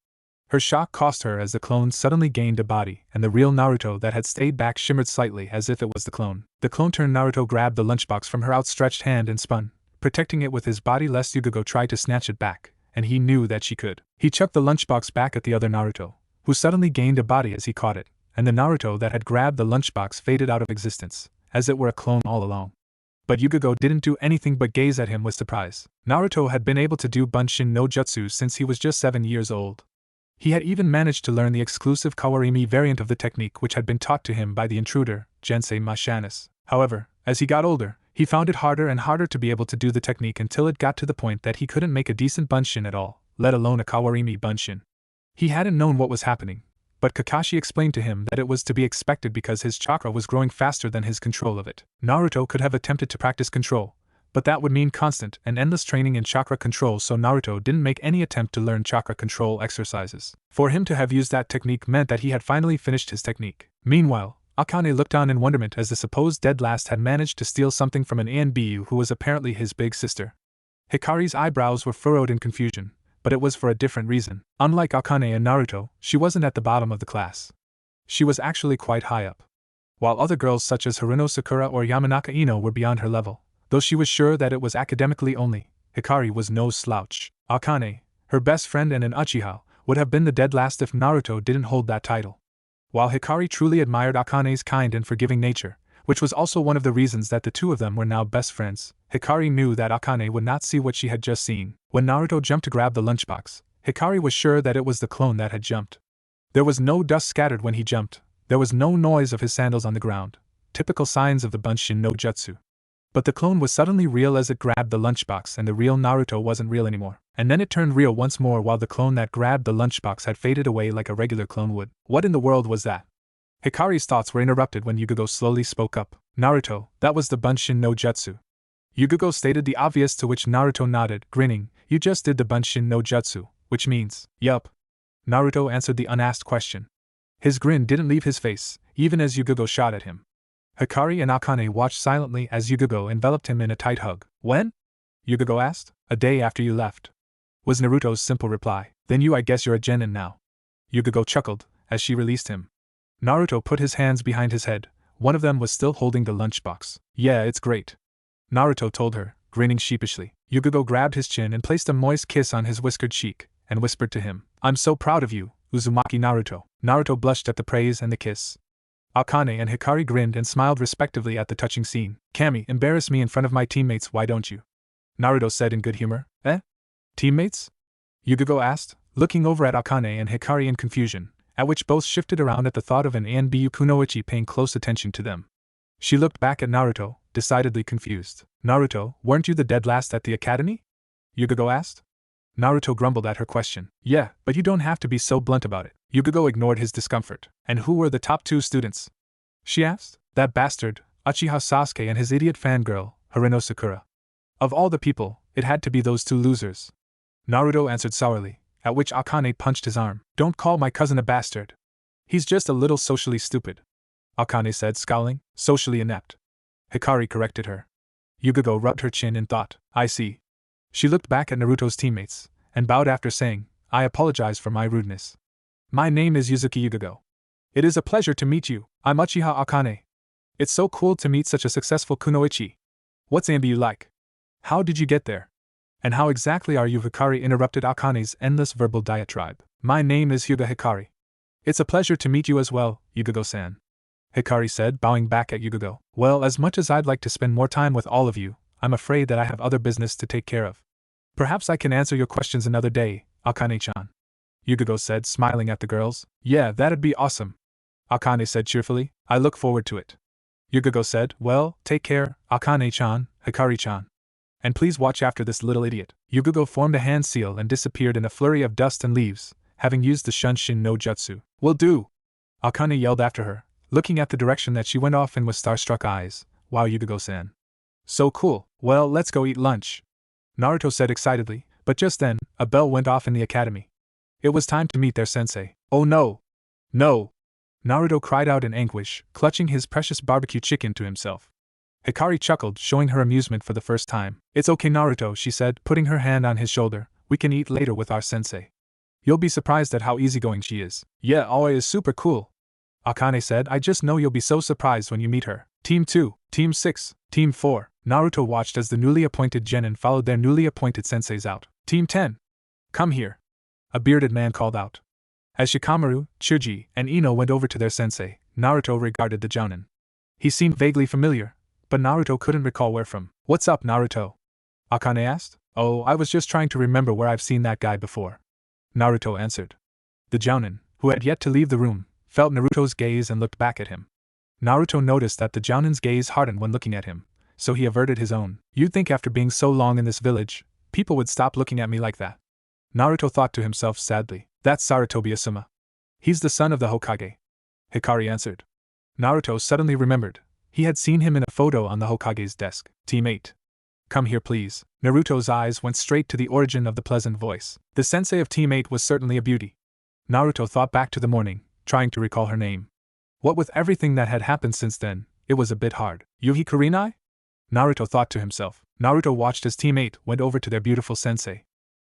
Speaker 1: Her shock cost her as the clone suddenly gained a body, and the real Naruto that had stayed back shimmered slightly as if it was the clone. The clone turned. Naruto grabbed the lunchbox from her outstretched hand and spun, protecting it with his body lest Yugogo tried to snatch it back, and he knew that she could. He chucked the lunchbox back at the other Naruto, who suddenly gained a body as he caught it, and the Naruto that had grabbed the lunchbox faded out of existence, as it were a clone all along. But Yugogo didn't do anything but gaze at him with surprise. Naruto had been able to do Bunshin no Jutsu since he was just 7 years old. He had even managed to learn the exclusive Kawarimi variant of the technique which had been taught to him by the intruder, Jensei Mashanis. However, as he got older, he found it harder and harder to be able to do the technique until it got to the point that he couldn't make a decent Bunshin at all, let alone a Kawarimi Bunshin. He hadn't known what was happening, but Kakashi explained to him that it was to be expected because his chakra was growing faster than his control of it. Naruto could have attempted to practice control, but that would mean constant and endless training in chakra control, so Naruto didn't make any attempt to learn chakra control exercises. For him to have used that technique meant that he had finally finished his technique. Meanwhile, Akane looked on in wonderment as the supposed dead last had managed to steal something from an ANBU who was apparently his big sister. Hikari's eyebrows were furrowed in confusion, but it was for a different reason. Unlike Akane and Naruto, she wasn't at the bottom of the class. She was actually quite high up. While other girls such as Haruno Sakura or Yamanaka Ino were beyond her level, though she was sure that it was academically only, Hikari was no slouch. Akane, her best friend and an Uchiha, would have been the dead last if Naruto didn't hold that title. While Hikari truly admired Akane's kind and forgiving nature, which was also one of the reasons that the two of them were now best friends, Hikari knew that Akane would not see what she had just seen. When Naruto jumped to grab the lunchbox, Hikari was sure that it was the clone that had jumped. There was no dust scattered when he jumped, there was no noise of his sandals on the ground, typical signs of the Bunshin no Jutsu. But the clone was suddenly real as it grabbed the lunchbox, and the real Naruto wasn't real anymore. And then it turned real once more while the clone that grabbed the lunchbox had faded away like a regular clone would. What in the world was that? Hikari's thoughts were interrupted when Yugogo slowly spoke up. Naruto, that was the Bunshin no Jutsu. Yugogo stated the obvious, to which Naruto nodded, grinning. You just did the Bunshin no Jutsu, which means, yup. Naruto answered the unasked question. His grin didn't leave his face, even as Yugogo shot at him. Hikari and Akane watched silently as Yugogo enveloped him in a tight hug. When? Yugogo asked. A day after you left, was Naruto's simple reply. Then I guess you're a genin now. Yugogo chuckled as she released him. Naruto put his hands behind his head. One of them was still holding the lunchbox. Yeah, it's great, Naruto told her, grinning sheepishly. Yugogo grabbed his chin and placed a moist kiss on his whiskered cheek, and whispered to him, I'm so proud of you, Uzumaki Naruto. Naruto blushed at the praise and the kiss. Akane and Hikari grinned and smiled respectively at the touching scene. Kami, embarrass me in front of my teammates, why don't you? Naruto said in good humor. Eh? Teammates? Yugogo asked, looking over at Akane and Hikari in confusion, at which both shifted around at the thought of an ANBU kunoichi paying close attention to them. She looked back at Naruto, decidedly confused. Naruto, weren't you the dead last at the academy? Yugogo asked. Naruto grumbled at her question. Yeah, but you don't have to be so blunt about it. Yugogo ignored his discomfort. And who were the top 2 students? She asked. That bastard, Uchiha Sasuke, and his idiot fangirl, Harino Sakura. Of all the people, it had to be those 2 losers. Naruto answered sourly, at which Akane punched his arm. Don't call my cousin a bastard. He's just a little socially stupid. Akane said, scowling. Socially inept. Hikari corrected her. Yugogo rubbed her chin in thought. I see. She looked back at Naruto's teammates, and bowed after saying, I apologize for my rudeness. My name is Yuzuki Yugogo. It is a pleasure to meet you. I'm Uchiha Akane. It's so cool to meet such a successful kunoichi. What's ANBU like? How did you get there? And how exactly are you? Hikari interrupted Akane's endless verbal diatribe. My name is Hyuga Hikari. It's a pleasure to meet you as well, Yugogo-san. Hikari said, bowing back at Yugogo. Well, as much as I'd like to spend more time with all of you, I'm afraid that I have other business to take care of. Perhaps I can answer your questions another day, Akane-chan. Yugogo said, smiling at the girls. Yeah, that'd be awesome. Akane said cheerfully. I look forward to it. Yugogo said, well, take care, Akane-chan, Hikari-chan. And please watch after this little idiot. Yugogo formed a hand seal and disappeared in a flurry of dust and leaves, having used the Shunshin no Jutsu. Will do! Akane yelled after her, looking at the direction that she went off in with starstruck eyes. Wow, Yugogo-san. So cool. Well, let's go eat lunch. Naruto said excitedly, but just then, a bell went off in the academy. It was time to meet their sensei. Oh no! No! Naruto cried out in anguish, clutching his precious barbecue chicken to himself. Hikari chuckled, showing her amusement for the first time. It's okay, Naruto, she said, putting her hand on his shoulder. We can eat later with our sensei. You'll be surprised at how easygoing she is. Yeah, Aoi is super cool. Akane said, I just know you'll be so surprised when you meet her. Team 2, Team 6, Team 4. Naruto watched as the newly appointed Genin followed their newly appointed senseis out. Team 10. Come here. A bearded man called out. As Shikamaru, Chuji, and Ino went over to their sensei, Naruto regarded the jounin. He seemed vaguely familiar, but Naruto couldn't recall where from. What's up, Naruto? Akane asked. Oh, I was just trying to remember where I've seen that guy before. Naruto answered. The jounin, who had yet to leave the room, felt Naruto's gaze and looked back at him. Naruto noticed that the jounin's gaze hardened when looking at him, so he averted his own. You'd think after being so long in this village, people would stop looking at me like that. Naruto thought to himself sadly. That's Sarutobi Asuma. He's the son of the Hokage. Hikari answered. Naruto suddenly remembered. He had seen him in a photo on the Hokage's desk. Team 8. Come here please. Naruto's eyes went straight to the origin of the pleasant voice. The sensei of Team 8 was certainly a beauty. Naruto thought back to the morning, trying to recall her name. What with everything that had happened since then, it was a bit hard. Yuhi Kurenai? Naruto thought to himself. Naruto watched as Team 8 went over to their beautiful sensei.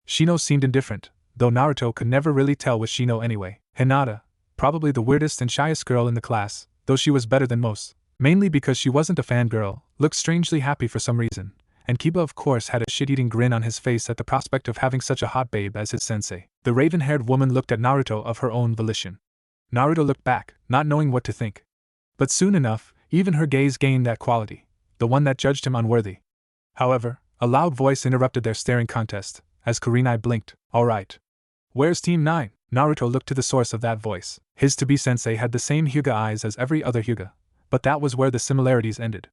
Speaker 1: Shino seemed indifferent, though Naruto could never really tell with Shino anyway. Hinata, probably the weirdest and shyest girl in the class, though she was better than most, mainly because she wasn't a fangirl, looked strangely happy for some reason, and Kiba of course had a shit-eating grin on his face at the prospect of having such a hot babe as his sensei. The raven-haired woman looked at Naruto of her own volition. Naruto looked back, not knowing what to think. But soon enough, even her gaze gained that quality, the one that judged him unworthy. However, a loud voice interrupted their staring contest, as Kurenai blinked. Alright. Where's Team 9? Naruto looked to the source of that voice. His to-be sensei had the same Hyuga eyes as every other Hyuga, but that was where the similarities ended.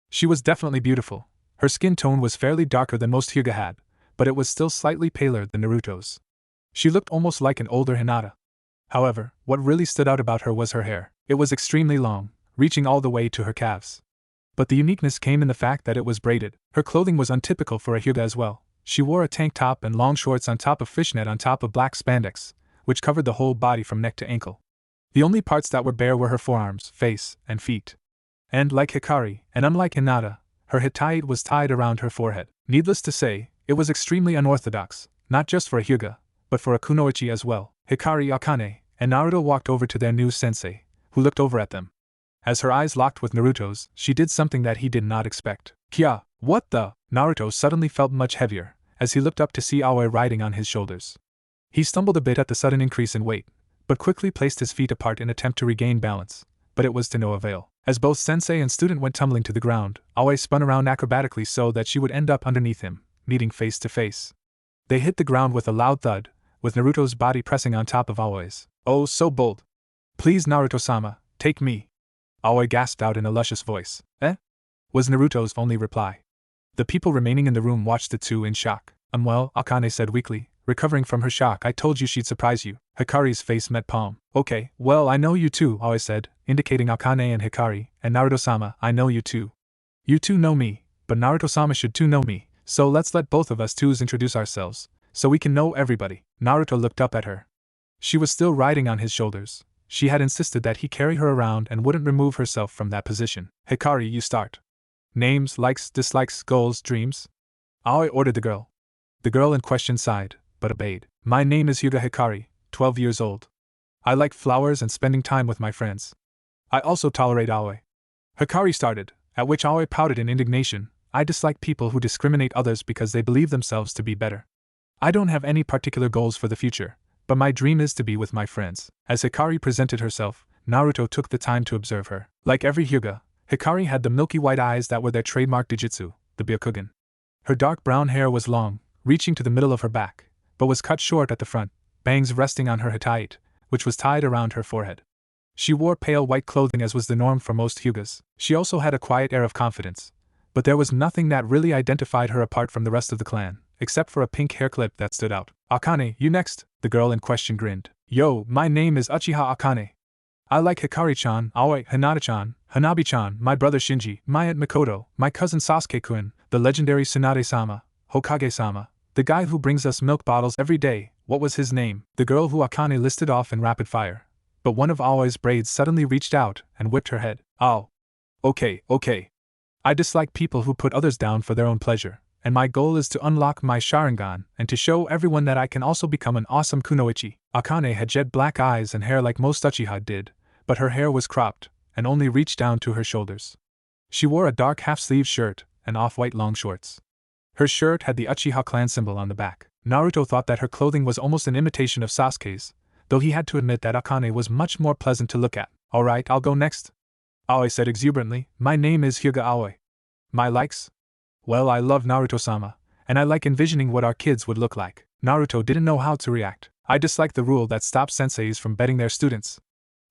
Speaker 1: She was definitely beautiful. Her skin tone was fairly darker than most Hyuga had, but it was still slightly paler than Naruto's. She looked almost like an older Hinata. However, what really stood out about her was her hair. It was extremely long, reaching all the way to her calves. But the uniqueness came in the fact that it was braided. Her clothing was untypical for a Hyuga as well. She wore a tank top and long shorts on top of fishnet on top of black spandex, which covered the whole body from neck to ankle. The only parts that were bare were her forearms, face, and feet. And, like Hikari, and unlike Hinata, her hitai was tied around her forehead. Needless to say, it was extremely unorthodox, not just for a Hyuga, but for a kunoichi as well. Hikari, Akane, and Naruto walked over to their new sensei, who looked over at them. As her eyes locked with Naruto's, she did something that he did not expect. Kya, what the? Naruto suddenly felt much heavier, as he looked up to see Aoi riding on his shoulders. He stumbled a bit at the sudden increase in weight, but quickly placed his feet apart in attempt to regain balance, but it was to no avail. As both sensei and student went tumbling to the ground, Aoi spun around acrobatically so that she would end up underneath him, meeting face to face. They hit the ground with a loud thud, with Naruto's body pressing on top of Aoi's. Oh, so bold. Please, Naruto-sama, take me. Aoi gasped out in a luscious voice. Eh? Was Naruto's only reply. The people remaining in the room watched the two in shock. Well, Akane said weakly, recovering from her shock. I told you she'd surprise you. Hikari's face met palm. Okay, well, I know you too, Aoi said, indicating Akane and Hikari, and Naruto-sama, I know you too. You two know me, but Naruto-sama should too know me, so let's let both of us twos introduce ourselves, so we can know everybody. Naruto looked up at her. She was still riding on his shoulders. She had insisted that he carry her around and wouldn't remove herself from that position. Hikari, you start. Names, likes, dislikes, goals, dreams? Aoi ordered the girl. The girl in question sighed, but obeyed. My name is Hyuga Hikari, 12 years old. I like flowers and spending time with my friends. I also tolerate Aoi. Hikari started, at which Aoi pouted in indignation. I dislike people who discriminate others because they believe themselves to be better. I don't have any particular goals for the future, but my dream is to be with my friends. As Hikari presented herself, Naruto took the time to observe her. Like every Hyuga, Hikari had the milky white eyes that were their trademark Dijitsu, the Byakugan. Her dark brown hair was long, reaching to the middle of her back, but was cut short at the front, bangs resting on her hataite, which was tied around her forehead. She wore pale white clothing as was the norm for most Hyugas. She also had a quiet air of confidence, but there was nothing that really identified her apart from the rest of the clan, except for a pink hair clip that stood out. Akane, you next, the girl in question grinned. Yo, my name is Uchiha Akane. I like Hikari-chan, Aoi, Hinata-chan, Hanabi-chan, my brother Shinji, my aunt Makoto, my cousin Sasuke-kun, the legendary Tsunade-sama, Hokage-sama, the guy who brings us milk bottles every day. What was his name? The girl who Akane listed off in rapid fire. But one of Aoi's braids suddenly reached out and whipped her head. Oh. Okay. I dislike people who put others down for their own pleasure, and my goal is to unlock my Sharingan and to show everyone that I can also become an awesome kunoichi. Akane had jet black eyes and hair like most Uchiha did, but her hair was cropped and only reached down to her shoulders. She wore a dark half-sleeved shirt and off-white long shorts. Her shirt had the Uchiha clan symbol on the back. Naruto thought that her clothing was almost an imitation of Sasuke's, though he had to admit that Akane was much more pleasant to look at. Alright, I'll go next. Aoi said exuberantly, my name is Hyuga Aoi. My likes? Well, I love Naruto-sama, and I like envisioning what our kids would look like. Naruto didn't know how to react. I dislike the rule that stops senseis from betting their students.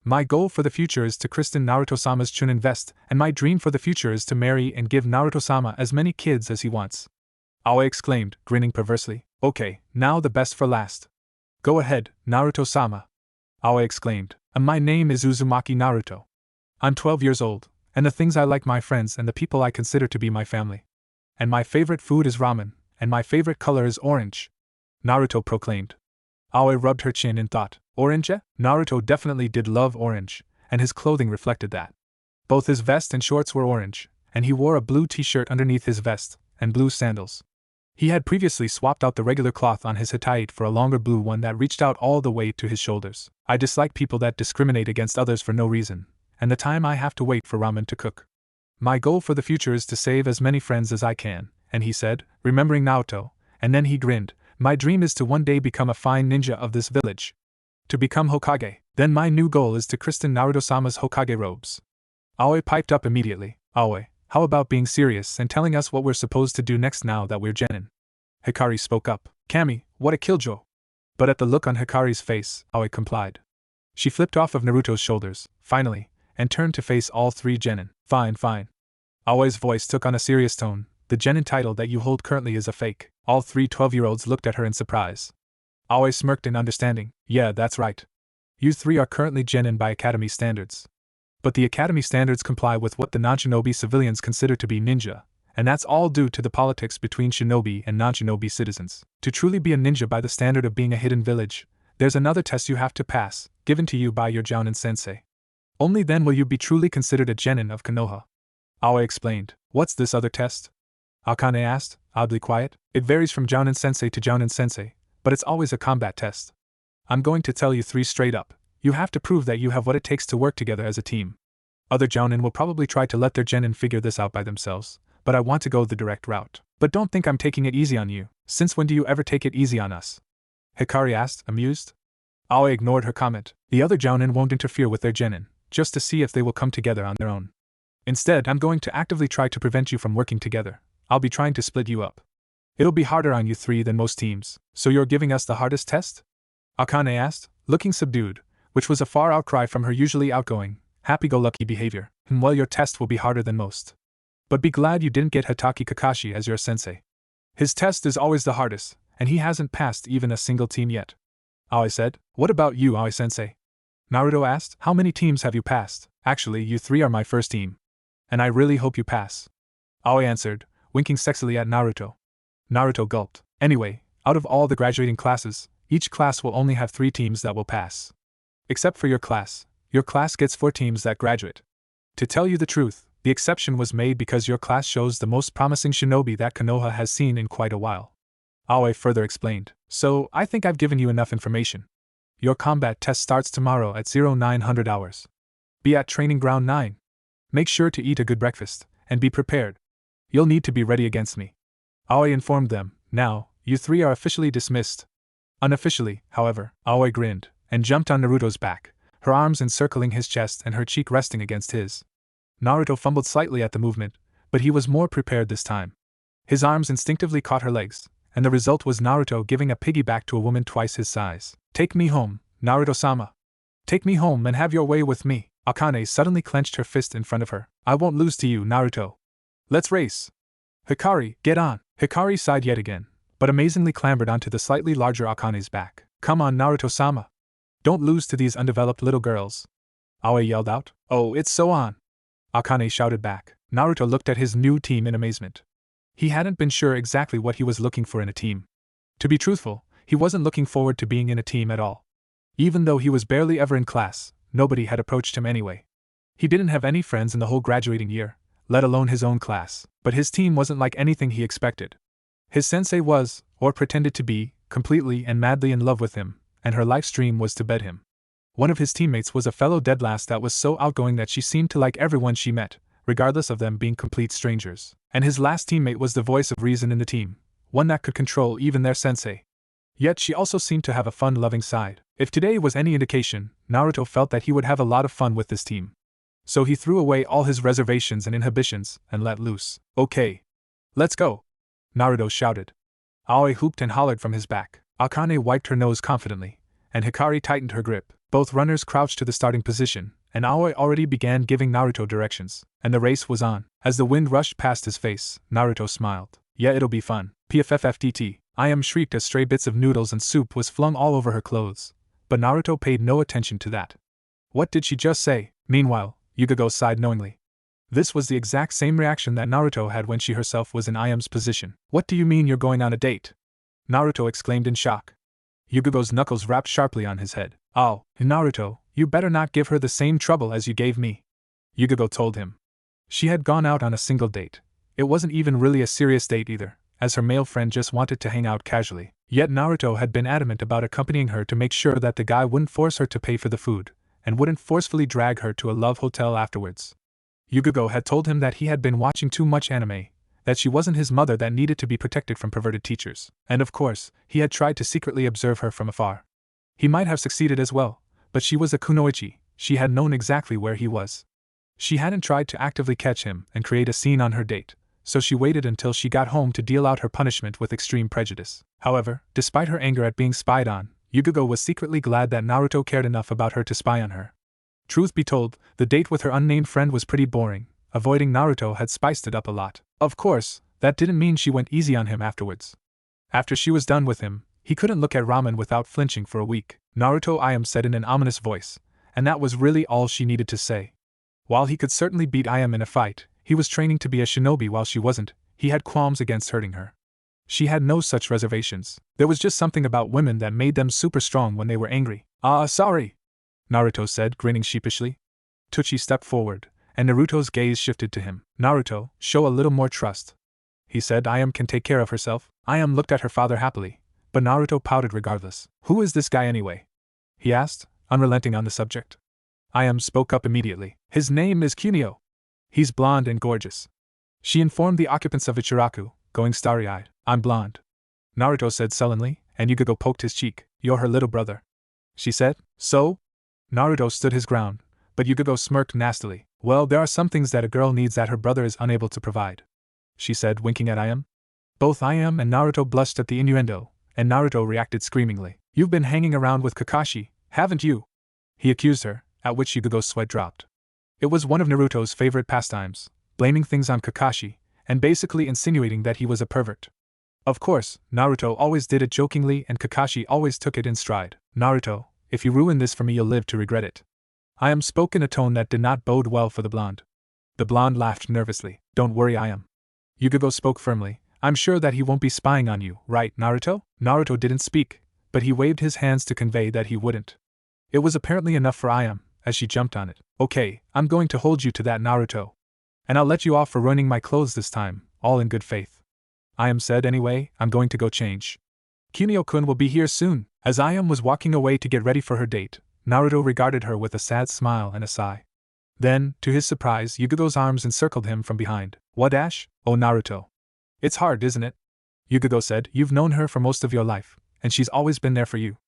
Speaker 1: My goal for the future is to christen Naruto-sama's Chunin vest, and my dream for the future is to marry and give Naruto-sama as many kids as he wants. Aoi exclaimed, grinning perversely. Okay, now the best for last. Go ahead, Naruto-sama. Aoi exclaimed. My name is Uzumaki Naruto. I'm 12 years old, and the things I like my friends and the people I consider to be my family. And my favorite food is ramen, and my favorite color is orange. Naruto proclaimed. Aoi rubbed her chin in thought. Orange? Naruto definitely did love orange, and his clothing reflected that. Both his vest and shorts were orange, and he wore a blue t-shirt underneath his vest, and blue sandals. He had previously swapped out the regular cloth on his hataite for a longer blue one that reached out all the way to his shoulders. I dislike people that discriminate against others for no reason, and the time I have to wait for ramen to cook. My goal for the future is to save as many friends as I can, and he said, remembering Naruto, and then he grinned. My dream is to one day become a fine ninja of this village. To become Hokage. Then my new goal is to christen Naruto-sama's Hokage robes. Aoi piped up immediately. Aoi, how about being serious and telling us what we're supposed to do next now that we're Genin? Hikari spoke up. Kami, what a killjoy. But at the look on Hikari's face, Aoi complied. She flipped off of Naruto's shoulders, finally, and turned to face all three Genin. Fine. Aoi's voice took on a serious tone. The Genin title that you hold currently is a fake. All three 12-year-olds looked at her in surprise. Aoi smirked in understanding. Yeah, that's right. You three are currently Genin by Academy standards. But the Academy standards comply with what the non-shinobi civilians consider to be ninja, and that's all due to the politics between shinobi and non-shinobi citizens. To truly be a ninja by the standard of being a hidden village, there's another test you have to pass, given to you by your Jounin sensei. Only then will you be truly considered a Genin of Konoha. Aoi explained. What's this other test? Akane asked, oddly quiet. It varies from Jounin sensei to Jounin sensei, but it's always a combat test. I'm going to tell you three straight up. You have to prove that you have what it takes to work together as a team. Other Jounin will probably try to let their Genin figure this out by themselves, but I want to go the direct route. But don't think I'm taking it easy on you. Since when do you ever take it easy on us? Hikari asked, amused. Aoi ignored her comment. The other Jounin won't interfere with their Genin, just to see if they will come together on their own. Instead, I'm going to actively try to prevent you from working together. I'll be trying to split you up. It'll be harder on you three than most teams, so you're giving us the hardest test? Akane asked, looking subdued, which was a far outcry from her usually outgoing, happy-go-lucky behavior. Well, your test will be harder than most. But be glad you didn't get Hatake Kakashi as your sensei. His test is always the hardest, and he hasn't passed even a single team yet. Aoi said. What about you, Aoi-sensei? Naruto asked. How many teams have you passed? Actually, you three are my first team. And I really hope you pass. Aoi answered, winking sexily at Naruto. Naruto gulped. Anyway, out of all the graduating classes, each class will only have 3 teams that will pass. Except for your class. Your class gets 4 teams that graduate. To tell you the truth, the exception was made because your class shows the most promising shinobi that Konoha has seen in quite a while. Aoi further explained. So, I think I've given you enough information. Your combat test starts tomorrow at 0900 hours. Be at Training Ground 9. Make sure to eat a good breakfast, and be prepared. You'll need to be ready against me. Aoi informed them. Now, you three are officially dismissed. Unofficially, however, Aoi grinned, and jumped on Naruto's back, her arms encircling his chest and her cheek resting against his. Naruto fumbled slightly at the movement, but he was more prepared this time. His arms instinctively caught her legs, and the result was Naruto giving a piggyback to a woman twice his size. Take me home, Naruto-sama. Take me home and have your way with me. Akane suddenly clenched her fist in front of her. I won't lose to you, Naruto. Let's race. Hikari, get on. Hikari sighed yet again, but amazingly clambered onto the slightly larger Akane's back. Come on, Naruto-sama. Don't lose to these undeveloped little girls. Aoi yelled out. Oh, it's so on. Akane shouted back. Naruto looked at his new team in amazement. He hadn't been sure exactly what he was looking for in a team. To be truthful, he wasn't looking forward to being in a team at all. Even though he was barely ever in class, nobody had approached him anyway. He didn't have any friends in the whole graduating year, let alone his own class, but his team wasn't like anything he expected. His sensei was, or pretended to be, completely and madly in love with him, and her life's dream was to bed him. One of his teammates was a fellow deadlass that was so outgoing that she seemed to like everyone she met, regardless of them being complete strangers. And his last teammate was the voice of reason in the team, one that could control even their sensei. Yet she also seemed to have a fun-loving side. If today was any indication, Naruto felt that he would have a lot of fun with this team. So he threw away all his reservations and inhibitions and let loose. Okay. Let's go. Naruto shouted. Aoi hooped and hollered from his back. Akane wiped her nose confidently, and Hikari tightened her grip. Both runners crouched to the starting position, and Aoi already began giving Naruto directions, and the race was on. As the wind rushed past his face, Naruto smiled. Yeah, it'll be fun. PFFFTT. I am shrieked as stray bits of noodles and soup was flung all over her clothes, but Naruto paid no attention to that. What did she just say? Meanwhile, Yugago sighed knowingly. This was the exact same reaction that Naruto had when she herself was in Iam's position. What do you mean you're going on a date? Naruto exclaimed in shock. Yugago's knuckles rapped sharply on his head. Oh, Naruto, you better not give her the same trouble as you gave me. Yugago told him. She had gone out on a single date. It wasn't even really a serious date either, as her male friend just wanted to hang out casually. Yet Naruto had been adamant about accompanying her to make sure that the guy wouldn't force her to pay for the food, and wouldn't forcefully drag her to a love hotel afterwards. Yugago had told him that he had been watching too much anime, that she wasn't his mother that needed to be protected from perverted teachers, and of course, he had tried to secretly observe her from afar. He might have succeeded as well, but she was a kunoichi, she had known exactly where he was. She hadn't tried to actively catch him and create a scene on her date, so she waited until she got home to deal out her punishment with extreme prejudice. However, despite her anger at being spied on, Yugago was secretly glad that Naruto cared enough about her to spy on her. Truth be told, the date with her unnamed friend was pretty boring. Avoiding Naruto had spiced it up a lot. Of course, that didn't mean she went easy on him afterwards. After she was done with him, he couldn't look at ramen without flinching for a week. Naruto Iam said in an ominous voice, and that was really all she needed to say. While he could certainly beat Iam in a fight, he was training to be a shinobi while she wasn't. He had qualms against hurting her. She had no such reservations. There was just something about women that made them super strong when they were angry. Sorry, Naruto said, grinning sheepishly. Tsuchi stepped forward, and Naruto's gaze shifted to him. Naruto, show a little more trust. He said Iam can take care of herself. Iam looked at her father happily, but Naruto pouted regardless. Who is this guy anyway? He asked, unrelenting on the subject. Iam spoke up immediately. His name is Kunio. He's blonde and gorgeous. She informed the occupants of Ichiraku, going starry-eyed. I'm blonde, Naruto said sullenly, and Yugago poked his cheek. You're her little brother. She said. So? Naruto stood his ground, But Yugo smirked nastily. Well, there are some things that a girl needs that her brother is unable to provide, she said, winking at Ayam. Both Ayam and Naruto blushed at the innuendo, and Naruto reacted screamingly. You've been hanging around with Kakashi, haven't you? He accused her, at which Yugo's sweat dropped. It was one of Naruto's favorite pastimes, blaming things on Kakashi, and basically insinuating that he was a pervert. Of course, Naruto always did it jokingly and Kakashi always took it in stride. Naruto, if you ruin this for me you'll live to regret it. Ayam spoke in a tone that did not bode well for the blonde. The blonde laughed nervously. Don't worry, Ayam. Yugo spoke firmly. I'm sure that he won't be spying on you, right, Naruto? Naruto didn't speak, but he waved his hands to convey that he wouldn't. It was apparently enough for Ayam, as she jumped on it. Okay, I'm going to hold you to that, Naruto. And I'll let you off for ruining my clothes this time, all in good faith. Ayam said anyway, I'm going to go change. Kunio-kun will be here soon. As Ayam was walking away to get ready for her date, Naruto regarded her with a sad smile and a sigh. Then, to his surprise, Yugo's arms encircled him from behind. What dash? Oh Naruto. It's hard, isn't it? Yugo said, you've known her for most of your life, and she's always been there for you.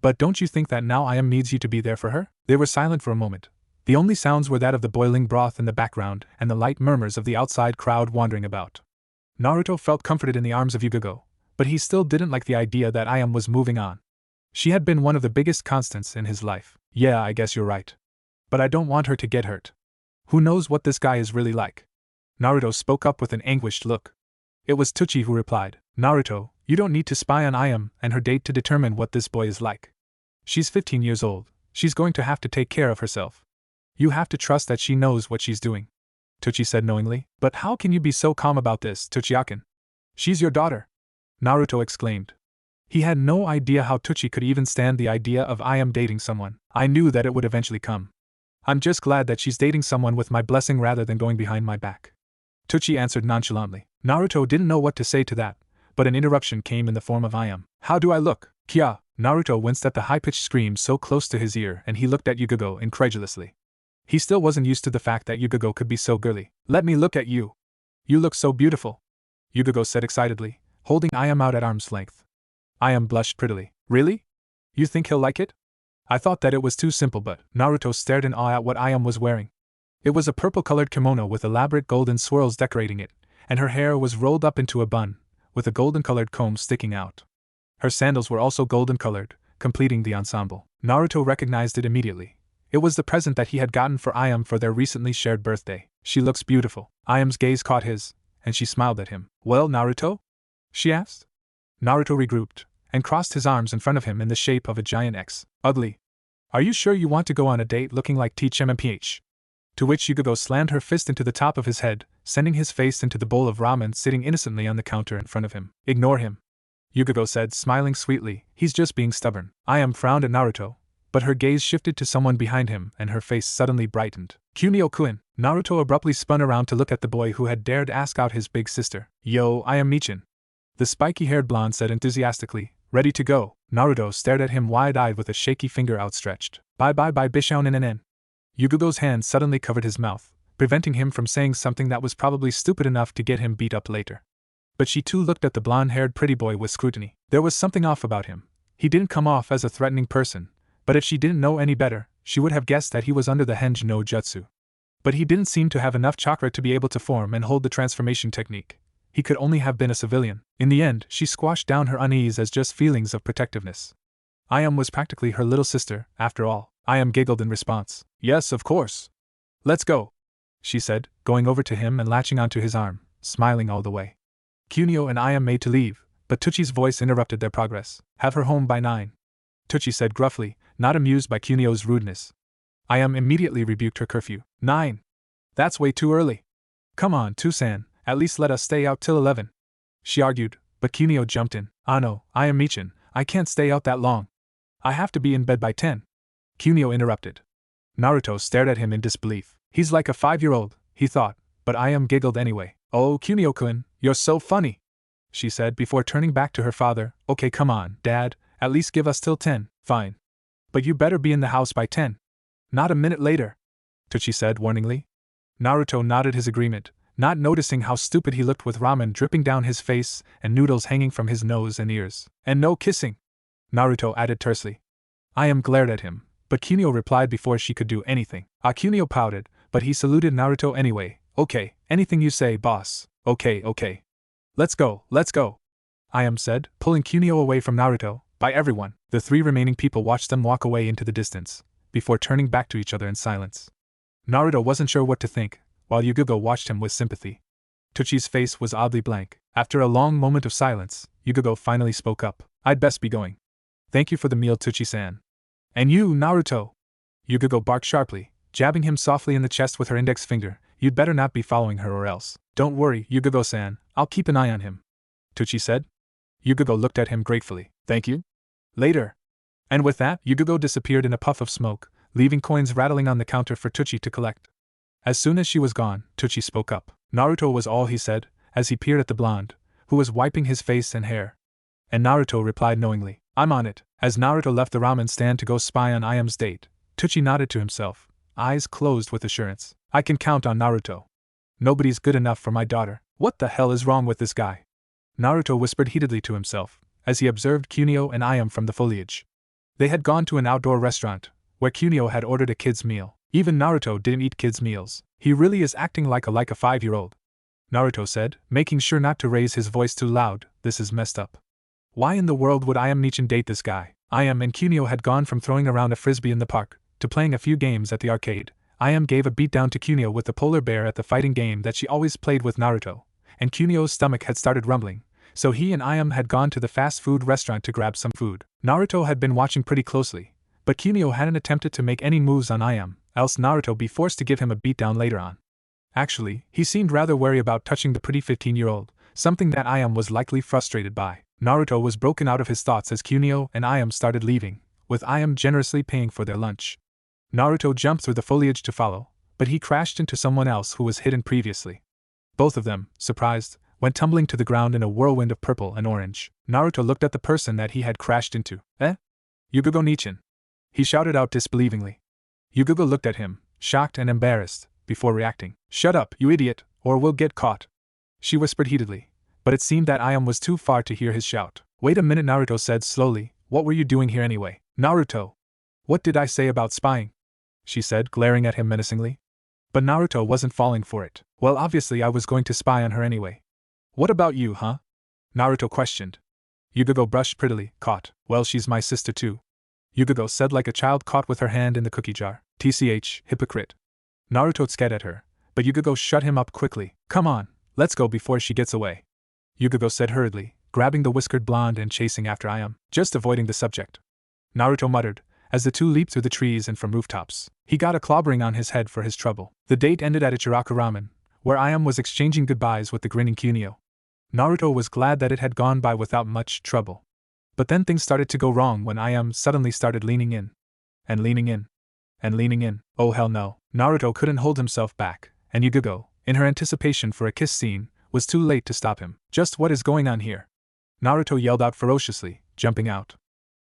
Speaker 1: But don't you think that now Ayam needs you to be there for her? They were silent for a moment. The only sounds were that of the boiling broth in the background and the light murmurs of the outside crowd wandering about. Naruto felt comforted in the arms of Yugo, but he still didn't like the idea that Ayam was moving on. She had been one of the biggest constants in his life. Yeah, I guess you're right. But I don't want her to get hurt. Who knows what this guy is really like? Naruto spoke up with an anguished look. It was Tsuchi who replied, Naruto, you don't need to spy on Ayam and her date to determine what this boy is like. She's 15 years old, she's going to have to take care of herself. You have to trust that she knows what she's doing. Tsuchi said knowingly. But how can you be so calm about this, Tsuchiakin? She's your daughter. Naruto exclaimed. He had no idea how Tsuchi could even stand the idea of Ayam dating someone. I knew that it would eventually come. I'm just glad that she's dating someone with my blessing rather than going behind my back. Tsuchi answered nonchalantly. Naruto didn't know what to say to that, but an interruption came in the form of Ayam. How do I look? Kya! Naruto winced at the high-pitched scream so close to his ear and he looked at Yugo incredulously. He still wasn't used to the fact that Yugo could be so girly. Let me look at you. You look so beautiful, Yugo said excitedly, holding Ayam out at arm's length. Ayam blushed prettily. Really? You think he'll like it? I thought that it was too simple, but Naruto stared in awe at what Ayam was wearing. It was a purple-colored kimono with elaborate golden swirls decorating it, and her hair was rolled up into a bun, with a golden-colored comb sticking out. Her sandals were also golden-colored, completing the ensemble. Naruto recognized it immediately. It was the present that he had gotten for Ayam for their recently shared birthday. She looks beautiful. Ayam's gaze caught his, and she smiled at him. Well, Naruto? She asked. Naruto regrouped, and crossed his arms in front of him in the shape of a giant X. Ugly. Are you sure you want to go on a date looking like TMMPH? To which Yugo slammed her fist into the top of his head, sending his face into the bowl of ramen sitting innocently on the counter in front of him. Ignore him, Yugo said, smiling sweetly. He's just being stubborn. Ayam frowned at Naruto, but her gaze shifted to someone behind him and her face suddenly brightened. Kunio-kun. Naruto abruptly spun around to look at the boy who had dared ask out his big sister. Yo, Ayam Michin. The spiky-haired blonde said enthusiastically. Ready to go. Naruto stared at him wide-eyed with a shaky finger outstretched. Bye Bishounen. Yugo's hand suddenly covered his mouth, preventing him from saying something that was probably stupid enough to get him beat up later. But she too looked at the blonde-haired pretty boy with scrutiny. There was something off about him. He didn't come off as a threatening person, but if she didn't know any better, she would have guessed that he was under the Henj no Jutsu. But he didn't seem to have enough chakra to be able to form and hold the transformation technique. He could only have been a civilian. In the end, she squashed down her unease as just feelings of protectiveness. Ayam was practically her little sister, after all. Ayam giggled in response. Yes, of course. Let's go, she said, going over to him and latching onto his arm, smiling all the way. Kunio and Ayam made to leave, but Tsuchi's voice interrupted their progress. Have her home by 9. Tsuchi said gruffly, not amused by Kunio's rudeness. Ayam immediately rebuked her curfew. 9. That's way too early. Come on, Tusan, at least let us stay out till 11. She argued, but Kunio jumped in. Ah no, Ayam Michin, I can't stay out that long. I have to be in bed by 10. Kunio interrupted. Naruto stared at him in disbelief. He's like a 5-year-old, he thought, but Ayam giggled anyway. Oh, Kunio-kun, you're so funny, she said before turning back to her father. Okay, come on, Dad, at least give us till 10. Fine. But you better be in the house by 10. Not a minute later, Tsuchi said warningly. Naruto nodded his agreement, not noticing how stupid he looked with ramen dripping down his face and noodles hanging from his nose and ears. And no kissing, Naruto added tersely. Ayam glared at him, But Kunio replied before she could do anything. Kunio pouted, but he saluted Naruto anyway. Okay, anything you say, boss. Okay. Let's go. Ayam said, pulling Kunio away from Naruto. By everyone. The three remaining people watched them walk away into the distance, before turning back to each other in silence. Naruto wasn't sure what to think, while Yugugo watched him with sympathy. Tuchi's face was oddly blank. After a long moment of silence, Yugugo finally spoke up. I'd best be going. Thank you for the meal, Tuchi-san. And you, Naruto! Yugugo barked sharply, jabbing him softly in the chest with her index finger. You'd better not be following her or else. Don't worry, Yugugo-san, I'll keep an eye on him. Tuchi said. Yugugo looked at him gratefully. Thank you. Later. And with that, Yugugo disappeared in a puff of smoke, leaving coins rattling on the counter for Tuchi to collect. As soon as she was gone, Tuchi spoke up. Naruto was all he said, as he peered at the blonde, who was wiping his face and hair. And Naruto replied knowingly, I'm on it. As Naruto left the ramen stand to go spy on Ayam's date, Tuchi nodded to himself, eyes closed with assurance. I can count on Naruto. Nobody's good enough for my daughter. What the hell is wrong with this guy? Naruto whispered heatedly to himself, as he observed Kunio and Ayam from the foliage. They had gone to an outdoor restaurant, where Kunio had ordered a kid's meal. Even Naruto didn't eat kids' meals. He really is acting like a 5-year-old. Naruto said, making sure not to raise his voice too loud. This is messed up. Why in the world would Ayam Nichin date this guy? Ayam and Kunio had gone from throwing around a frisbee in the park, to playing a few games at the arcade. Ayam gave a beatdown to Kunio with the polar bear at the fighting game that she always played with Naruto, and Kunio's stomach had started rumbling, so he and Ayam had gone to the fast food restaurant to grab some food. Naruto had been watching pretty closely, but Kunio hadn't attempted to make any moves on Ayam, else Naruto be forced to give him a beatdown later on. Actually, he seemed rather wary about touching the pretty 15-year-old, something that Ayam was likely frustrated by. Naruto was broken out of his thoughts as Kunio and Ayam started leaving, with Ayam generously paying for their lunch. Naruto jumped through the foliage to follow, but he crashed into someone else who was hidden previously. Both of them, surprised, went tumbling to the ground in a whirlwind of purple and orange. Naruto looked at the person that he had crashed into. Yugugo Nichin. He shouted out disbelievingly. Yugugo looked at him, shocked and embarrassed, before reacting. Shut up, you idiot, or we'll get caught. She whispered heatedly, but it seemed that Ayam was too far to hear his shout. Wait a minute, Naruto said slowly. What were you doing here anyway? Naruto. What did I say about spying? She said, glaring at him menacingly. But Naruto wasn't falling for it. Well, obviously I was going to spy on her anyway. What about you, huh? Naruto questioned. Yugugo brushed prettily, caught. Well, she's my sister too. Yugugo said like a child caught with her hand in the cookie jar. TCH, hypocrite. Naruto scared at her, but Yugugo shut him up quickly. Come on, let's go before she gets away. Yugugo said hurriedly, grabbing the whiskered blonde and chasing after Ayam, just avoiding the subject. Naruto muttered, as the two leaped through the trees and from rooftops. He got a clobbering on his head for his trouble. The date ended at Ichiraku Ramen, where Ayam was exchanging goodbyes with the grinning Kunio. Naruto was glad that it had gone by without much trouble. But then things started to go wrong when Ayam suddenly started leaning in. And leaning in. And leaning in. Oh hell no. Naruto couldn't hold himself back, and Yugugo, in her anticipation for a kiss scene, was too late to stop him. Just what is going on here? Naruto yelled out ferociously, jumping out.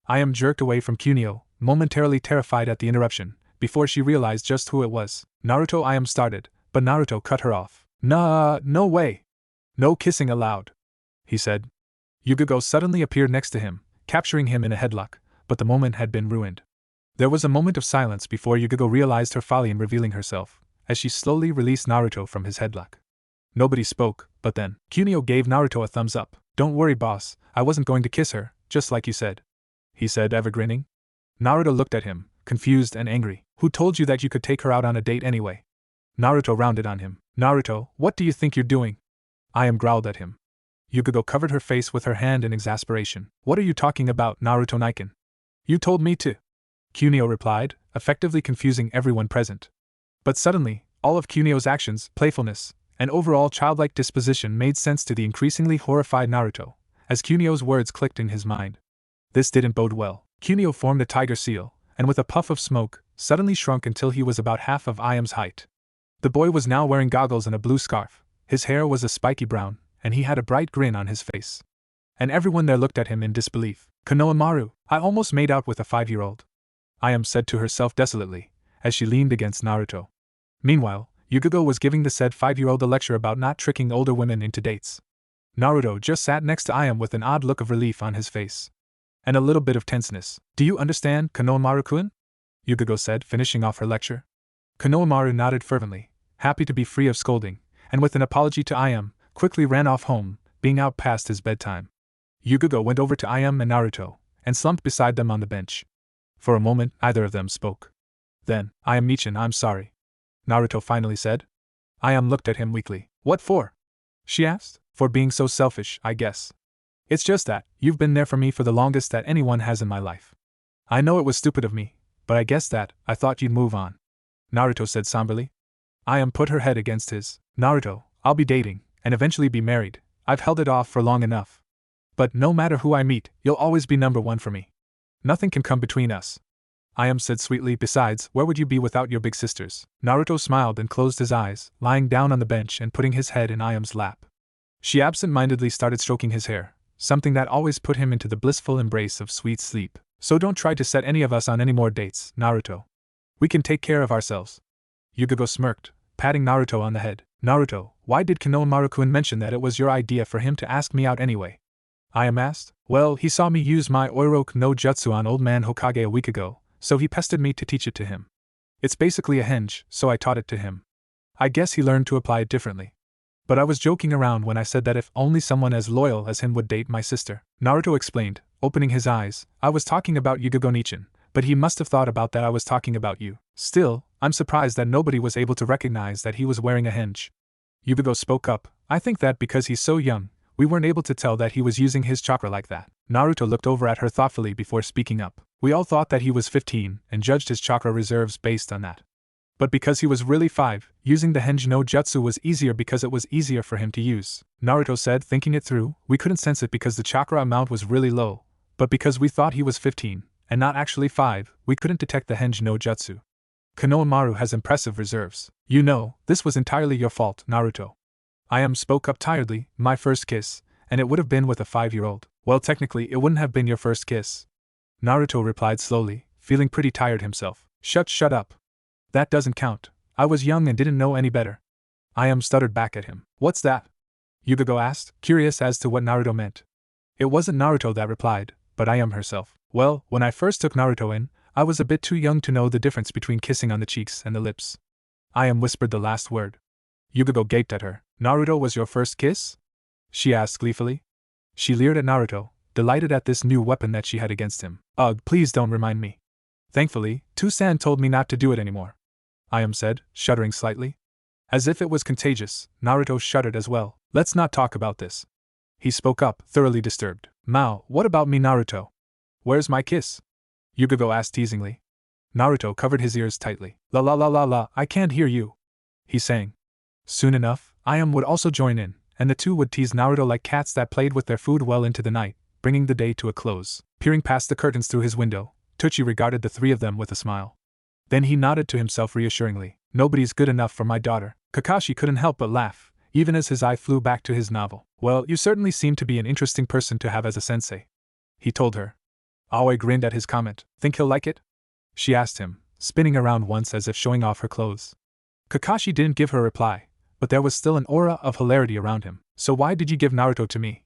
Speaker 1: Ayam jerked away from Kunio, momentarily terrified at the interruption, before she realized just who it was. Naruto Ayam started, but Naruto cut her off. No way. No kissing allowed, he said. Yugugo suddenly appeared next to him, capturing him in a headlock, but the moment had been ruined. There was a moment of silence before Yugugo realized her folly in revealing herself, as she slowly released Naruto from his headlock. Nobody spoke, but then, Kunio gave Naruto a thumbs up. Don't worry, boss, I wasn't going to kiss her, just like you said, he said, ever grinning. Naruto looked at him, confused and angry. Who told you that you could take her out on a date anyway? Naruto rounded on him. Naruto, what do you think you're doing? Ayam growled at him. Yugugo covered her face with her hand in exasperation. What are you talking about, Naruto Niken? You told me to. Kunio replied, effectively confusing everyone present. But suddenly, all of Kunio's actions, playfulness, and overall childlike disposition made sense to the increasingly horrified Naruto, as Kunio's words clicked in his mind. This didn't bode well. Kunio formed a tiger seal, and with a puff of smoke, suddenly shrunk until he was about half of Ayam's height. The boy was now wearing goggles and a blue scarf, his hair was a spiky brown, and he had a bright grin on his face. And everyone there looked at him in disbelief. Konoha Maru, I almost made out with a 5-year-old. Ayam said to herself desolately, as she leaned against Naruto. Meanwhile, Yugugo was giving the said 5-year-old a lecture about not tricking older women into dates. Naruto just sat next to Ayam with an odd look of relief on his face. And a little bit of tenseness. Do you understand, Konoha Maru-kun? Yugago said, finishing off her lecture. Konohamaru nodded fervently, happy to be free of scolding, and with an apology to Ayame, quickly ran off home, being out past his bedtime. Yugago went over to Ayame and Naruto, and slumped beside them on the bench. For a moment, neither of them spoke. Then, Ayame-chan, I'm sorry, Naruto finally said. Ayame looked at him weakly. What for? She asked. For being so selfish, I guess. It's just that, you've been there for me for the longest that anyone has in my life. I know it was stupid of me, but I guess that, I thought you'd move on, Naruto said somberly. Ayame put her head against his. Naruto, I'll be dating, and eventually be married. I've held it off for long enough. But no matter who I meet, you'll always be number one for me. Nothing can come between us. Ayame said sweetly, besides, where would you be without your big sisters? Naruto smiled and closed his eyes, lying down on the bench and putting his head in Ayame's lap. She absent-mindedly started stroking his hair, something that always put him into the blissful embrace of sweet sleep. So don't try to set any of us on any more dates, Naruto. We can take care of ourselves. Yugago smirked, patting Naruto on the head. Naruto, why did Konohamaru-kun mention that it was your idea for him to ask me out anyway? Ayame asked. Well, he saw me use my Oiroku no Jutsu on old man Hokage a week ago, so he pestered me to teach it to him. It's basically a henge, so I taught it to him. I guess he learned to apply it differently. But I was joking around when I said that if only someone as loyal as him would date my sister. Naruto explained, opening his eyes. I was talking about Yugago-nichan, but he must have thought about that I was talking about you. Still, I'm surprised that nobody was able to recognize that he was wearing a henge. Yugago spoke up. I think that because he's so young, we weren't able to tell that he was using his chakra like that. Naruto looked over at her thoughtfully before speaking up. We all thought that he was 15 and judged his chakra reserves based on that. But because he was really 5, using the henge no jutsu was easier because it was easier for him to use. Naruto said, thinking it through, we couldn't sense it because the chakra amount was really low, but because we thought he was 15, and not actually 5, we couldn't detect the henge no jutsu. Konohamaru has impressive reserves. You know, this was entirely your fault, Naruto. Ayame spoke up tiredly, my first kiss, and it would have been with a 5-year-old. Well, technically, it wouldn't have been your first kiss, Naruto replied slowly, feeling pretty tired himself. Shut up. That doesn't count. I was young and didn't know any better. Ayame stuttered back at him. What's that? Yugago asked, curious as to what Naruto meant. It wasn't Naruto that replied, but Ayame herself. Well, when I first took Naruto in, I was a bit too young to know the difference between kissing on the cheeks and the lips. Ayame whispered the last word. Yugago gaped at her. Naruto was your first kiss? She asked gleefully. She leered at Naruto, delighted at this new weapon that she had against him. Ugh, please don't remind me. Thankfully, Toussaint told me not to do it anymore, Ayame said, shuddering slightly. As if it was contagious, Naruto shuddered as well. Let's not talk about this. He spoke up, thoroughly disturbed. Mao, what about me, Naruto? Where's my kiss? Yugago asked teasingly. Naruto covered his ears tightly. La la la la la, I can't hear you, he sang. Soon enough, Ayame would also join in, and the two would tease Naruto like cats that played with their food well into the night, bringing the day to a close. Peering past the curtains through his window, Teuchi regarded the three of them with a smile. Then he nodded to himself reassuringly. Nobody's good enough for my daughter. Kakashi couldn't help but laugh, even as his eye flew back to his novel. Well, you certainly seem to be an interesting person to have as a sensei, he told her. Aoi grinned at his comment. Think he'll like it? She asked him, spinning around once as if showing off her clothes. Kakashi didn't give her a reply, but there was still an aura of hilarity around him. So why did you give Naruto to me?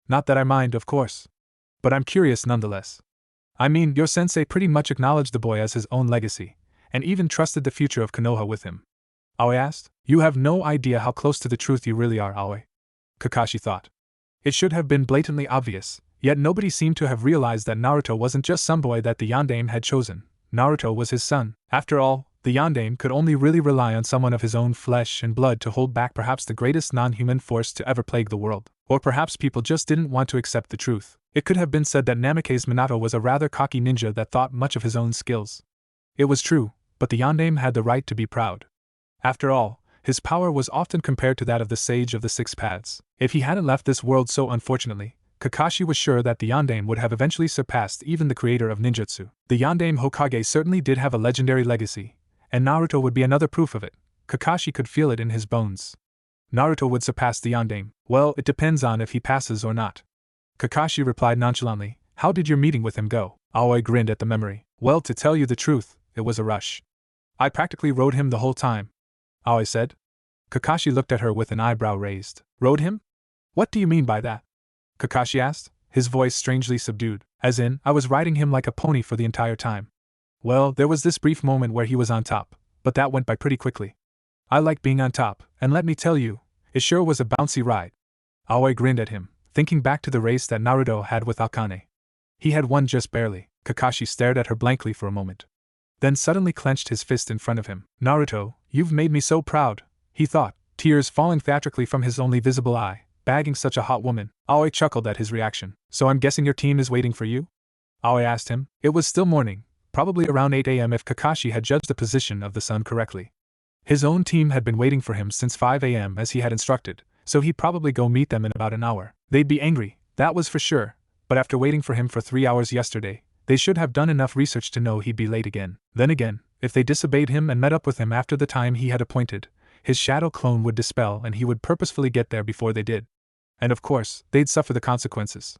Speaker 1: Not that I mind, of course. But I'm curious nonetheless. I mean, your sensei pretty much acknowledged the boy as his own legacy, and even trusted the future of Konoha with him. Aoi asked. You have no idea how close to the truth you really are, Aoi, Kakashi thought. It should have been blatantly obvious, yet nobody seemed to have realized that Naruto wasn't just some boy that the Yondaime had chosen. Naruto was his son. After all, the Yondaime could only really rely on someone of his own flesh and blood to hold back perhaps the greatest non-human force to ever plague the world. Or perhaps people just didn't want to accept the truth. It could have been said that Namake's Minato was a rather cocky ninja that thought much of his own skills. It was true, but the Yondaime had the right to be proud. After all, his power was often compared to that of the Sage of the Six Paths. If he hadn't left this world so unfortunately, Kakashi was sure that the Yondaime would have eventually surpassed even the creator of ninjutsu. The Yondaime Hokage certainly did have a legendary legacy, and Naruto would be another proof of it. Kakashi could feel it in his bones. Naruto would surpass the Yondaime. Well, it depends on if he passes or not, Kakashi replied nonchalantly. How did your meeting with him go? Aoi grinned at the memory. Well, to tell you the truth, it was a rush. I practically rode him the whole time, Aoi said. Kakashi looked at her with an eyebrow raised. Rode him? What do you mean by that? Kakashi asked, his voice strangely subdued. As in, I was riding him like a pony for the entire time. Well, there was this brief moment where he was on top, but that went by pretty quickly. I like being on top, and let me tell you, it sure was a bouncy ride. Aoi grinned at him, thinking back to the race that Naruto had with Akane. He had won just barely. Kakashi stared at her blankly for a moment. Then suddenly clenched his fist in front of him. Naruto, you've made me so proud, he thought, tears falling theatrically from his only visible eye, bagging such a hot woman. Aoi chuckled at his reaction. So I'm guessing your team is waiting for you? Aoi asked him. It was still morning, probably around 8 a.m. if Kakashi had judged the position of the sun correctly. His own team had been waiting for him since 5 a.m. as he had instructed, so he'd probably go meet them in about an hour. They'd be angry, that was for sure, but after waiting for him for 3 hours yesterday, they should have done enough research to know he'd be late again. Then again, if they disobeyed him and met up with him after the time he had appointed, his shadow clone would dispel and he would purposefully get there before they did. And of course, they'd suffer the consequences.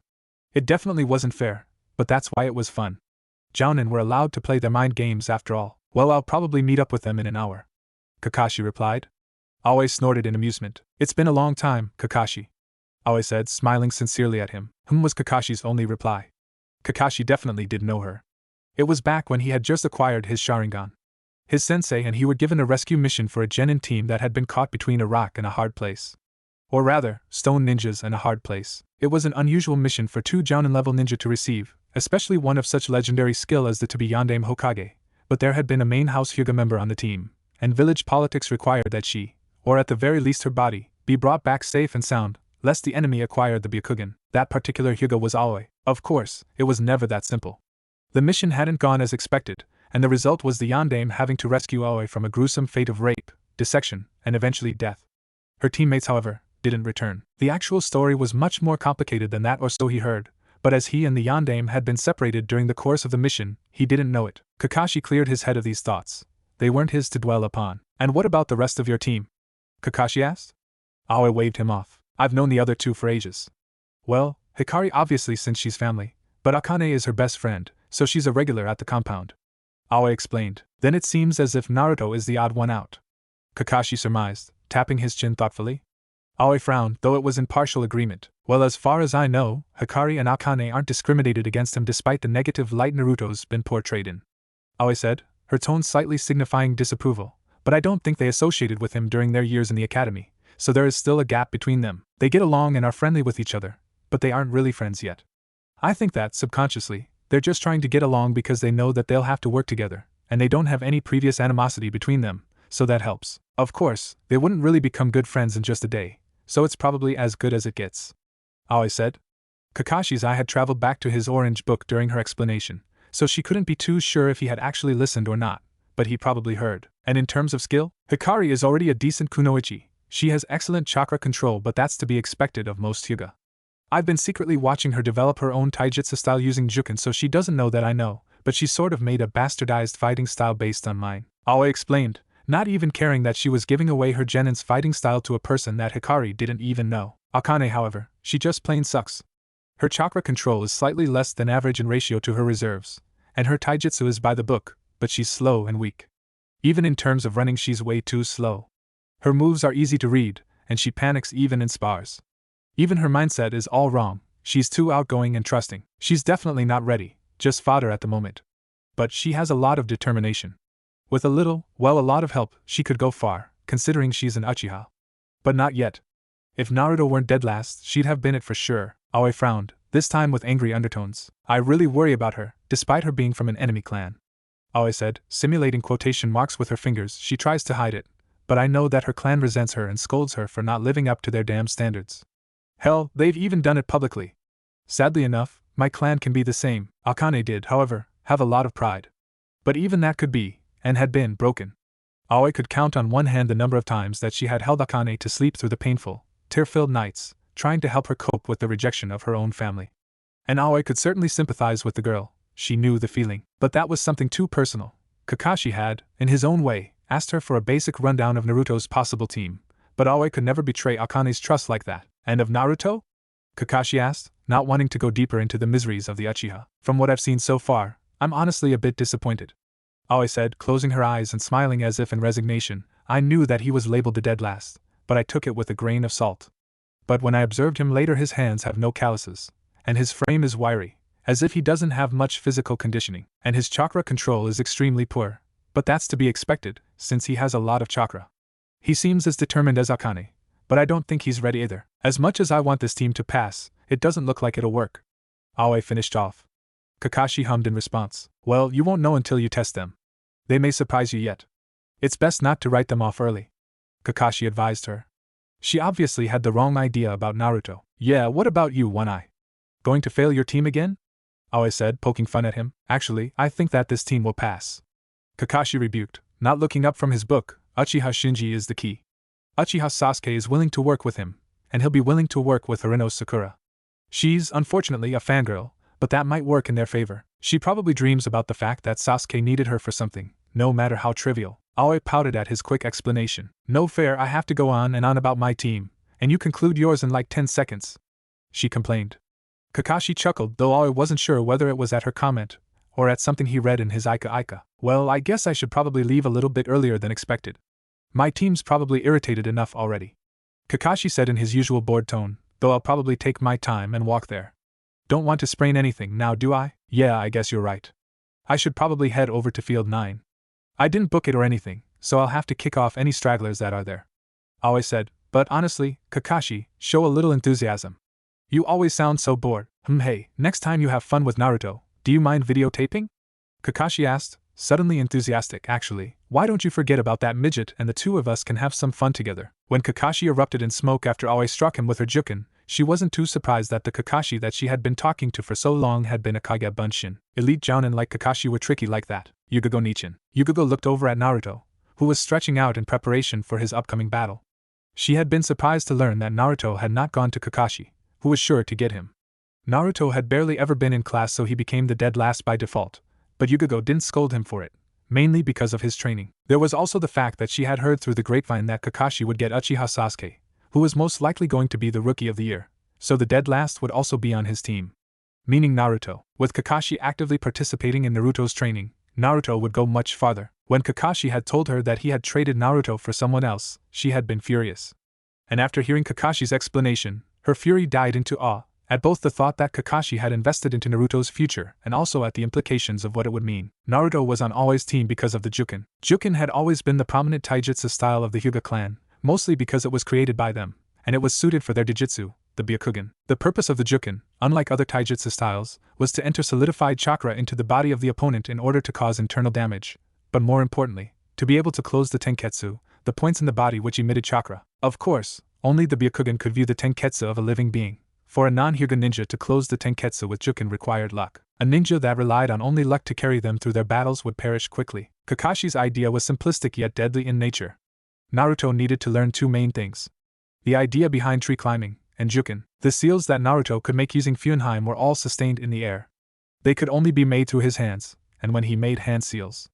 Speaker 1: It definitely wasn't fair, but that's why it was fun. Jounin were allowed to play their mind games after all. Well, I'll probably meet up with them in an hour, Kakashi replied. Aoi snorted in amusement. It's been a long time, Kakashi, Aoi said, smiling sincerely at him. Was Kakashi's only reply. Kakashi definitely did know her. It was back when he had just acquired his Sharingan. His sensei and he were given a rescue mission for a Genin team that had been caught between a rock and a hard place. Or rather, stone ninjas and a hard place. It was an unusual mission for 2 Jounin-level ninja to receive, especially one of such legendary skill as the to-be Yondaime Hokage, but there had been a main house Hyuga member on the team, and village politics required that she, or at the very least her body, be brought back safe and sound, lest the enemy acquire the Byakugan. That particular Hyuga was Aoi. Of course, it was never that simple. The mission hadn't gone as expected, and the result was the Yondaime having to rescue Aoi from a gruesome fate of rape, dissection, and eventually death. Her teammates, however, didn't return. The actual story was much more complicated than that, or so he heard, but as he and the Yondaime had been separated during the course of the mission, he didn't know it. Kakashi cleared his head of these thoughts. They weren't his to dwell upon. And what about the rest of your team? Kakashi asked. Aoi waved him off. I've known the other 2 for ages. Well, Hikari obviously since she's family, but Akane is her best friend, so she's a regular at the compound. Aoi explained. Then it seems as if Naruto is the odd one out, Kakashi surmised, tapping his chin thoughtfully. Aoi frowned, though it was in partial agreement. Well, as far as I know, Hikari and Akane aren't discriminated against him despite the negative light Naruto's been portrayed in, Aoi said, her tone slightly signifying disapproval, but I don't think they associated with him during their years in the academy, so there is still a gap between them. They get along and are friendly with each other, but they aren't really friends yet. I think that, subconsciously, they're just trying to get along because they know that they'll have to work together, and they don't have any previous animosity between them, so that helps. Of course, they wouldn't really become good friends in just a day, so it's probably as good as it gets, Aoi said. Kakashi's eye had traveled back to his orange book during her explanation, so she couldn't be too sure if he had actually listened or not, but he probably heard. And in terms of skill, Hikari is already a decent kunoichi. She has excellent chakra control, but that's to be expected of most Hyuga. I've been secretly watching her develop her own taijutsu style using Juken, so she doesn't know that I know, but she sort of made a bastardized fighting style based on mine, Aoi explained, not even caring that she was giving away her Genin's fighting style to a person that Hikari didn't even know. Akane, however, she just plain sucks. Her chakra control is slightly less than average in ratio to her reserves, and her taijutsu is by the book, but she's slow and weak. Even in terms of running, she's way too slow. Her moves are easy to read, and she panics even in spars. Even her mindset is all wrong. She's too outgoing and trusting. She's definitely not ready, just fodder at the moment. But she has a lot of determination. With a lot of help, she could go far, considering she's an Uchiha. But not yet. If Naruto weren't dead last, she'd have been it for sure. Aoi frowned, this time with angry undertones. I really worry about her, despite her being from an enemy clan, Aoi said, simulating quotation marks with her fingers. She tries to hide it, but I know that her clan resents her and scolds her for not living up to their damn standards. Hell, they've even done it publicly. Sadly enough, my clan can be the same. Akane did, however, have a lot of pride. But even that could be, and had been, broken. Aoi could count on one hand the number of times that she had held Akane to sleep through the painful, tear-filled nights, trying to help her cope with the rejection of her own family. And Aoi could certainly sympathize with the girl. She knew the feeling. But that was something too personal. Kakashi had, in his own way, asked her for a basic rundown of Naruto's possible team, but Aoi could never betray Akane's trust like that. And of Naruto? Kakashi asked, not wanting to go deeper into the miseries of the Uchiha. From what I've seen so far, I'm honestly a bit disappointed, Aoi said, closing her eyes and smiling as if in resignation. I knew that he was labeled the dead last, but I took it with a grain of salt. But when I observed him later, his hands have no calluses, and his frame is wiry, as if he doesn't have much physical conditioning, and his chakra control is extremely poor. But that's to be expected, since he has a lot of chakra. He seems as determined as Akane, but I don't think he's ready either. As much as I want this team to pass, it doesn't look like it'll work. Aoi finished off. Kakashi hummed in response. Well, you won't know until you test them. They may surprise you yet. It's best not to write them off early, Kakashi advised her. She obviously had the wrong idea about Naruto. Yeah, what about you, One Eye? Going to fail your team again? Aoi said, poking fun at him. Actually, I think that this team will pass. Kakashi rebuked, not looking up from his book. Uchiha Shinji is the key. Uchiha Sasuke is willing to work with him, and he'll be willing to work with Harino Sakura. She's, unfortunately, a fangirl, but that might work in their favor. She probably dreams about the fact that Sasuke needed her for something, no matter how trivial. Aoi pouted at his quick explanation. No fair, I have to go on and on about my team, and you conclude yours in like 10 seconds. She complained. Kakashi chuckled, though Aoi wasn't sure whether it was at her comment, or at something he read in his Ika. Well, I guess I should probably leave a little bit earlier than expected. My team's probably irritated enough already. Kakashi said in his usual bored tone, though I'll probably take my time and walk there. Don't want to sprain anything now, do I? Yeah, I guess you're right. I should probably head over to Field 9. I didn't book it or anything, so I'll have to kick off any stragglers that are there. Aoi said, but honestly, Kakashi, show a little enthusiasm. You always sound so bored. Hey, next time you have fun with Naruto, do you mind videotaping? Kakashi asked, suddenly enthusiastic. Actually, why don't you forget about that midget and the two of us can have some fun together? When Kakashi erupted in smoke after Aoi struck him with her jukin, she wasn't too surprised that the Kakashi that she had been talking to for so long had been a Kage Bunshin. Elite jounin like Kakashi were tricky like that. Yugogo Nichin. Yugogo looked over at Naruto, who was stretching out in preparation for his upcoming battle. She had been surprised to learn that Naruto had not gone to Kakashi, who was sure to get him. Naruto had barely ever been in class, so he became the dead last by default, but Yugogo didn't scold him for it, mainly because of his training. There was also the fact that she had heard through the grapevine that Kakashi would get Uchiha Sasuke, who was most likely going to be the Rookie of the Year, so the dead last would also be on his team. Meaning Naruto. With Kakashi actively participating in Naruto's training, Naruto would go much farther. When Kakashi had told her that he had traded Naruto for someone else, she had been furious. And after hearing Kakashi's explanation, her fury died into awe, at both the thought that Kakashi had invested into Naruto's future and also at the implications of what it would mean. Naruto was on Aoi's team because of the Jukin. Jukin had always been the prominent taijutsu style of the Hyuga clan, mostly because it was created by them, and it was suited for their Dijitsu, the Byakugan. The purpose of the Jukin, unlike other taijutsu styles, was to enter solidified chakra into the body of the opponent in order to cause internal damage, but more importantly, to be able to close the Tenketsu, the points in the body which emitted chakra. Of course, only the Byakugan could view the Tenketsu of a living being. For a non-Hyuga ninja to close the Tenketsu with Jukin required luck. A ninja that relied on only luck to carry them through their battles would perish quickly. Kakashi's idea was simplistic yet deadly in nature. Naruto needed to learn two main things. The idea behind tree climbing, and Jukin. The seals that Naruto could make using Fuinheim were all sustained in the air. They could only be made through his hands, and when he made hand seals.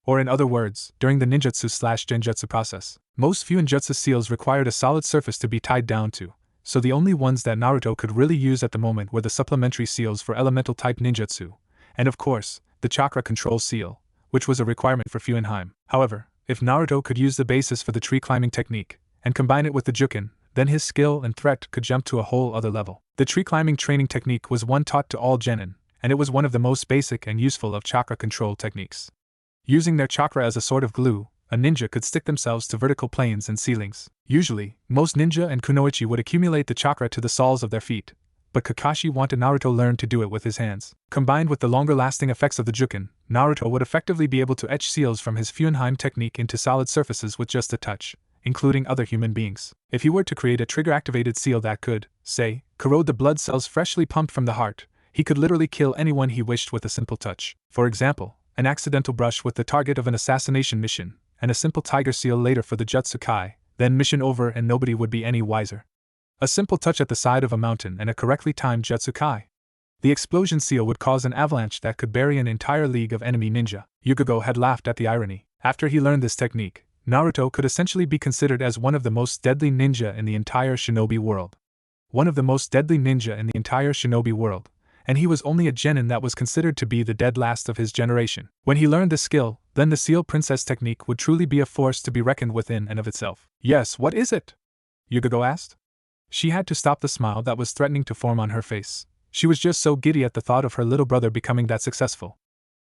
Speaker 1: Or in other words, during the ninjutsu/genjutsu process, most fuinjutsu seals required a solid surface to be tied down to, so the only ones that Naruto could really use at the moment were the supplementary seals for elemental-type ninjutsu, and of course, the chakra control seal, which was a requirement for Fuinheim. However, if Naruto could use the basis for the tree climbing technique, and combine it with the Jukin, then his skill and threat could jump to a whole other level. The tree climbing training technique was one taught to all genin, and it was one of the most basic and useful of chakra control techniques. Using their chakra as a sort of glue, a ninja could stick themselves to vertical planes and ceilings. Usually, most ninja and kunoichi would accumulate the chakra to the soles of their feet, but Kakashi wanted Naruto to learn to do it with his hands. Combined with the longer-lasting effects of the Jukin, Naruto would effectively be able to etch seals from his Fuinheim technique into solid surfaces with just a touch, including other human beings. If he were to create a trigger-activated seal that could, say, corrode the blood cells freshly pumped from the heart, he could literally kill anyone he wished with a simple touch. For example, an accidental brush with the target of an assassination mission, and a simple tiger seal later for the Jutsu Kai, then mission over and nobody would be any wiser. A simple touch at the side of a mountain and a correctly timed Jutsu Kai. The explosion seal would cause an avalanche that could bury an entire league of enemy ninja. Yugogo had laughed at the irony. After he learned this technique, Naruto could essentially be considered as one of the most deadly ninja in the entire shinobi world. One of the most deadly ninja in the entire shinobi world, and he was only a genin that was considered to be the dead last of his generation. When he learned this skill, then the Seal Princess technique would truly be a force to be reckoned with in and of itself. Yes, what is it? Yugogo asked. She had to stop the smile that was threatening to form on her face. She was just so giddy at the thought of her little brother becoming that successful.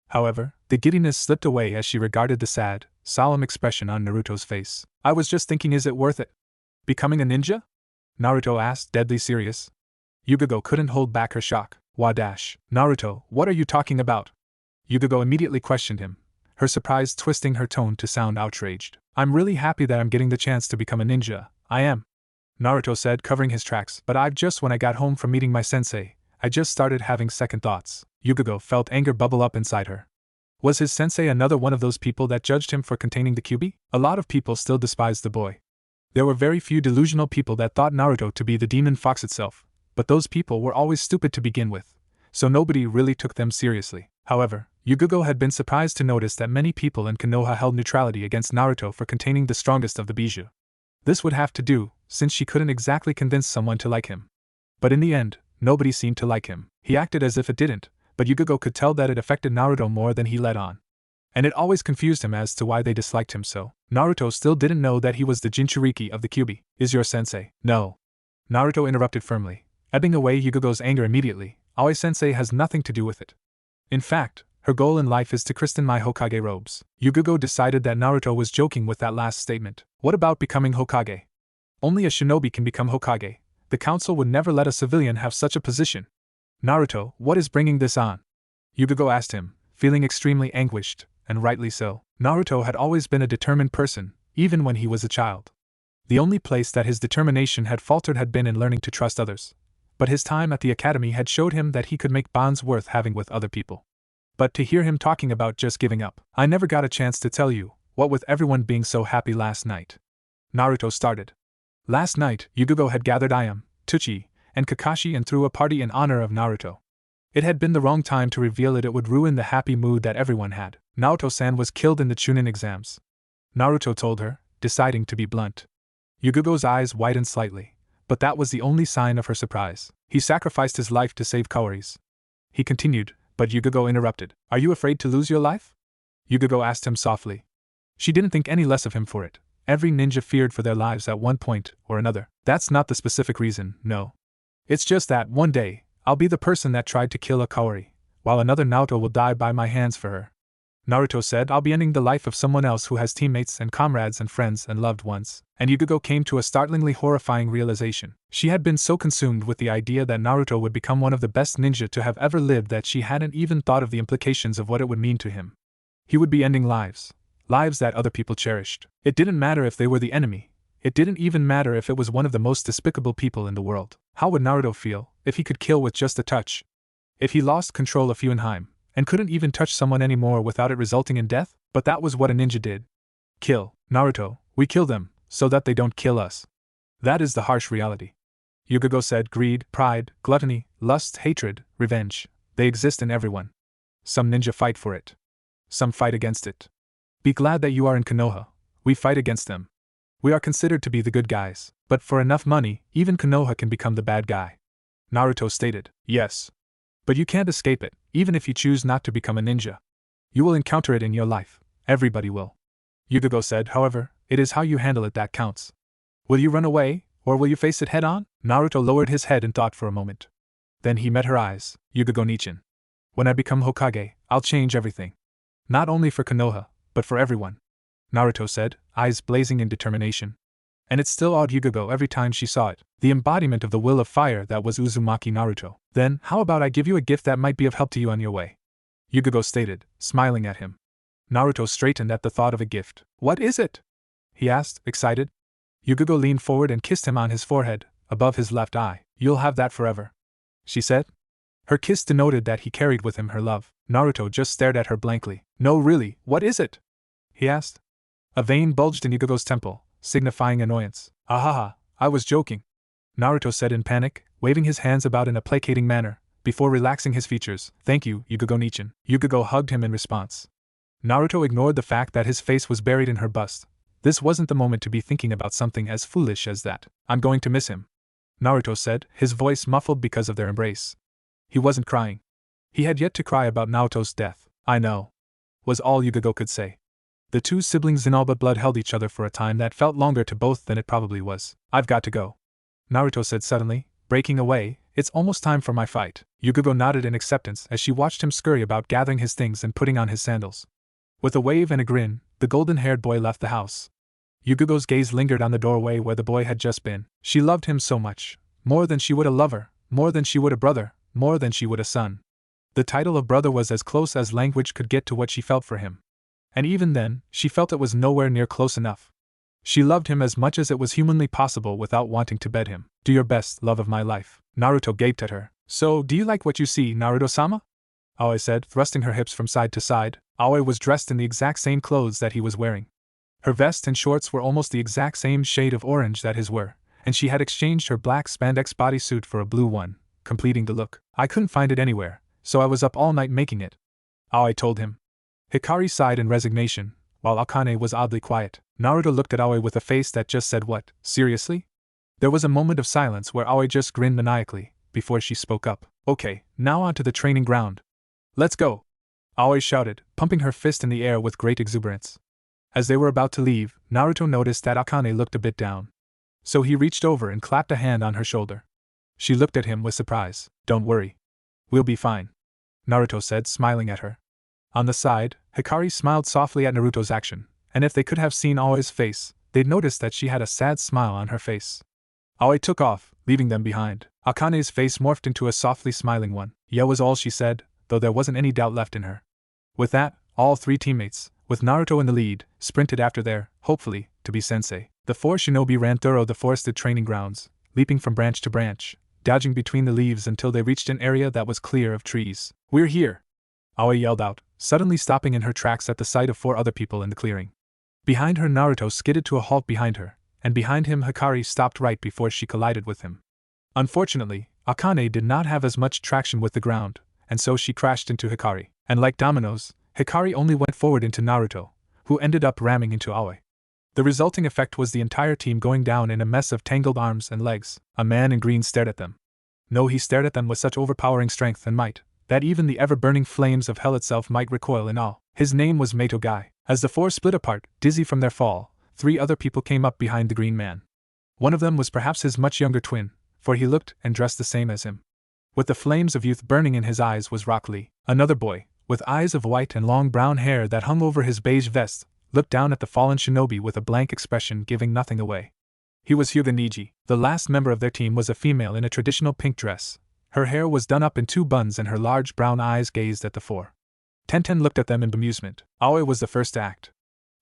Speaker 1: However, the giddiness slipped away as she regarded the sad, solemn expression on Naruto's face. I was just thinking, is it worth it? Becoming a ninja? Naruto asked, deadly serious. Yugogo couldn't hold back her shock. Naruto, what are you talking about? Yugogo immediately questioned him, her surprise twisting her tone to sound outraged. I'm really happy that I'm getting the chance to become a ninja, I am. Naruto said, covering his tracks, but when I got home from meeting my sensei, I just started having second thoughts. Yugogo felt anger bubble up inside her. Was his sensei another one of those people that judged him for containing the Kyuubi? A lot of people still despised the boy. There were very few delusional people that thought Naruto to be the demon fox itself, but those people were always stupid to begin with, so nobody really took them seriously. However, Yugogo had been surprised to notice that many people in Konoha held neutrality against Naruto for containing the strongest of the Bijuu. This would have to do, since she couldn't exactly convince someone to like him. But in the end, nobody seemed to like him. He acted as if it didn't, but Yugogo could tell that it affected Naruto more than he let on. And it always confused him as to why they disliked him so. Naruto still didn't know that he was the Jinchuriki of the Kyuubi. Is your sensei? No. Naruto interrupted firmly, ebbing away Yugogo's anger immediately. Aoi sensei has nothing to do with it. In fact, her goal in life is to christen my Hokage robes. Yugogo decided that Naruto was joking with that last statement. What about becoming Hokage? Only a shinobi can become Hokage. The council would never let a civilian have such a position. Naruto, what is bringing this on? Yugogo asked him, feeling extremely anguished, and rightly so. Naruto had always been a determined person, even when he was a child. The only place that his determination had faltered had been in learning to trust others. But his time at the academy had showed him that he could make bonds worth having with other people. But to hear him talking about just giving up, I never got a chance to tell you, what with everyone being so happy last night. Naruto started. Last night, Yugogo had gathered Ayam, Tsuchi, and Kakashi and threw a party in honor of Naruto. It had been the wrong time to reveal it would ruin the happy mood that everyone had. Naruto-san was killed in the Chunin exams. Naruto told her, deciding to be blunt. Yugogo's eyes widened slightly, but that was the only sign of her surprise. He sacrificed his life to save Kaori's. He continued, but Yugogo interrupted. Are you afraid to lose your life? Yugogo asked him softly. She didn't think any less of him for it. Every ninja feared for their lives at one point or another. That's not the specific reason, no. It's just that, one day, I'll be the person that tried to kill a Kaori, while another Naruto will die by my hands for her. Naruto said, I'll be ending the life of someone else who has teammates and comrades and friends and loved ones. And Yugogo came to a startlingly horrifying realization. She had been so consumed with the idea that Naruto would become one of the best ninja to have ever lived that she hadn't even thought of the implications of what it would mean to him. He would be ending lives that other people cherished. It didn't matter if they were the enemy. It didn't even matter if it was one of the most despicable people in the world. How would Naruto feel if he could kill with just a touch? If he lost control of Fuinheim, and couldn't even touch someone anymore without it resulting in death? But that was what a ninja did. Kill. Naruto, we kill them, so that they don't kill us. That is the harsh reality. Yugogo said, greed, pride, gluttony, lust, hatred, revenge. They exist in everyone. Some ninja fight for it. Some fight against it. Be glad that you are in Konoha. We fight against them. We are considered to be the good guys, but for enough money, even Konoha can become the bad guy. Naruto stated, yes. But you can't escape it, even if you choose not to become a ninja. You will encounter it in your life. Everybody will. Yugogo said, however, it is how you handle it that counts. Will you run away, or will you face it head on? Naruto lowered his head and thought for a moment. Then he met her eyes. Yugogo Nichin. When I become Hokage, I'll change everything. Not only for Konoha, but for everyone. Naruto said, eyes blazing in determination. And it still awed Yugogo every time she saw it, the embodiment of the will of fire that was Uzumaki Naruto. Then, how about I give you a gift that might be of help to you on your way? Yugogo stated, smiling at him. Naruto straightened at the thought of a gift. What is it? He asked, excited. Yugogo leaned forward and kissed him on his forehead, above his left eye. You'll have that forever, she said. Her kiss denoted that he carried with him her love. Naruto just stared at her blankly. No, really, what is it? He asked. A vein bulged in Yugogo's temple, signifying annoyance. Ahaha, I was joking, Naruto said in panic, waving his hands about in a placating manner, before relaxing his features. Thank you, Yugogo Nichin. Yugogo hugged him in response. Naruto ignored the fact that his face was buried in her bust. This wasn't the moment to be thinking about something as foolish as that. I'm going to miss him, Naruto said, his voice muffled because of their embrace. He wasn't crying. He had yet to cry about Naruto's death. I know, was all Yugogo could say. The two siblings in all but blood held each other for a time that felt longer to both than it probably was. I've got to go, Naruto said suddenly, breaking away, it's almost time for my fight. Yugugo nodded in acceptance as she watched him scurry about gathering his things and putting on his sandals. With a wave and a grin, the golden-haired boy left the house. Yugugo's gaze lingered on the doorway where the boy had just been. She loved him so much. More than she would a lover, more than she would a brother, more than she would a son. The title of brother was as close as language could get to what she felt for him. And even then, she felt it was nowhere near close enough. She loved him as much as it was humanly possible without wanting to bed him. Do your best, love of my life. Naruto gaped at her. So, do you like what you see, Naruto-sama? Aoi said, thrusting her hips from side to side. Aoi was dressed in the exact same clothes that he was wearing. Her vest and shorts were almost the exact same shade of orange that his were, and she had exchanged her black spandex bodysuit for a blue one, completing the look. I couldn't find it anywhere, so I was up all night making it, Aoi told him. Hikari sighed in resignation, while Akane was oddly quiet. Naruto looked at Aoi with a face that just said what, seriously? There was a moment of silence where Aoi just grinned maniacally, before she spoke up. Okay, now on to the training ground. Let's go! Aoi shouted, pumping her fist in the air with great exuberance. As they were about to leave, Naruto noticed that Akane looked a bit down. So he reached over and clapped a hand on her shoulder. She looked at him with surprise. Don't worry. We'll be fine, Naruto said, smiling at her. On the side, Hikari smiled softly at Naruto's action, and if they could have seen Aoi's face, they'd noticed that she had a sad smile on her face. Aoi took off, leaving them behind. Akane's face morphed into a softly smiling one. Yeah was all she said, though there wasn't any doubt left in her. With that, all three teammates, with Naruto in the lead, sprinted after their, hopefully, to-be sensei. The four shinobi ran through the forested training grounds, leaping from branch to branch, dodging between the leaves until they reached an area that was clear of trees. We're here! Aoi yelled out, suddenly stopping in her tracks at the sight of four other people in the clearing. Behind her, Naruto skidded to a halt behind her, and behind him Hikari stopped right before she collided with him. Unfortunately, Akane did not have as much traction with the ground, and so she crashed into Hikari. And like dominoes, Hikari only went forward into Naruto, who ended up ramming into Aoi. The resulting effect was the entire team going down in a mess of tangled arms and legs. A man in green stared at them. No, he stared at them with such overpowering strength and might, that even the ever-burning flames of hell itself might recoil in awe. His name was Meito Gai. As the four split apart, dizzy from their fall, three other people came up behind the green man. One of them was perhaps his much younger twin, for he looked and dressed the same as him. With the flames of youth burning in his eyes was Rock Lee. Another boy, with eyes of white and long brown hair that hung over his beige vest, looked down at the fallen shinobi with a blank expression giving nothing away. He was Hyuga Niji. The last member of their team was a female in a traditional pink dress. Her hair was done up in two buns and her large brown eyes gazed at the four. Tenten looked at them in bemusement. Aoi was the first to act.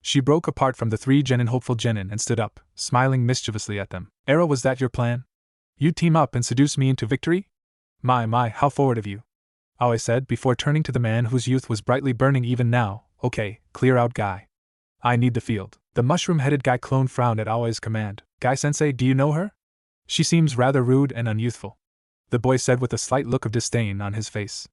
Speaker 1: She broke apart from the three Genin hopeful Genin and stood up, smiling mischievously at them. Era, was that your plan? You team up and seduce me into victory? My, how forward of you. Aoi said before turning to the man whose youth was brightly burning even now. Okay, clear out Guy. I need the field. The mushroom-headed Guy clone frowned at Aoi's command. Guy-sensei, do you know her? She seems rather rude and unyouthful, the boy said with a slight look of disdain on his face.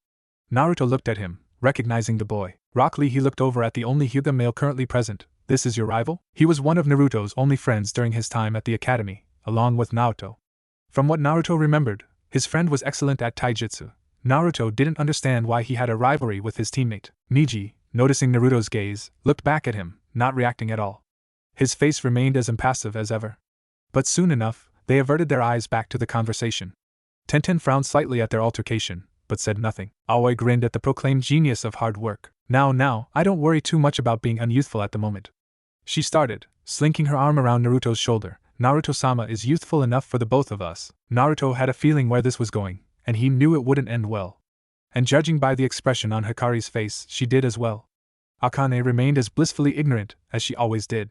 Speaker 1: Naruto looked at him, recognizing the boy. Rock Lee, he looked over at the only Hyuga male currently present. This is your rival? He was one of Naruto's only friends during his time at the academy, along with Naruto. From what Naruto remembered, his friend was excellent at taijutsu. Naruto didn't understand why he had a rivalry with his teammate. Niji, noticing Naruto's gaze, looked back at him, not reacting at all. His face remained as impassive as ever. But soon enough, they averted their eyes back to the conversation. Tenten frowned slightly at their altercation, but said nothing. Aoi grinned at the proclaimed genius of hard work. Now, I don't worry too much about being unyouthful at the moment. She started, slinking her arm around Naruto's shoulder. Naruto-sama is youthful enough for the both of us. Naruto had a feeling where this was going, and he knew it wouldn't end well. And judging by the expression on Hikari's face, she did as well. Akane remained as blissfully ignorant as she always did.